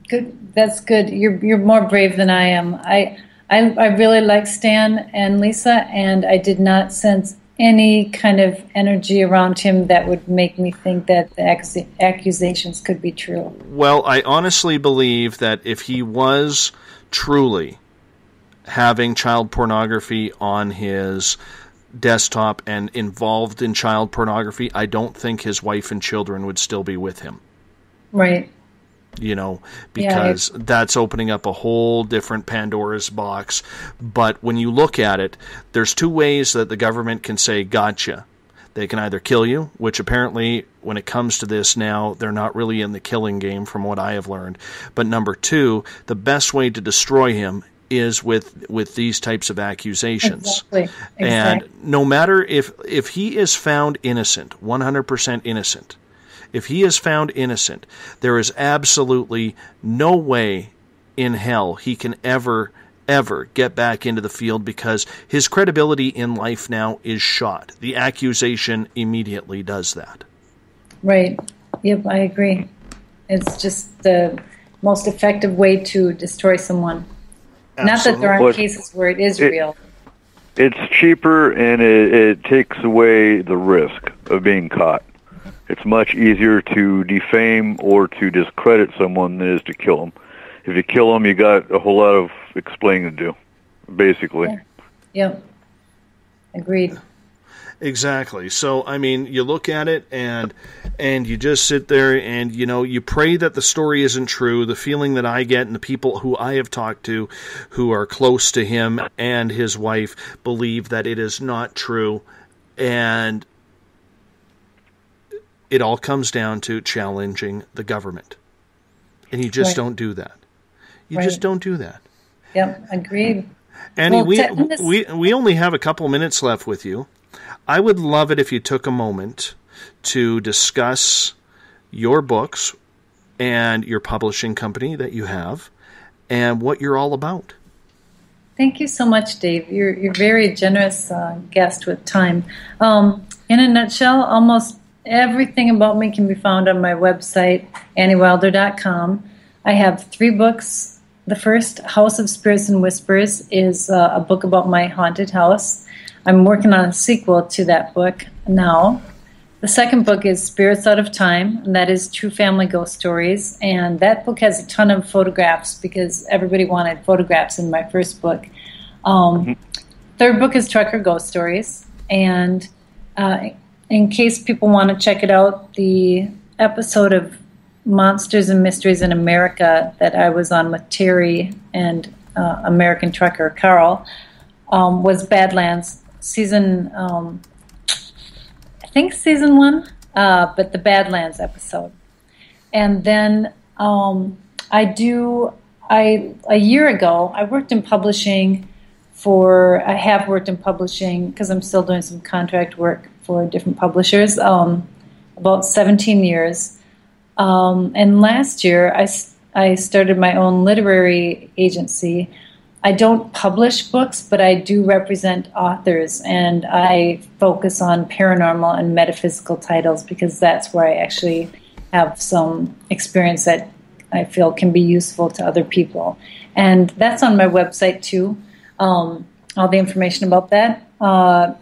good. That's good. You're more brave than I am. I really like Stan and Lisa, and I did not sense any kind of energy around him that would make me think that the accusations could be true. Well, I honestly believe that if he was truly having child pornography on his desktop and involved in child pornography, I don't think his wife and children would still be with him. Right. You know, because that's opening up a whole different Pandora's box. But when you look at it, there's two ways that the government can say, gotcha. They can either kill you, which apparently, when it comes to this now, they're not really in the killing game from what I have learned. But number two, the best way to destroy him is with these types of accusations. Exactly. And no matter if he is found innocent, 100% innocent, if he is found innocent, there is absolutely no way in hell he can ever get back into the field, because his credibility in life now is shot. The accusation immediately does that. Right. Yep, I agree. It's just the most effective way to destroy someone. Absolutely. Not that there aren't cases where it is real. It's cheaper, and it takes away the risk of being caught. It's much easier to defame or to discredit someone than it is to kill them. If you kill them, you got a whole lot of explaining to do, basically. Yep. Agreed. Exactly. So, I mean, you look at it and you just sit there and, you know, you pray that the story isn't true. The feeling that I get and the people who I have talked to who are close to him and his wife believe that it is not true. And it all comes down to challenging the government. And you just don't do that. You just don't do that. Yep, agreed. Annie, we only have a couple minutes left with you. I would love it if you took a moment to discuss your books and your publishing company that you have and what you're all about. Thank you so much, Dave. You're a very generous guest with time. In a nutshell, almost everything about me can be found on my website, anniewilder.com. I have 3 books. The first, House of Spirits and Whispers, is a book about my haunted house. I'm working on a sequel to that book now. The second book is Spirits Out of Time, and that is true family ghost stories. And that book has a ton of photographs because everybody wanted photographs in my first book. Third book is Trucker Ghost Stories. And in case people want to check it out, the episode of Monsters and Mysteries in America that I was on with Terry and American Trucker Carl was Badlands season, I think season 1, but the Badlands episode. And then a year ago, I worked in publishing I have worked in publishing because I'm still doing some contract work for different publishers, about 17 years. And last year, I started my own literary agency. I don't publish books, but I do represent authors, and I focus on paranormal and metaphysical titles because that's where I actually have some experience that I feel can be useful to other people. And that's on my website, too, all the information about that.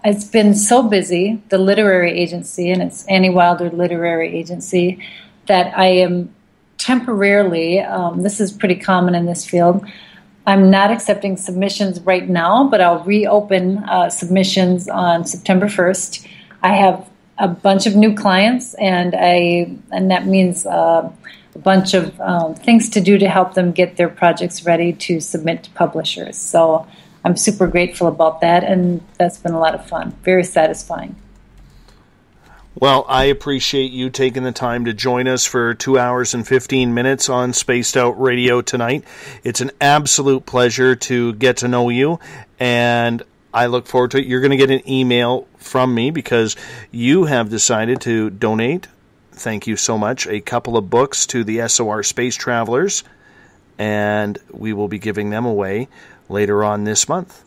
It's been so busy, the literary agency, and it's Annie Wilder Literary Agency, that I am temporarily, this is pretty common in this field, I'm not accepting submissions right now, but I'll reopen submissions on September 1st. I have a bunch of new clients, and that means a bunch of things to do to help them get their projects ready to submit to publishers. So I'm super grateful about that, and that's been a lot of fun, very satisfying. Well, I appreciate you taking the time to join us for 2 hours and 15 minutes on Spaced Out Radio tonight. It's an absolute pleasure to get to know you, and I look forward to it. You're going to get an email from me because you have decided to donate, thank you so much, a couple of books to the SOR Space Travelers, and we will be giving them away later on this month.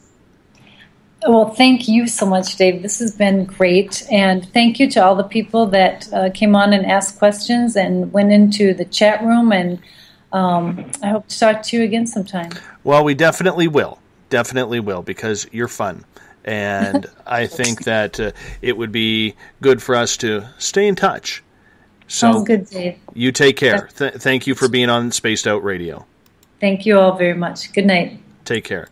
Well, thank you so much, Dave. This has been great. And thank you to all the people that came on and asked questions and went into the chat room. And I hope to talk to you again sometime. Well, we definitely will. Definitely will, because you're fun. And I think that it would be good for us to stay in touch. So sounds good, Dave. You take care. Thank you for being on Spaced Out Radio. Thank you all very much. Good night. Take care.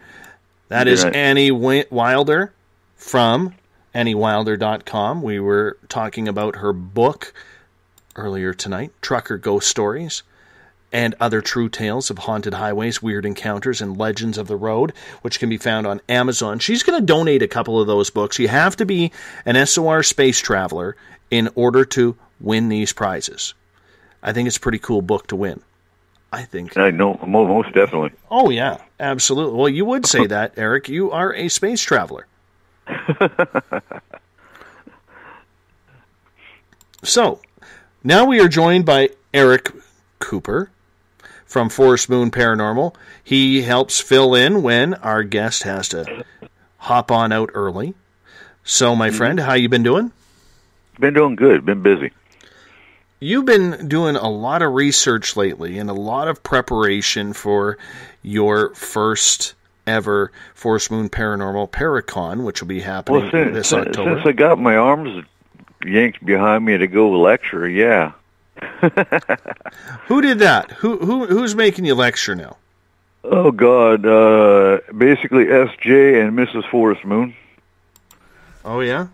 That is Annie Wilder from AnnieWilder.com. We were talking about her book earlier tonight, Trucker Ghost Stories and Other True Tales of Haunted Highways, Weird Encounters, and Legends of the Road, which can be found on Amazon. She's going to donate a couple of those books. You have to be an SOR space traveler in order to win these prizes. I think it's a pretty cool book to win. I think. I know, most definitely. Oh, yeah, absolutely. Well, you would say that, Eric. You are a space traveler. So, now we are joined by Eric Cooper from Forest Moon Paranormal. He helps fill in when our guest has to hop on out early. So, my friend, how you been doing? Been doing good. Been busy. You've been doing a lot of research lately and a lot of preparation for your first ever Forest Moon Paranormal Paracon, which will be happening this October. Since I got my arms yanked behind me to go lecture, yeah. Who did that? Who's making you lecture now? Oh, God. Basically, SJ and Mrs. Forest Moon. Oh, yeah?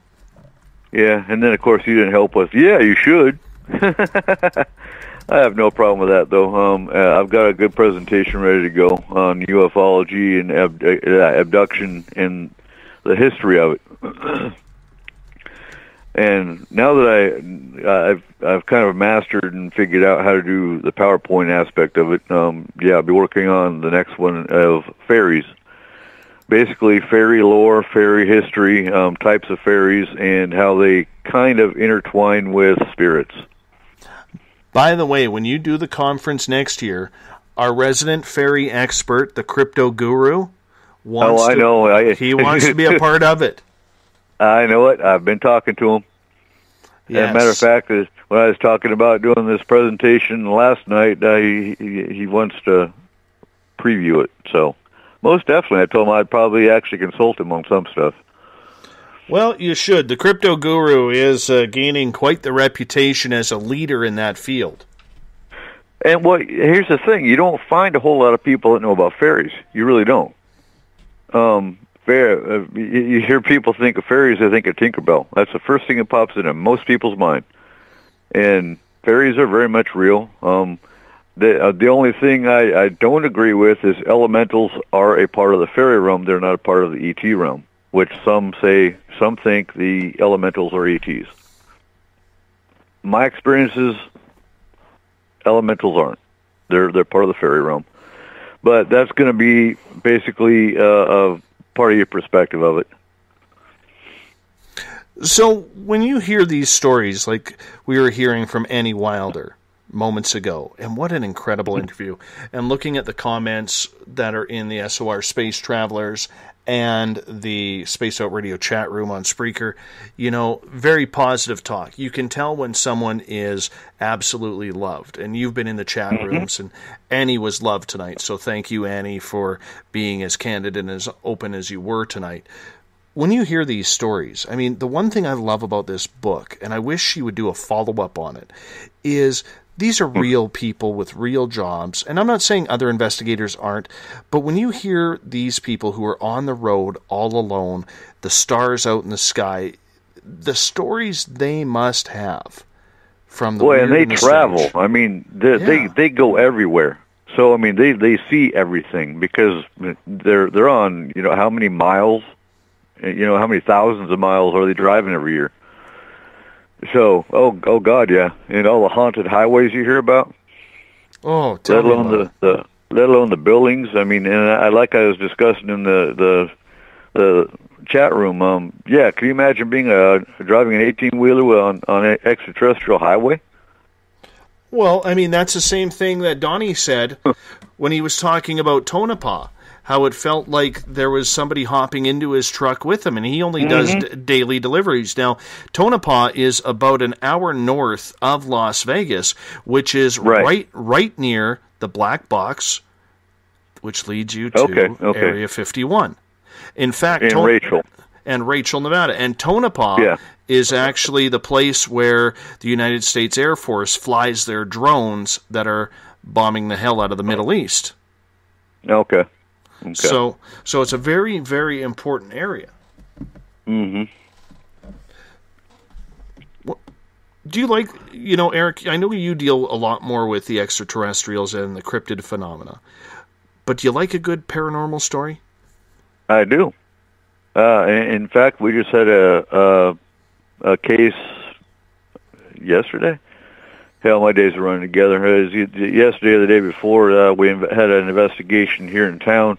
Yeah, and then, of course, you didn't help us. Yeah, you should. I have no problem with that, though. I've got a good presentation ready to go on ufology and abduction and the history of it. And now that I've kind of mastered and figured out how to do the PowerPoint aspect of it, I'll be working on the next one of fairies. Basically, fairy lore, fairy history, types of fairies, and how they kind of intertwine with spirits. By the way, when you do the conference next year, our resident fairy expert, the crypto guru, wants he wants to be a part of it. I know it. I've been talking to him. Yes. As a matter of fact, when I was talking about doing this presentation last night, he wants to preview it. So, most definitely, I told him I'd probably actually consult him on some stuff. Well, you should. The crypto guru is gaining quite the reputation as a leader in that field. And here's the thing. You don't find a whole lot of people that know about fairies. You really don't. You hear people think of fairies, they think of Tinkerbell. That's the first thing that pops into most people's mind. And fairies are very much real. The only thing I don't agree with is elementals are a part of the fairy realm. They're not a part of the ET realm, which some think the elementals are ETs. My experience is elementals aren't. They're part of the fairy realm. But that's going to be basically a part of your perspective of it. So when you hear these stories, like we were hearing from Annie Wilder moments ago, and what an incredible interview, and looking at the comments that are in the SOR Space Travelers and the Space Out Radio chat room on Spreaker, very positive talk. You can tell when someone is absolutely loved, and you've been in the chat rooms, and Annie was loved tonight, so thank you, Annie, for being as candid and as open as you were tonight. When you hear these stories, I mean, the one thing I love about this book, and I wish she would do a follow-up on it, is these are real people with real jobs, and I'm not saying other investigators aren't, but when you hear these people who are on the road all alone, the stars out in the sky, the stories they must have from the Well, and they weird and the travel. strange. I mean, they go everywhere. So I mean, they see everything because they're on, you know, how many miles, you know, how many thousands of miles are they driving every year? So, oh God, yeah, and all the haunted highways you hear about. Oh, let alone let alone the buildings. I mean, and I like I was discussing in the chat room. Yeah, can you imagine being driving an 18-wheeler on an extraterrestrial highway? Well, I mean, that's the same thing that Donnie said when he was talking about Tonopah, how it felt like there was somebody hopping into his truck with him, and he only does daily deliveries. Now, Tonopah is about an hour north of Las Vegas, which is right near the Black Box, which leads you to Area 51. In fact, Rachel, Nevada. And Tonopah is actually the place where the United States Air Force flies their drones that are bombing the hell out of the Middle East. Okay. So it's a very, very important area. Mm-hmm. Do you like, you know, Eric, I know you deal a lot more with the extraterrestrials and the cryptid phenomena, but do you like a good paranormal story? I do. In fact, we just had a case yesterday. Hell, my days are running together. Yesterday or the day before, we had an investigation here in town,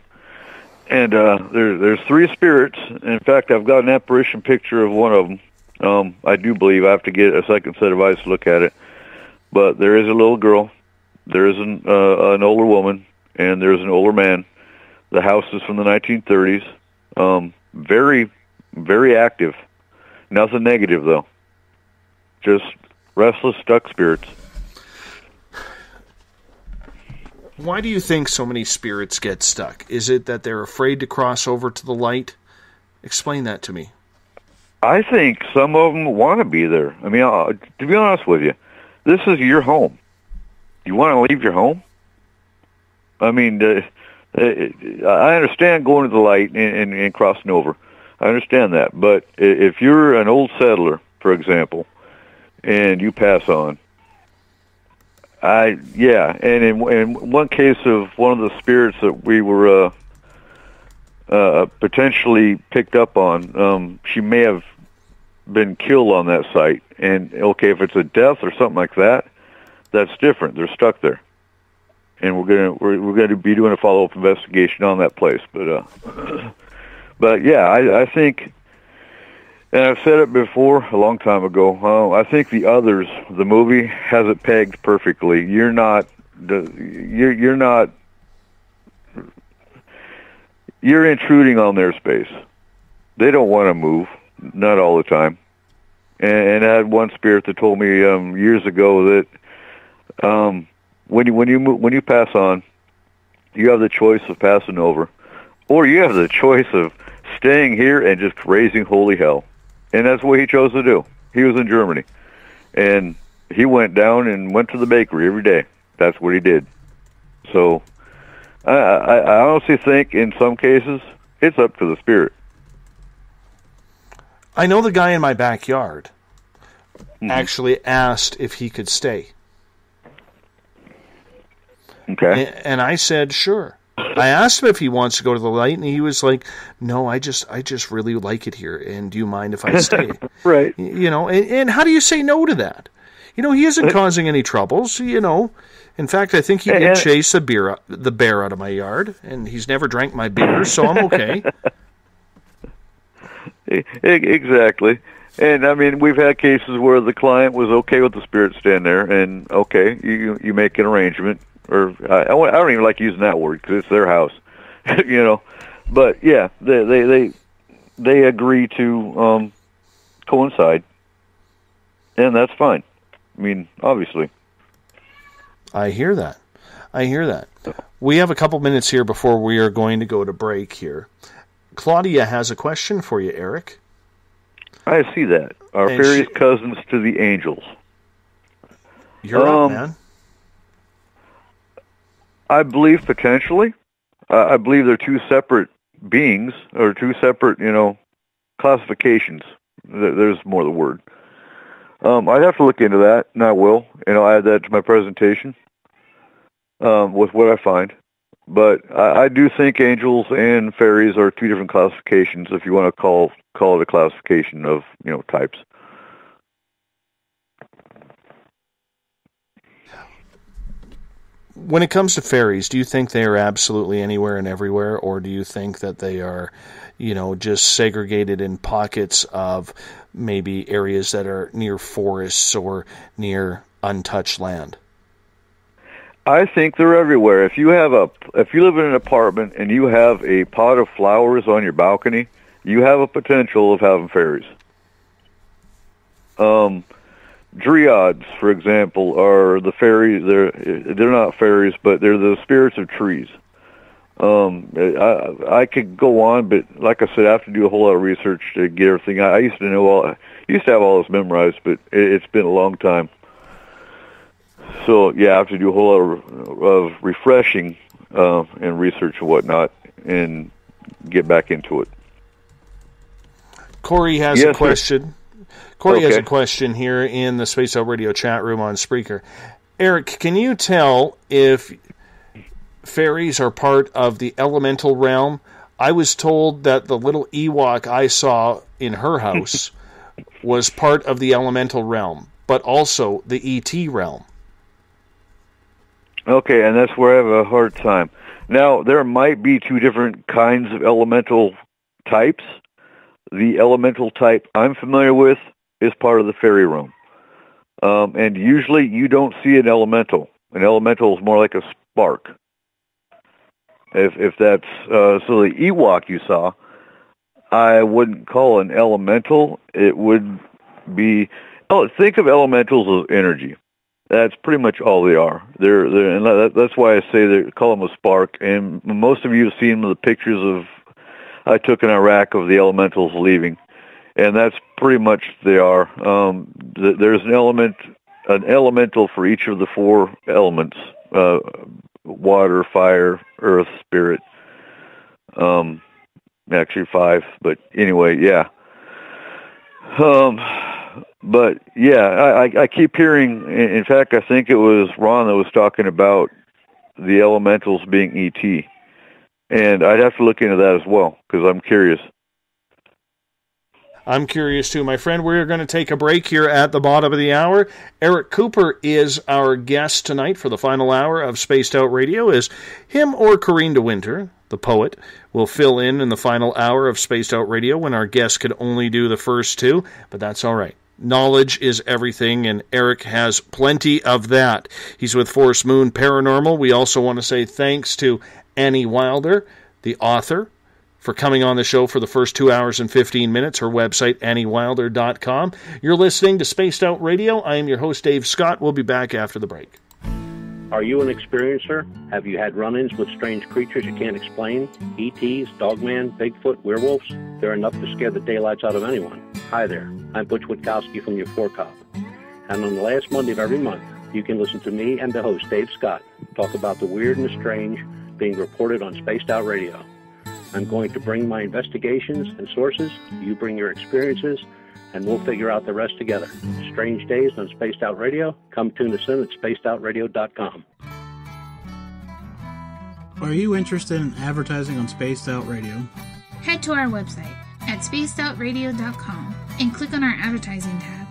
and there's 3 spirits. In fact, I've got an apparition picture of one of them. I do believe I have to get a second set of eyes to look at it. But there is a little girl, there is an older woman, and there's an older man. The house is from the 1930s. Very, very active. Nothing negative, though. Just restless, stuck spirits. Why do you think so many spirits get stuck? Is it that they're afraid to cross over to the light? Explain that to me. I think some of them want to be there. I mean, to be honest with you, this is your home. You want to leave your home? I mean, I understand going to the light and crossing over. I understand that. But if you're an old settler, for example, and you pass on, and in one case of one of the spirits that we were potentially picked up on, she may have been killed on that site. And okay, if it's a death or something like that, that's different. They're stuck there, and we're gonna be doing a follow-up investigation on that place. But yeah, I think. And I've said it before a long time ago. I think The Others, the movie, has it pegged perfectly. You're intruding on their space. They don't want to move, not all the time. And I had one spirit that told me years ago that when you pass on, you have the choice of passing over, or you have the choice of staying here and just raising holy hell. And that's what he chose to do. He was in Germany. And he went down and went to the bakery every day. That's what he did. So I honestly think in some cases it's up to the spirit. I know the guy in my backyard actually asked if he could stay. Okay. And I said, sure. I asked him if he wants to go to the light, and he was like, no, I just really like it here, and do you mind if I stay? Right. You know, and how do you say no to that? You know, he isn't causing any troubles, you know. In fact, I think he did chase the bear out of my yard, and he's never drank my beer, so I'm okay. Exactly. And, I mean, we've had cases where the client was okay with the spirit staying there, and, okay, you make an arrangement. Or I don't even like using that word because it's their house, you know. But yeah, they agree to coincide, and that's fine. I mean, obviously. I hear that. We have a couple minutes here before we are going to go to break here. Claudia has a question for you, Eric. I see that. Are fairies cousins to the angels? You're up, man. I believe potentially. I believe they're two separate beings or two separate, you know, classifications. There's more of the word. I'd have to look into that, and I will, and I'll add that to my presentation with what I find. But I do think angels and fairies are two different classifications, if you want to call it a classification of, types. When it comes to fairies, do you think they are absolutely anywhere and everywhere, or do you think that they are, just segregated in pockets of maybe areas that are near forests or near untouched land? I think they're everywhere. If you live in an apartment and you have a pot of flowers on your balcony, you have a potential of having fairies. Dryads, for example, are the fairies. They're not fairies, but they're the spirits of trees. I could go on, but like I said, I have to do a whole lot of research to get everything. I used to have all this memorized, but it's been a long time. So yeah, I have to do a whole lot of refreshing and research and whatnot, and get back into it. Corey has a question. Corey has a question here in the Space Out Radio chat room on Spreaker. Eric, can you tell if fairies are part of the elemental realm? I was told that the little Ewok I saw in her house was part of the elemental realm, but also the ET realm. Okay, and that's where I have a hard time. Now, there might be two different kinds of elemental types. The elemental type I'm familiar with is part of the fairy realm. And usually you don't see an elemental. An elemental is more like a spark. If that's so the Ewok you saw, I wouldn't call an elemental. It would be think of elementals as energy. That's pretty much all they are. And that's why I say they call them a spark. And most of you have seen the pictures I took in Iraq of the elementals leaving, and that's pretty much they are. There's an elemental for each of the four elements: water, fire, earth, spirit. Actually 5, but anyway, yeah. But yeah, I keep hearing. In fact, I think it was Ron that was talking about the elementals being ET, and I'd have to look into that as well because I'm curious. I'm curious too, my friend. We're going to take a break here at the bottom of the hour. Eric Cooper is our guest tonight for the final hour of Spaced Out Radio. Is him or Corinne de Winter, the poet, will fill in the final hour of Spaced Out Radio when our guest could only do the first two, but that's all right. Knowledge is everything, and Eric has plenty of that. He's with Force Moon Paranormal. We also want to say thanks to Annie Wilder, the author, for coming on the show for the first 2 hours and 15 minutes. Her website, anniewilder.com. You're listening to Spaced Out Radio. I am your host, Dave Scott. We'll be back after the break. Are you an experiencer? Have you had run-ins with strange creatures you can't explain? ETs, Dogman, Bigfoot, werewolves? They're enough to scare the daylights out of anyone. Hi there, I'm Butch Witkowski from your Cop. And on the last Monday of every month, you can listen to me and the host, Dave Scott, talk about the weird and the strange being reported on Spaced Out Radio. I'm going to bring my investigations and sources, you bring your experiences, and we'll figure out the rest together. Strange Days on Spaced Out Radio. Come tune us in at spacedoutradio.com. Are you interested in advertising on Spaced Out Radio? Head to our website at spacedoutradio.com and click on our advertising tab.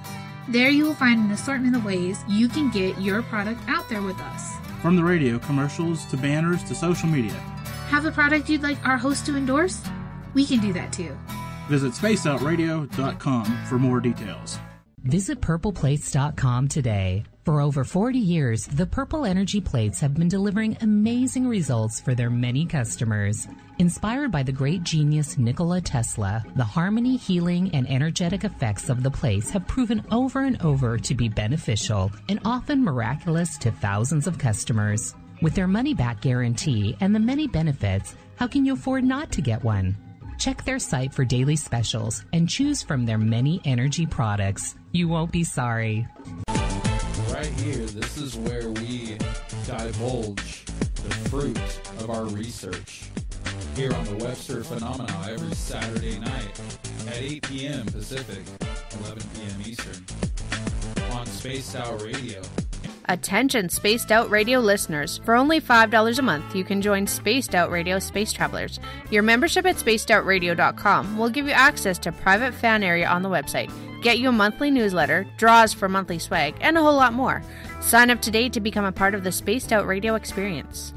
There you will find an assortment of ways you can get your product out there with us. From the radio, commercials, to banners, to social media. Have a product you'd like our host to endorse? We can do that too. Visit spacedoutradio.com for more details. Visit purpleplates.com today. For over 40 years, the Purple Energy Plates have been delivering amazing results for their many customers. Inspired by the great genius Nikola Tesla, the harmony, healing, and energetic effects of the plates have proven over and over to be beneficial and often miraculous to thousands of customers. With their money-back guarantee and the many benefits, how can you afford not to get one? Check their site for daily specials and choose from their many energy products. You won't be sorry. Right here, this is where we divulge the fruit of our research. Here on the Webster Phenomena every Saturday night at 8 p.m. Pacific, 11 p.m. Eastern, on Spaced Out Radio. Attention Spaced Out Radio listeners. For only $5 a month, you can join Spaced Out Radio Space Travelers. Your membership at spacedoutradio.com will give you access to private fan area on the website, get you a monthly newsletter, draws for monthly swag, and a whole lot more. Sign up today to become a part of the Spaced Out Radio experience.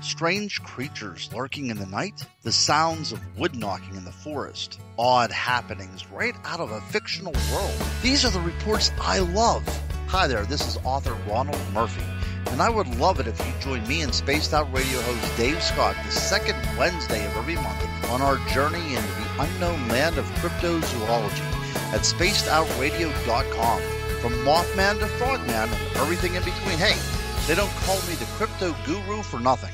Strange creatures lurking in the night, the sounds of wood knocking in the forest, odd happenings right out of a fictional world. These are the reports I love. Hi there, this is author Ronald Murphy, and I would love it if you join me and Spaced Out Radio host Dave Scott the second Wednesday of every month on our journey into the unknown land of cryptozoology at spacedoutradio.com. From Mothman to Frogman and everything in between. Hey, they don't call me the crypto guru for nothing.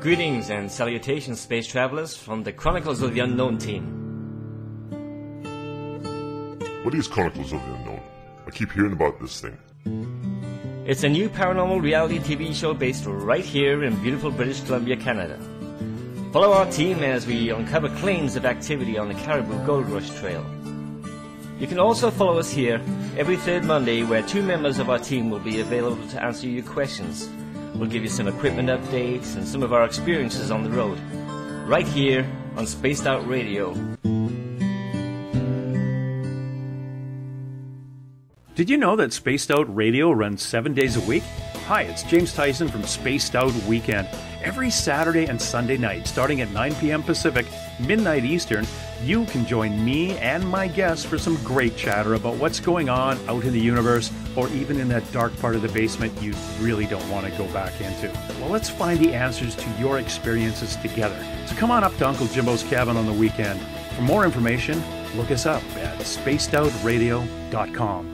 Greetings and salutations, space travelers, from the Chronicles of the Unknown team. What is Chronicles of the Unknown? I keep hearing about this thing. It's a new paranormal reality TV show based right here in beautiful British Columbia, Canada. Follow our team as we uncover claims of activity on the Caribou Gold Rush Trail. You can also follow us here every third Monday, where two members of our team will be available to answer your questions. We'll give you some equipment updates and some of our experiences on the road, right here on Spaced Out Radio. Did you know that Spaced Out Radio runs 7 days a week? Hi, it's James Tyson from Spaced Out Weekend. Every Saturday and Sunday night, starting at 9 p.m. Pacific, midnight Eastern, you can join me and my guests for some great chatter about what's going on out in the universe, or even in that dark part of the basement you really don't want to go back into. Well, let's find the answers to your experiences together. So come on up to Uncle Jimbo's cabin on the weekend. For more information, look us up at spacedoutradio.com.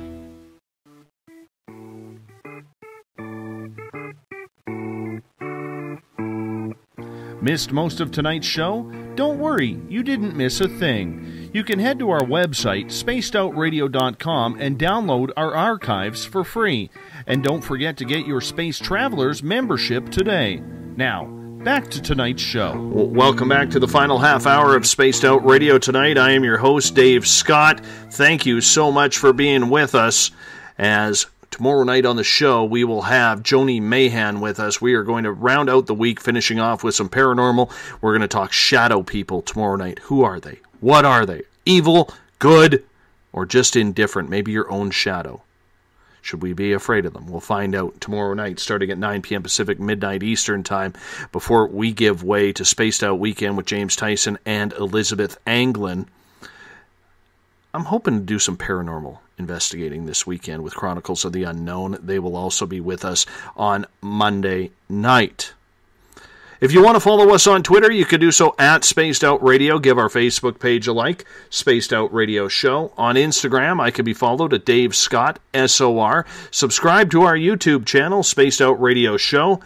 Missed most of tonight's show? Don't worry, you didn't miss a thing. You can head to our website, spacedoutradio.com, and download our archives for free. And don't forget to get your Space Travelers membership today. Now, back to tonight's show. Welcome back to the final half hour of Spaced Out Radio tonight. I am your host, Dave Scott. Thank you so much for being with us. As tomorrow night on the show, we will have Joni Mahan with us. We are going to round out the week, finishing off with some paranormal. We're going to talk shadow people tomorrow night. Who are they? What are they? Evil, good, or just indifferent? Maybe your own shadow. Should we be afraid of them? We'll find out tomorrow night, starting at 9 p.m. Pacific, midnight Eastern time, before we give way to Spaced Out Weekend with James Tyson and Elizabeth Anglin. I'm hoping to do some paranormal investigating this weekend with Chronicles of the Unknown. They will also be with us on Monday night. If you want to follow us on Twitter, you can do so at Spaced Out Radio. Give our Facebook page a like, Spaced Out Radio Show. On Instagram, I can be followed at Dave Scott, SOR. Subscribe to our YouTube channel, Spaced Out Radio Show.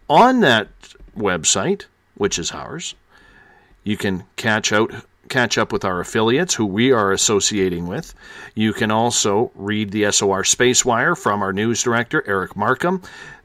On that website, which is ours, you can catch up with our affiliates who we are associating with. You can also read the SOR Space Wire from our news director, Eric Markham.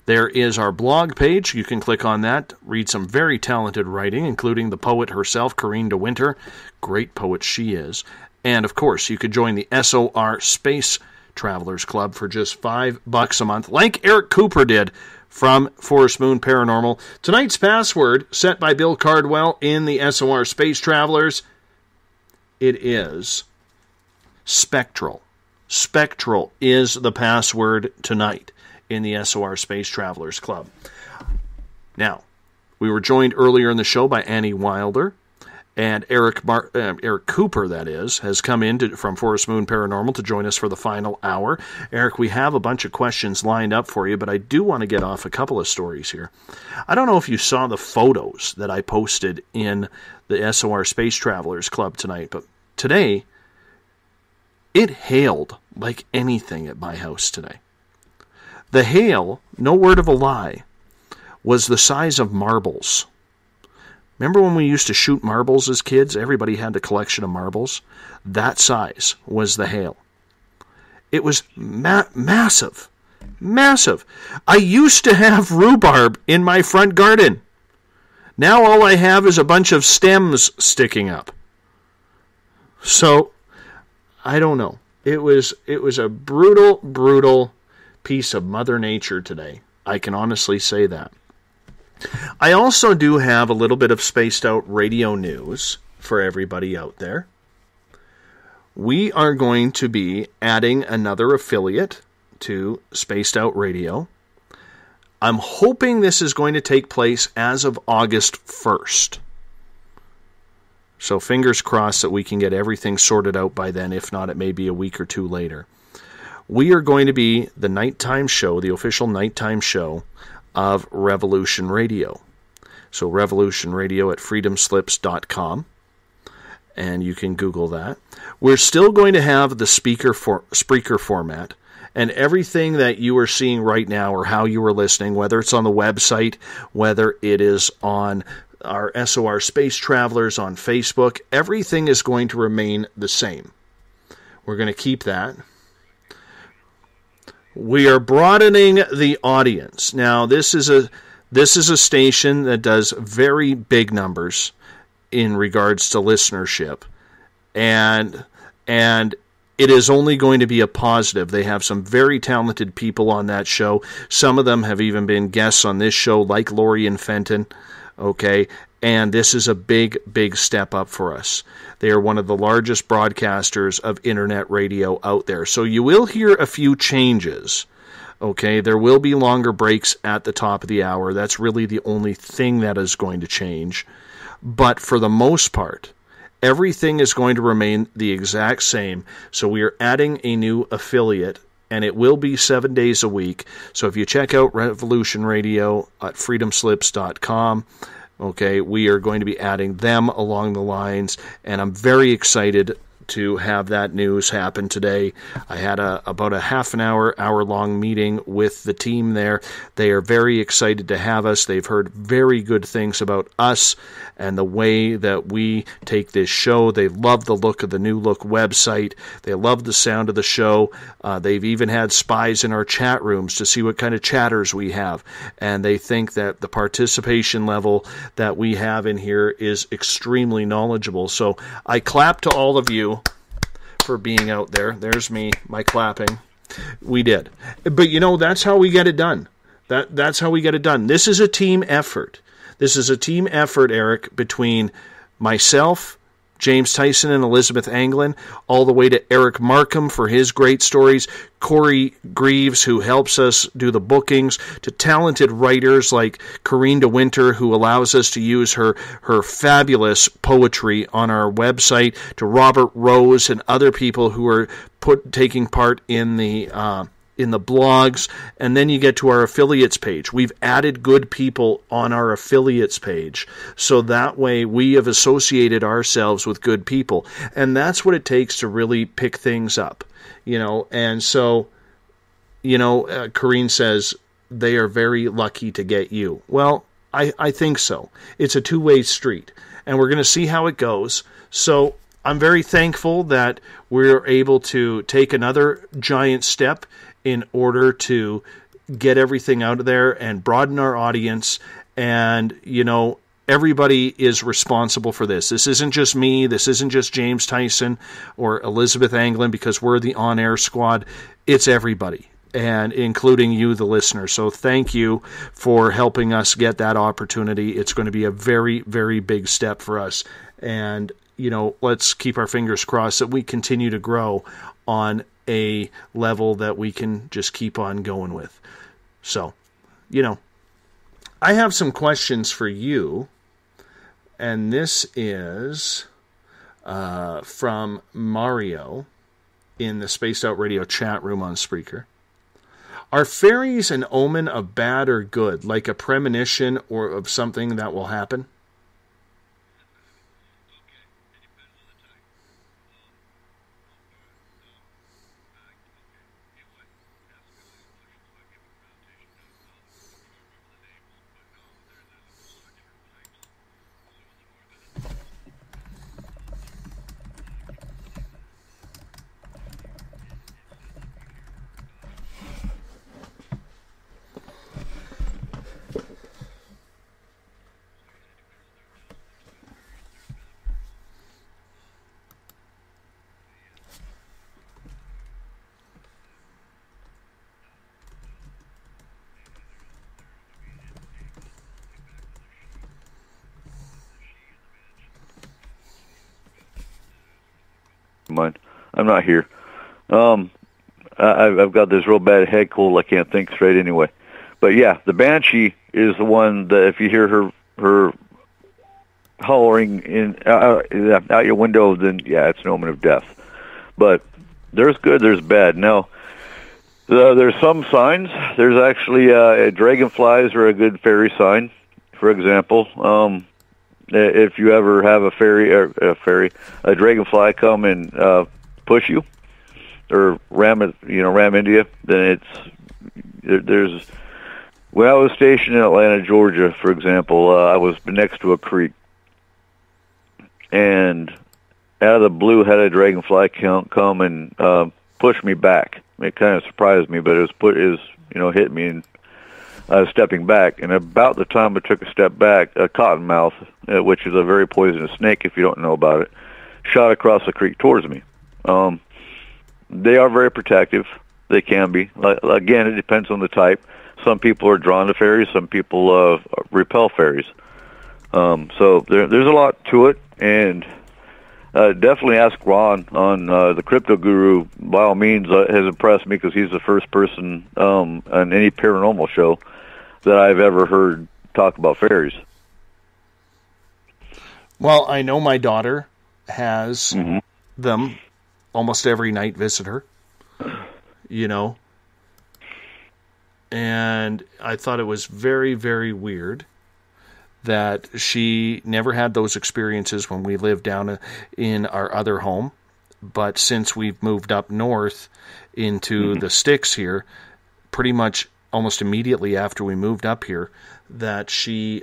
There is our blog page. You can click on that, read some very talented writing, including the poet herself, Corinne de Winter. Great poet she is. And, of course, you could join the SOR Space Travelers Club for just $5 a month, like Eric Cooper did from Forest Moon Paranormal. Tonight's password, set by Bill Cardwell in the SOR Space Travelers, it is Spectral. Spectral is the password tonight in the SOR Space Travelers Club. Now, we were joined earlier in the show by Annie Wilder, and Eric Cooper, that is, has come in from Forest Moon Paranormal to join us for the final hour. Eric, we have a bunch of questions lined up for you, but I do want to get off a couple of stories here. I don't know if you saw the photos that I posted in the SOR Space Travelers Club tonight, but today, it hailed like anything at my house today. The hail, no word of a lie, was the size of marbles. Remember when we used to shoot marbles as kids? Everybody had a collection of marbles. That size was the hail. It was massive. Massive. I used to have rhubarb in my front garden. Now all I have is a bunch of stems sticking up. So, I don't know. It was a brutal piece of Mother Nature today. I can honestly say that. I also do have a little bit of Spaced Out Radio news for everybody out there. We are going to be adding another affiliate to Spaced Out Radio. I'm hoping this is going to take place as of August 1st. So fingers crossed that we can get everything sorted out by then. If not, it may be a week or two later. We are going to be the nighttime show, the official nighttime show of Revolution Radio. So Revolution Radio at freedomslips.com. And you can Google that. We're still going to have the Spreaker format. And everything that you are seeing right now, or how you are listening, whether it's on the website, whether it is on our SOR Space Travelers on Facebook, everything is going to remain the same. We're going to keep that. We are broadening the audience. Now, this is a station that does very big numbers in regards to listenership, and it is only going to be a positive. They have some very talented people on that show. Some of them have even been guests on this show, like Lori and Fenton. Okay, and this is a big step up for us. They are one of the largest broadcasters of internet radio out there. So you will hear a few changes. Okay, there will be longer breaks at the top of the hour. That's really the only thing that is going to change. But for the most part, everything is going to remain the exact same. So we are adding a new affiliate, and it will be 7 days a week. So if you check out Revolution Radio at freedomslips.com, okay, we are going to be adding them along the lines, and I'm very excited to have that news happen today. I had about a half an hour-long meeting with the team there. They are very excited to have us. They've heard very good things about us and the way that we take this show. They love the look of the new look website. They love the sound of the show. They've even had spies in our chat rooms to see what kind of chatters we have. And they think that the participation level that we have in here is extremely knowledgeable. So I clap to all of you for being out there. There's me, my clapping. We did. But that's how we get it done. That's how we get it done. This is a team effort. This is a team effort, Eric, between myself, James Tyson and Elizabeth Anglin, all the way to Eric Markham for his great stories, Corey Greaves, who helps us do the bookings, to talented writers like Corrine DeWinter, who allows us to use her fabulous poetry on our website, to Robert Rose and other people who are taking part in the blogs, and then you get to our affiliates page. We've added good people on our affiliates page, so that way we have associated ourselves with good people, and that's what it takes to really pick things up, and so, Corrine says they are very lucky to get you. Well, I think so. It's a two-way street, and we're going to see how it goes. So I'm very thankful that we're able to take another giant step in order to get everything out of there and broaden our audience. And, everybody is responsible for this. This isn't just me. This isn't just James Tyson or Elizabeth Anglin, because we're the on-air squad. It's everybody, and including you, the listener. So thank you for helping us get that opportunity. It's going to be a very, very big step for us. And, let's keep our fingers crossed that we continue to grow on a level that we can just keep on going with. So, I have some questions for you, and this is from Mario in the Spaced Out Radio chat room on Spreaker. Are fairies an omen of bad or good, like a premonition or of something that will happen? mind. I'm not here. I've got this real bad head cold. I can't think straight anyway. But yeah, the banshee is the one that if you hear her hollering out your window, then yeah, it's an omen of death. But there's good, there's bad. Now, there's some signs. There's actually dragonflies are a good fairy sign. For example, if you ever have a dragonfly come and push you or ram into you, then there's. When I was stationed in Atlanta, Georgia, for example, I was next to a creek, and out of the blue had a dragonfly come and push me back. It kind of surprised me, but it hit me, and I was stepping back. And about the time I took a step back, a cottonmouth, which is a very poisonous snake if you don't know about it, shot across the creek towards me. They are very protective. They can be. Again, it depends on the type. Some people are drawn to fairies. Some people repel fairies. So there's a lot to it, and definitely ask Ron on the Crypto Guru. By all means, has impressed me because he's the first person on any paranormal show that I've ever heard talk about fairies. Well, I know my daughter has them almost every night visit her. And I thought it was very, very weird that she never had those experiences when we lived down in our other home. But since we've moved up north into the sticks here, pretty much almost immediately after we moved up here, that she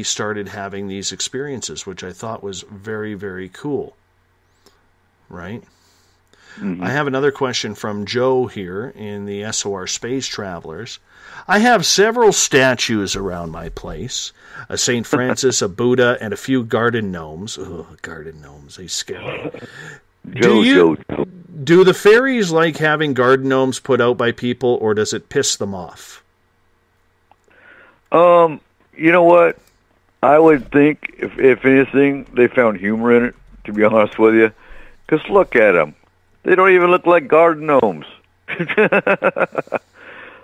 started having these experiences, which I thought was very, very cool. Right? I have another question from Joe here in the SOR Space Travelers. I have several statues around my place. A St. Francis, a Buddha, and a few garden gnomes. Oh, garden gnomes, they scare me. Do the fairies like having garden gnomes put out by people, or does it piss them off? You know what? I would think, if anything, they found humor in it, to be honest with you. Because look at them. They don't even look like garden gnomes.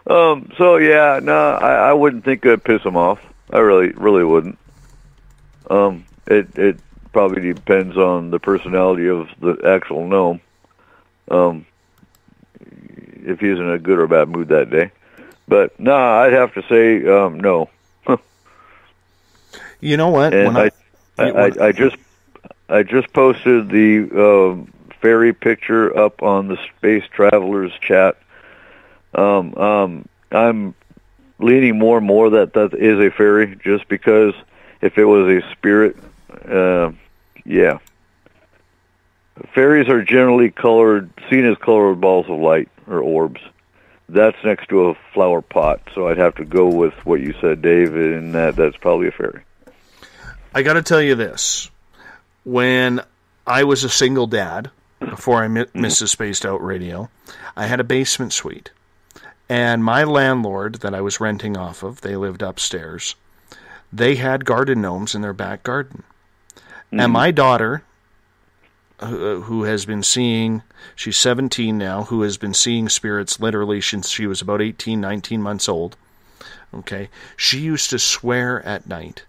So yeah, no, I wouldn't think it'd piss them off. I really wouldn't. It probably depends on the personality of the actual gnome. If he's in a good or bad mood that day. But no, I'd have to say no. You know what? And I just posted the fairy picture up on the Space Travelers chat. I'm leaning more and more that is a fairy, just because if it was a spirit, yeah. Fairies are generally seen as colored balls of light or orbs. That's next to a flower pot, so I'd have to go with what you said, Dave, and that's probably a fairy. I got to tell you this. When I was a single dad, before I Mrs. Spaced Out Radio, I had a basement suite. And my landlord that I was renting off of, they lived upstairs, they had garden gnomes in their back garden. And my daughter, who has been seeing, she's 17 now, who has been seeing spirits literally since she was about 18, 19 months old, okay, she used to swear at night,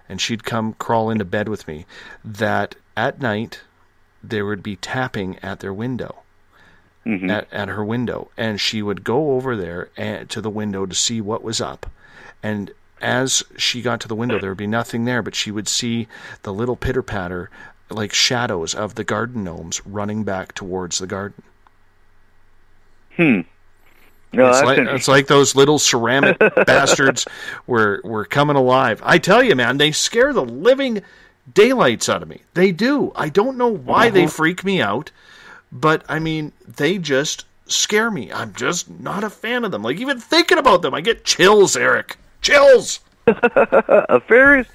and she'd come crawl into bed with me, that at night there would be tapping at their window, at her window, and she would go over there to the window to see what was up. And as she got to the window, there would be nothing there, but she would see the little pitter-patter, like shadows of the garden gnomes running back towards the garden. No, it's like those little ceramic bastards were coming alive. I tell you, man, they scare the living daylights out of me. They do. I don't know why they freak me out, but I mean, they just scare me. I'm just not a fan of them. Like, even thinking about them, I get chills, Eric. Chills! Fairies?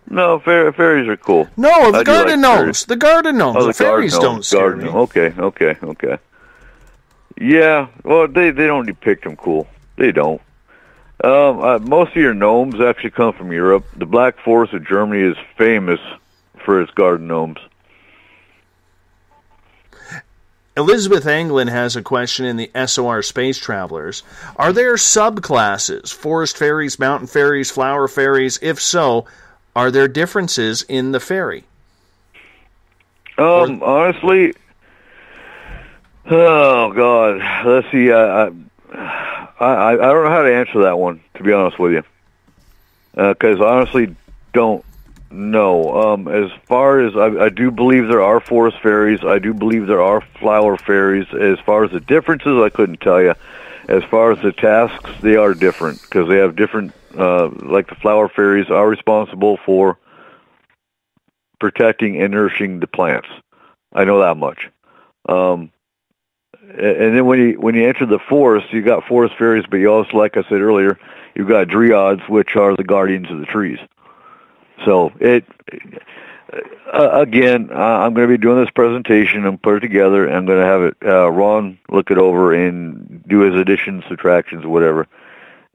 No, fairies are cool. No, the garden gnomes. The garden gnomes. Oh, the fairies don't scare me. Okay. Yeah, well, they don't depict them cool. They don't. Most of your gnomes actually come from Europe. The Black Forest of Germany is famous for its garden gnomes. Elizabeth Anglin has a question in the SOR Space Travelers. Are there subclasses, forest fairies, mountain fairies, flower fairies? If so, are there differences in the fairy? Honestly, oh God, let's see. I don't know how to answer that one, to be honest with you, because I honestly don't know. As far as I do believe there are forest fairies, I do believe there are flower fairies. As far as the differences, I couldn't tell you. As far as the tasks, they are different because they have different. Like the flower fairies are responsible for protecting and nourishing the plants. I know that much. And then when you enter the forest, you got forest fairies, but you also, like I said earlier, you've got dryads, which are the guardians of the trees. So again, I'm going to be doing this presentation and put it together. And I'm going to have it Ron look it over and do his additions, subtractions, whatever.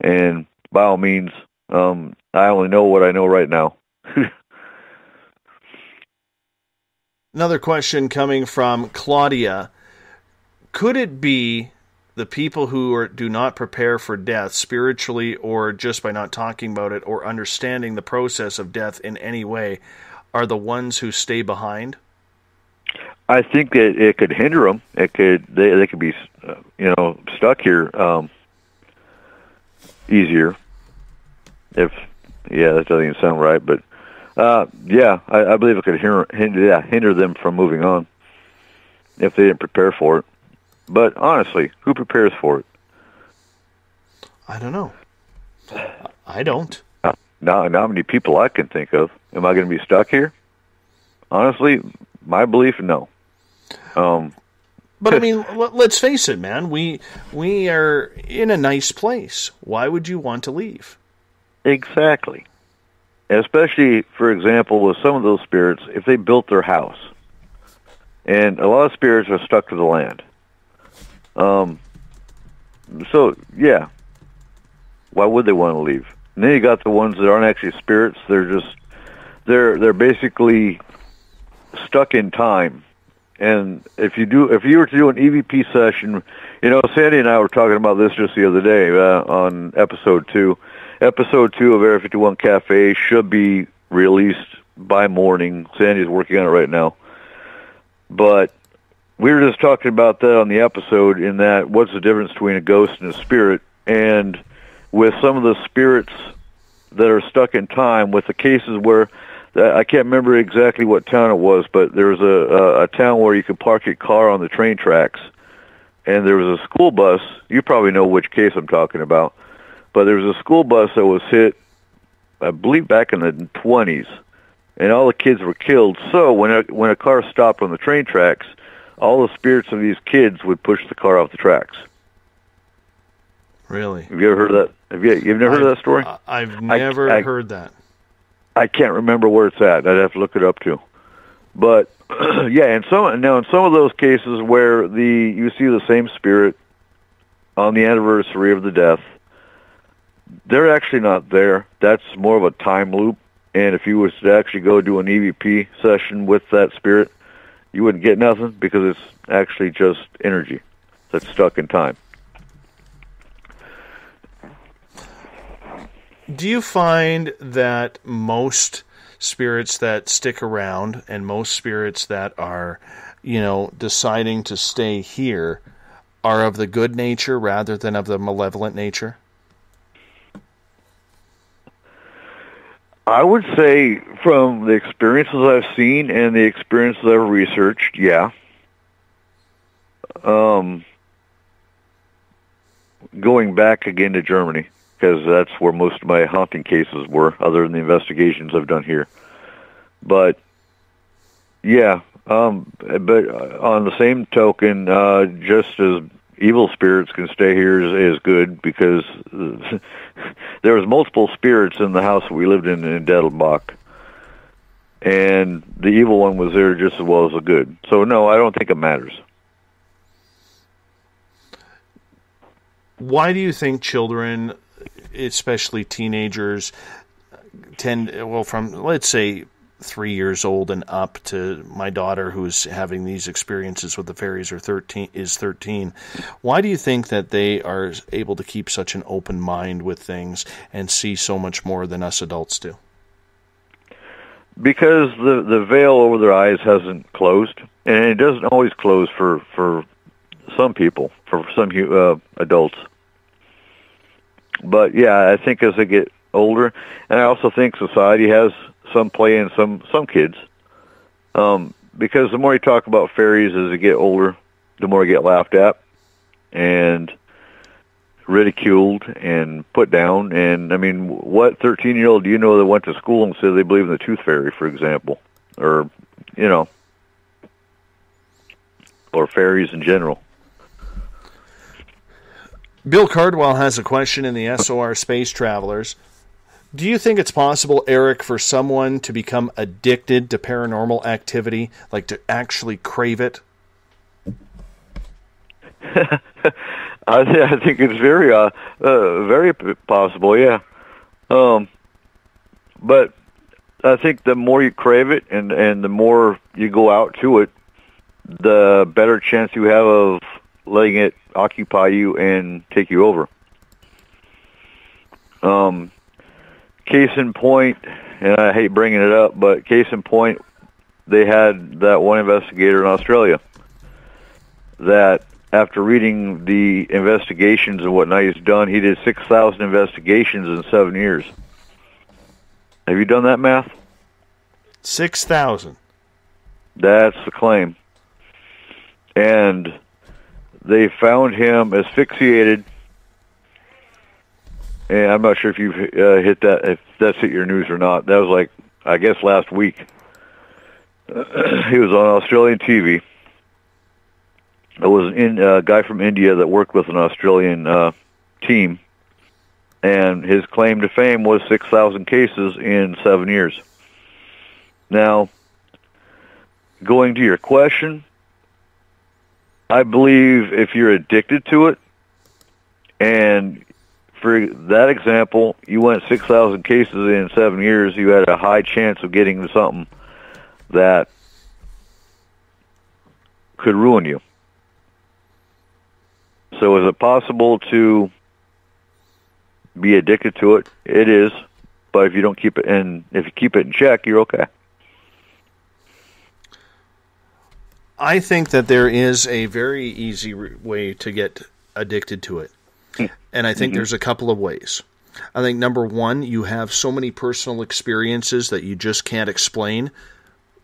And by all means, I only know what I know right now. Another question coming from Claudia. Could it be the people who do not prepare for death spiritually or just by not talking about it or understanding the process of death in any way are the ones who stay behind? I think that it could hinder them. They could be, stuck here easier. That doesn't even sound right, but I believe it could hinder them from moving on if they didn't prepare for it. But honestly, who prepares for it? I don't know. I don't. Not many people I can think of. Am I going to be stuck here? Honestly, my belief, no. But I mean, let's face it, man. We are in a nice place. Why would you want to leave? Exactly. Especially, for example, with some of those spirits, if they built their house. And a lot of spirits are stuck to the land. Why would they want to leave? And then you got the ones that aren't actually spirits. They're basically stuck in time. And if you were to do an EVP session, Sandy and I were talking about this just the other day on episode 2. Episode 2 of Area 51 Cafe should be released by morning. Sandy's working on it right now. But we were just talking about that on the episode, in that what's the difference between a ghost and a spirit. And with some of the spirits that are stuck in time, with the cases where, I can't remember exactly what town it was, but there was a town where you could park your car on the train tracks, and there was a school bus. You probably know which case I'm talking about. But there was a school bus that was hit, I believe, back in the 20s, and all the kids were killed. So when a car stopped on the train tracks, all the spirits of these kids would push the car off the tracks. Really? Have you ever heard of that? You've never heard of that story? I've never heard that. I can't remember where it's at. I'd have to look it up too. But in some of those cases where you see the same spirit on the anniversary of the death, they're actually not there. That's more of a time loop. And if you was to actually go do an EVP session with that spirit, you wouldn't get nothing, because it's actually just energy that's stuck in time. Do you find that most spirits that stick around and most spirits that are, deciding to stay here are of the good nature rather than of the malevolent nature? I would say, from the experiences I've seen and the experiences I've researched, yeah. Going back again to Germany, because that's where most of my haunting cases were, other than the investigations I've done here. But, yeah, but on the same token, just as evil spirits can stay here is good, because there was multiple spirits in the house we lived in Dettelbach, and the evil one was there just as well as the good. So no, I don't think it matters. Why do you think children, especially teenagers, from, let's say, 3 years old and up to my daughter who's having these experiences with the fairies is 13. Why do you think that they are able to keep such an open mind with things and see so much more than us adults do? Because the veil over their eyes hasn't closed, and it doesn't always close for some people, for some adults. But yeah, I think as they get older, and I also think society has some play in some kids, because the more you talk about fairies as they get older, the more you get laughed at and ridiculed and put down. And I mean, what 13-year-old do you know that went to school and said they believe in the tooth fairy, for example, or or fairies in general? Bill Cardwell has a question in the SOR Space Travelers. Do you think it's possible, Eric, for someone to become addicted to paranormal activity, like to actually crave it? I think it's very possible, yeah. But I think the more you crave it and the more you go out to it, the better chance you have of letting it occupy you and take you over. Case in point, and I hate bringing it up, but case in point, they had that one investigator in Australia that after reading the investigations and whatnot he's done, he did 6,000 investigations in 7 years. Have you done that math? 6,000. That's the claim. And they found him asphyxiated. And I'm not sure if you've hit that, if that's hit your news or not. That was like, I guess, last week. He was on Australian TV. It was a guy from India that worked with an Australian team. And his claim to fame was 6,000 cases in 7 years. Now, going to your question, I believe if you're addicted to it, and for that example, you went 6,000 cases in 7 years, you had a high chance of getting something that could ruin you. So is it possible to be addicted to it? It is, but if you don't keep it if you keep it in check, you're okay. I think that there is a very easy way to get addicted to it. And I think there's a couple of ways. I think, number one, you have so many personal experiences that you just can't explain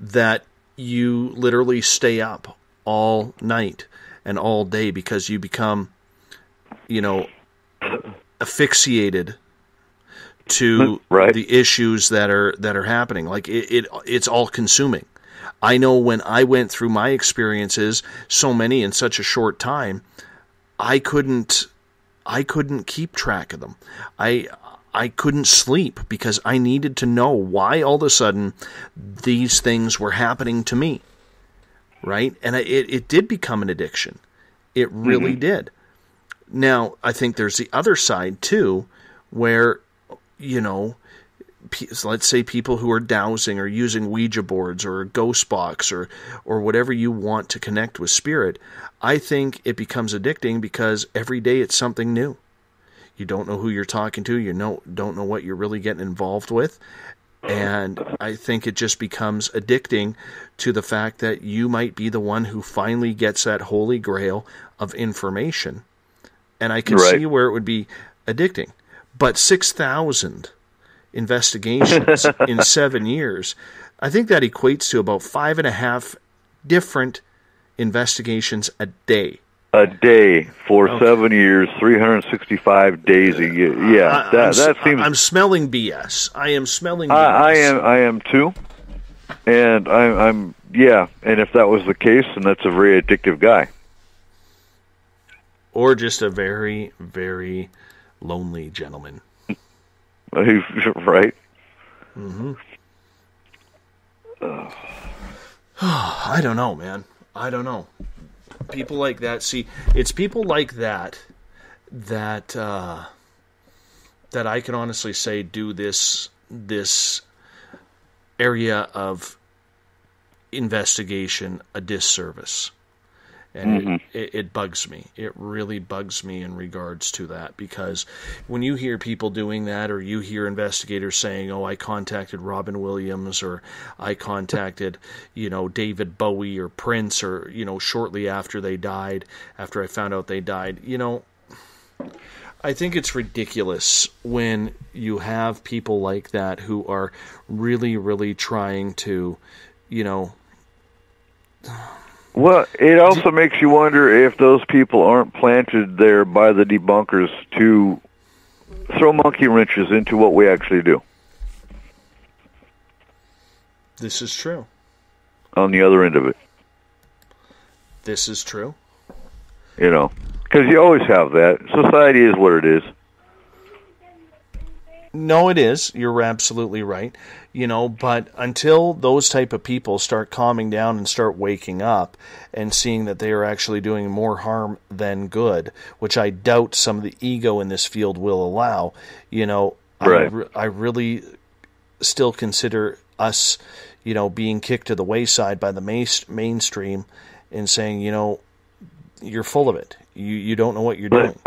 that you literally stay up all night and all day because you become, asphyxiated to the issues that are happening. Like it's all consuming. I know when I went through my experiences, so many in such a short time, I couldn't keep track of them. I couldn't sleep because I needed to know why all of a sudden these things were happening to me, right? And it did become an addiction. It really did. Now, I think there's the other side, too, where, let's say people who are dowsing or using Ouija boards or a ghost box or whatever you want to connect with spirit, I think it becomes addicting because every day it's something new. You don't know who you're talking to. You don't know what you're really getting involved with. And I think it just becomes addicting to the fact that you might be the one who finally gets that holy grail of information. And I can see where it would be addicting. But 6,000 investigations in 7 years, I think that equates to about 5.5 different investigations a day. A day for 7 years, 365 days a year. Yeah, that seems. I'm smelling BS. I am smelling BS. I am too. And I'm and if that was the case, then that's a very addictive guy. Or just a very, very lonely gentleman. Right. I don't know, man. I don't know. People like that. See, it's people like that I can honestly say do this area of investigation a disservice. And it bugs me. It really bugs me in regards to that, because when you hear people doing that, or you hear investigators saying, oh, I contacted Robin Williams, or I contacted, David Bowie or Prince, or, shortly after they died, after I found out they died, I think it's ridiculous when you have people like that who are really, really trying to, Well, it also makes you wonder if those people aren't planted there by the debunkers to throw monkey wrenches into what we actually do. This is true. On the other end of it. This is true. Because you always have that. Society is what it is. No, it is. You're absolutely right. But until those type of people start calming down and start waking up and seeing that they are actually doing more harm than good, which I doubt some of the ego in this field will allow, right. I really still consider us, being kicked to the wayside by the mainstream and saying, you're full of it. You don't know what you're doing.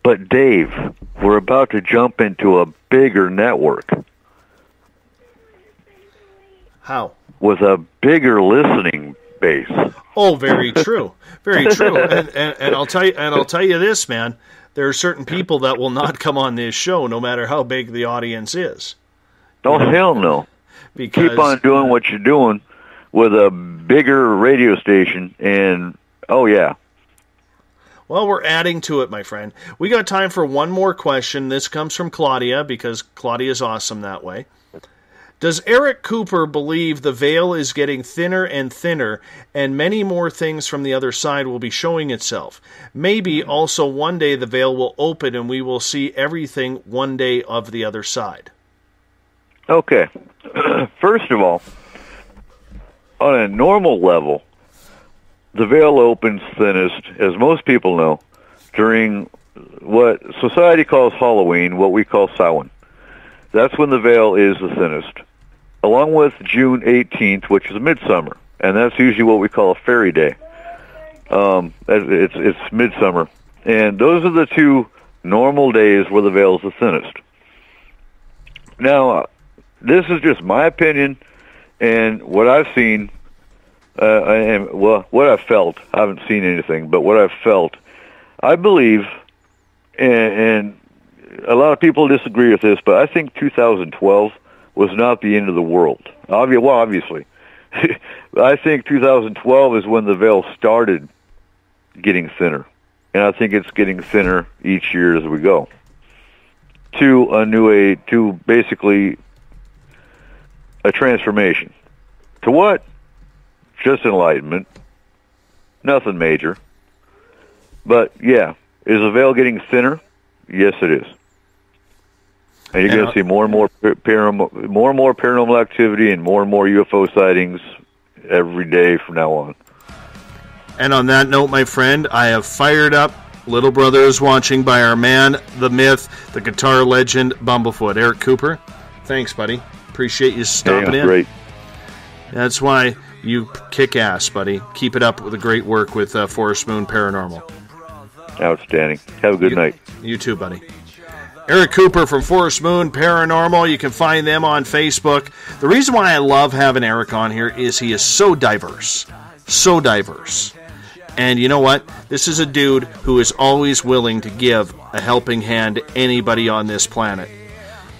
But Dave, we're about to jump into a bigger network. How? With a bigger listening base. Oh, very true. Very true. And I'll tell you this, man. There are certain people that will not come on this show no matter how big the audience is. Oh, hell no. Because keep on doing what you're doing with a bigger radio station, and oh yeah. Well, we're adding to it, my friend. We got time for one more question. This comes from Claudia, because Claudia's awesome that way. Does Eric Cooper believe the veil is getting thinner and thinner, and many more things from the other side will be showing itself? Maybe also one day the veil will open and we will see everything one day of the other side. Okay. First of all, on a normal level, the veil opens thinnest, as most people know, during what society calls Halloween, what we call Samhain. That's when the veil is the thinnest, along with June 18th, which is midsummer, and that's usually what we call a fairy day. It's midsummer, and those are the two normal days where the veil is the thinnest. Now, this is just my opinion, and what I've seen, what I've felt. I haven't seen anything, but what I've felt, I believe, and a lot of people disagree with this, but I think 2012 was not the end of the world. Obviously. I think 2012 is when the veil started getting thinner, and I think it's getting thinner each year as we go to basically a transformation. To what? Just enlightenment. Nothing major. But yeah, is the veil getting thinner? Yes, it is. And you're going to see more and more paranormal activity and more UFO sightings every day from now on. And on that note, my friend, I have fired up Little Brother is Watching by our man, the myth, the guitar legend, Bumblefoot. Eric Cooper, thanks, buddy. Appreciate you stopping in. Great. That's why you kick ass, buddy. Keep it up with the great work with Forest Moon Paranormal. Outstanding. Have a good night. You too, buddy. Eric Cooper from Forest Moon Paranormal. You can find them on Facebook. The reason why I love having Eric on here is he is so diverse. So diverse. And you know what? This is a dude who is always willing to give a helping hand to anybody on this planet.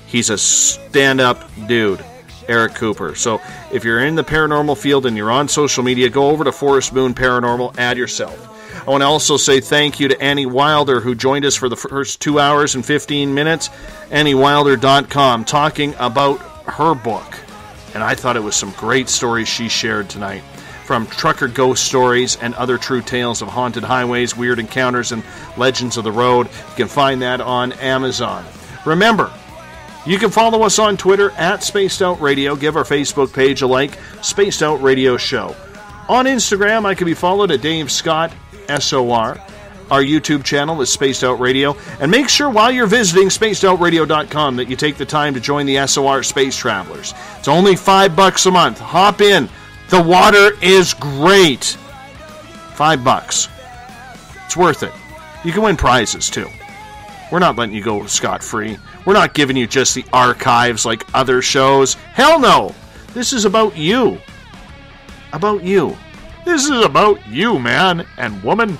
He's a stand-up dude, Eric Cooper. So if you're in the paranormal field and you're on social media, go over to Forest Moon Paranormal, add yourself. I want to also say thank you to Annie Wilder, who joined us for the first 2 hours and 15 minutes. AnnieWilder.com, talking about her book. And I thought it was some great stories she shared tonight. From trucker ghost stories and other true tales of haunted highways, weird encounters, and legends of the road. You can find that on Amazon. Remember, you can follow us on Twitter at Spaced Out Radio. Give our Facebook page a like, Spaced Out Radio Show. On Instagram, I can be followed at Dave Scott, SOR. our YouTube channel is Spaced Out Radio. And make sure while you're visiting spacedoutradio.com that you take the time to join the SOR Space Travelers. It's only $5 a month. Hop in. The water is great. $5. It's worth it. You can win prizes, too. We're not letting you go scot-free. We're not giving you just the archives like other shows. Hell no! This is about you. About you. This is about you, man and woman.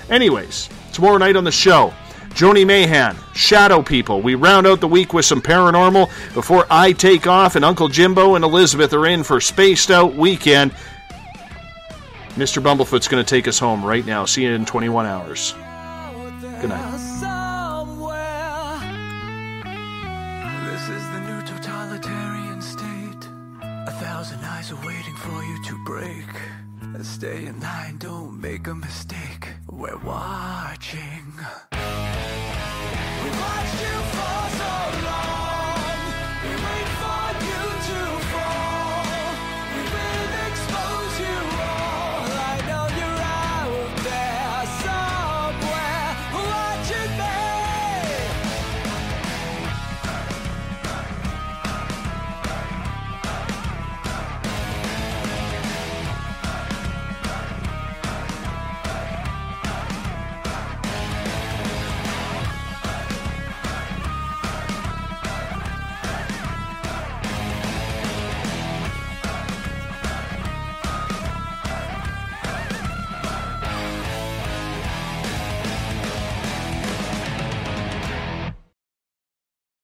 Anyways, tomorrow night on the show, Joni Mahan, Shadow People. We round out the week with some paranormal before I take off, and Uncle Jimbo and Elizabeth are in for Spaced Out Weekend. Mr. Bumblefoot's going to take us home right now. See you in 21 hours. Good night. This is the new totalitarian state. 1,000 eyes are waiting for you to break. Stay in line, don't make a mistake. We're watching.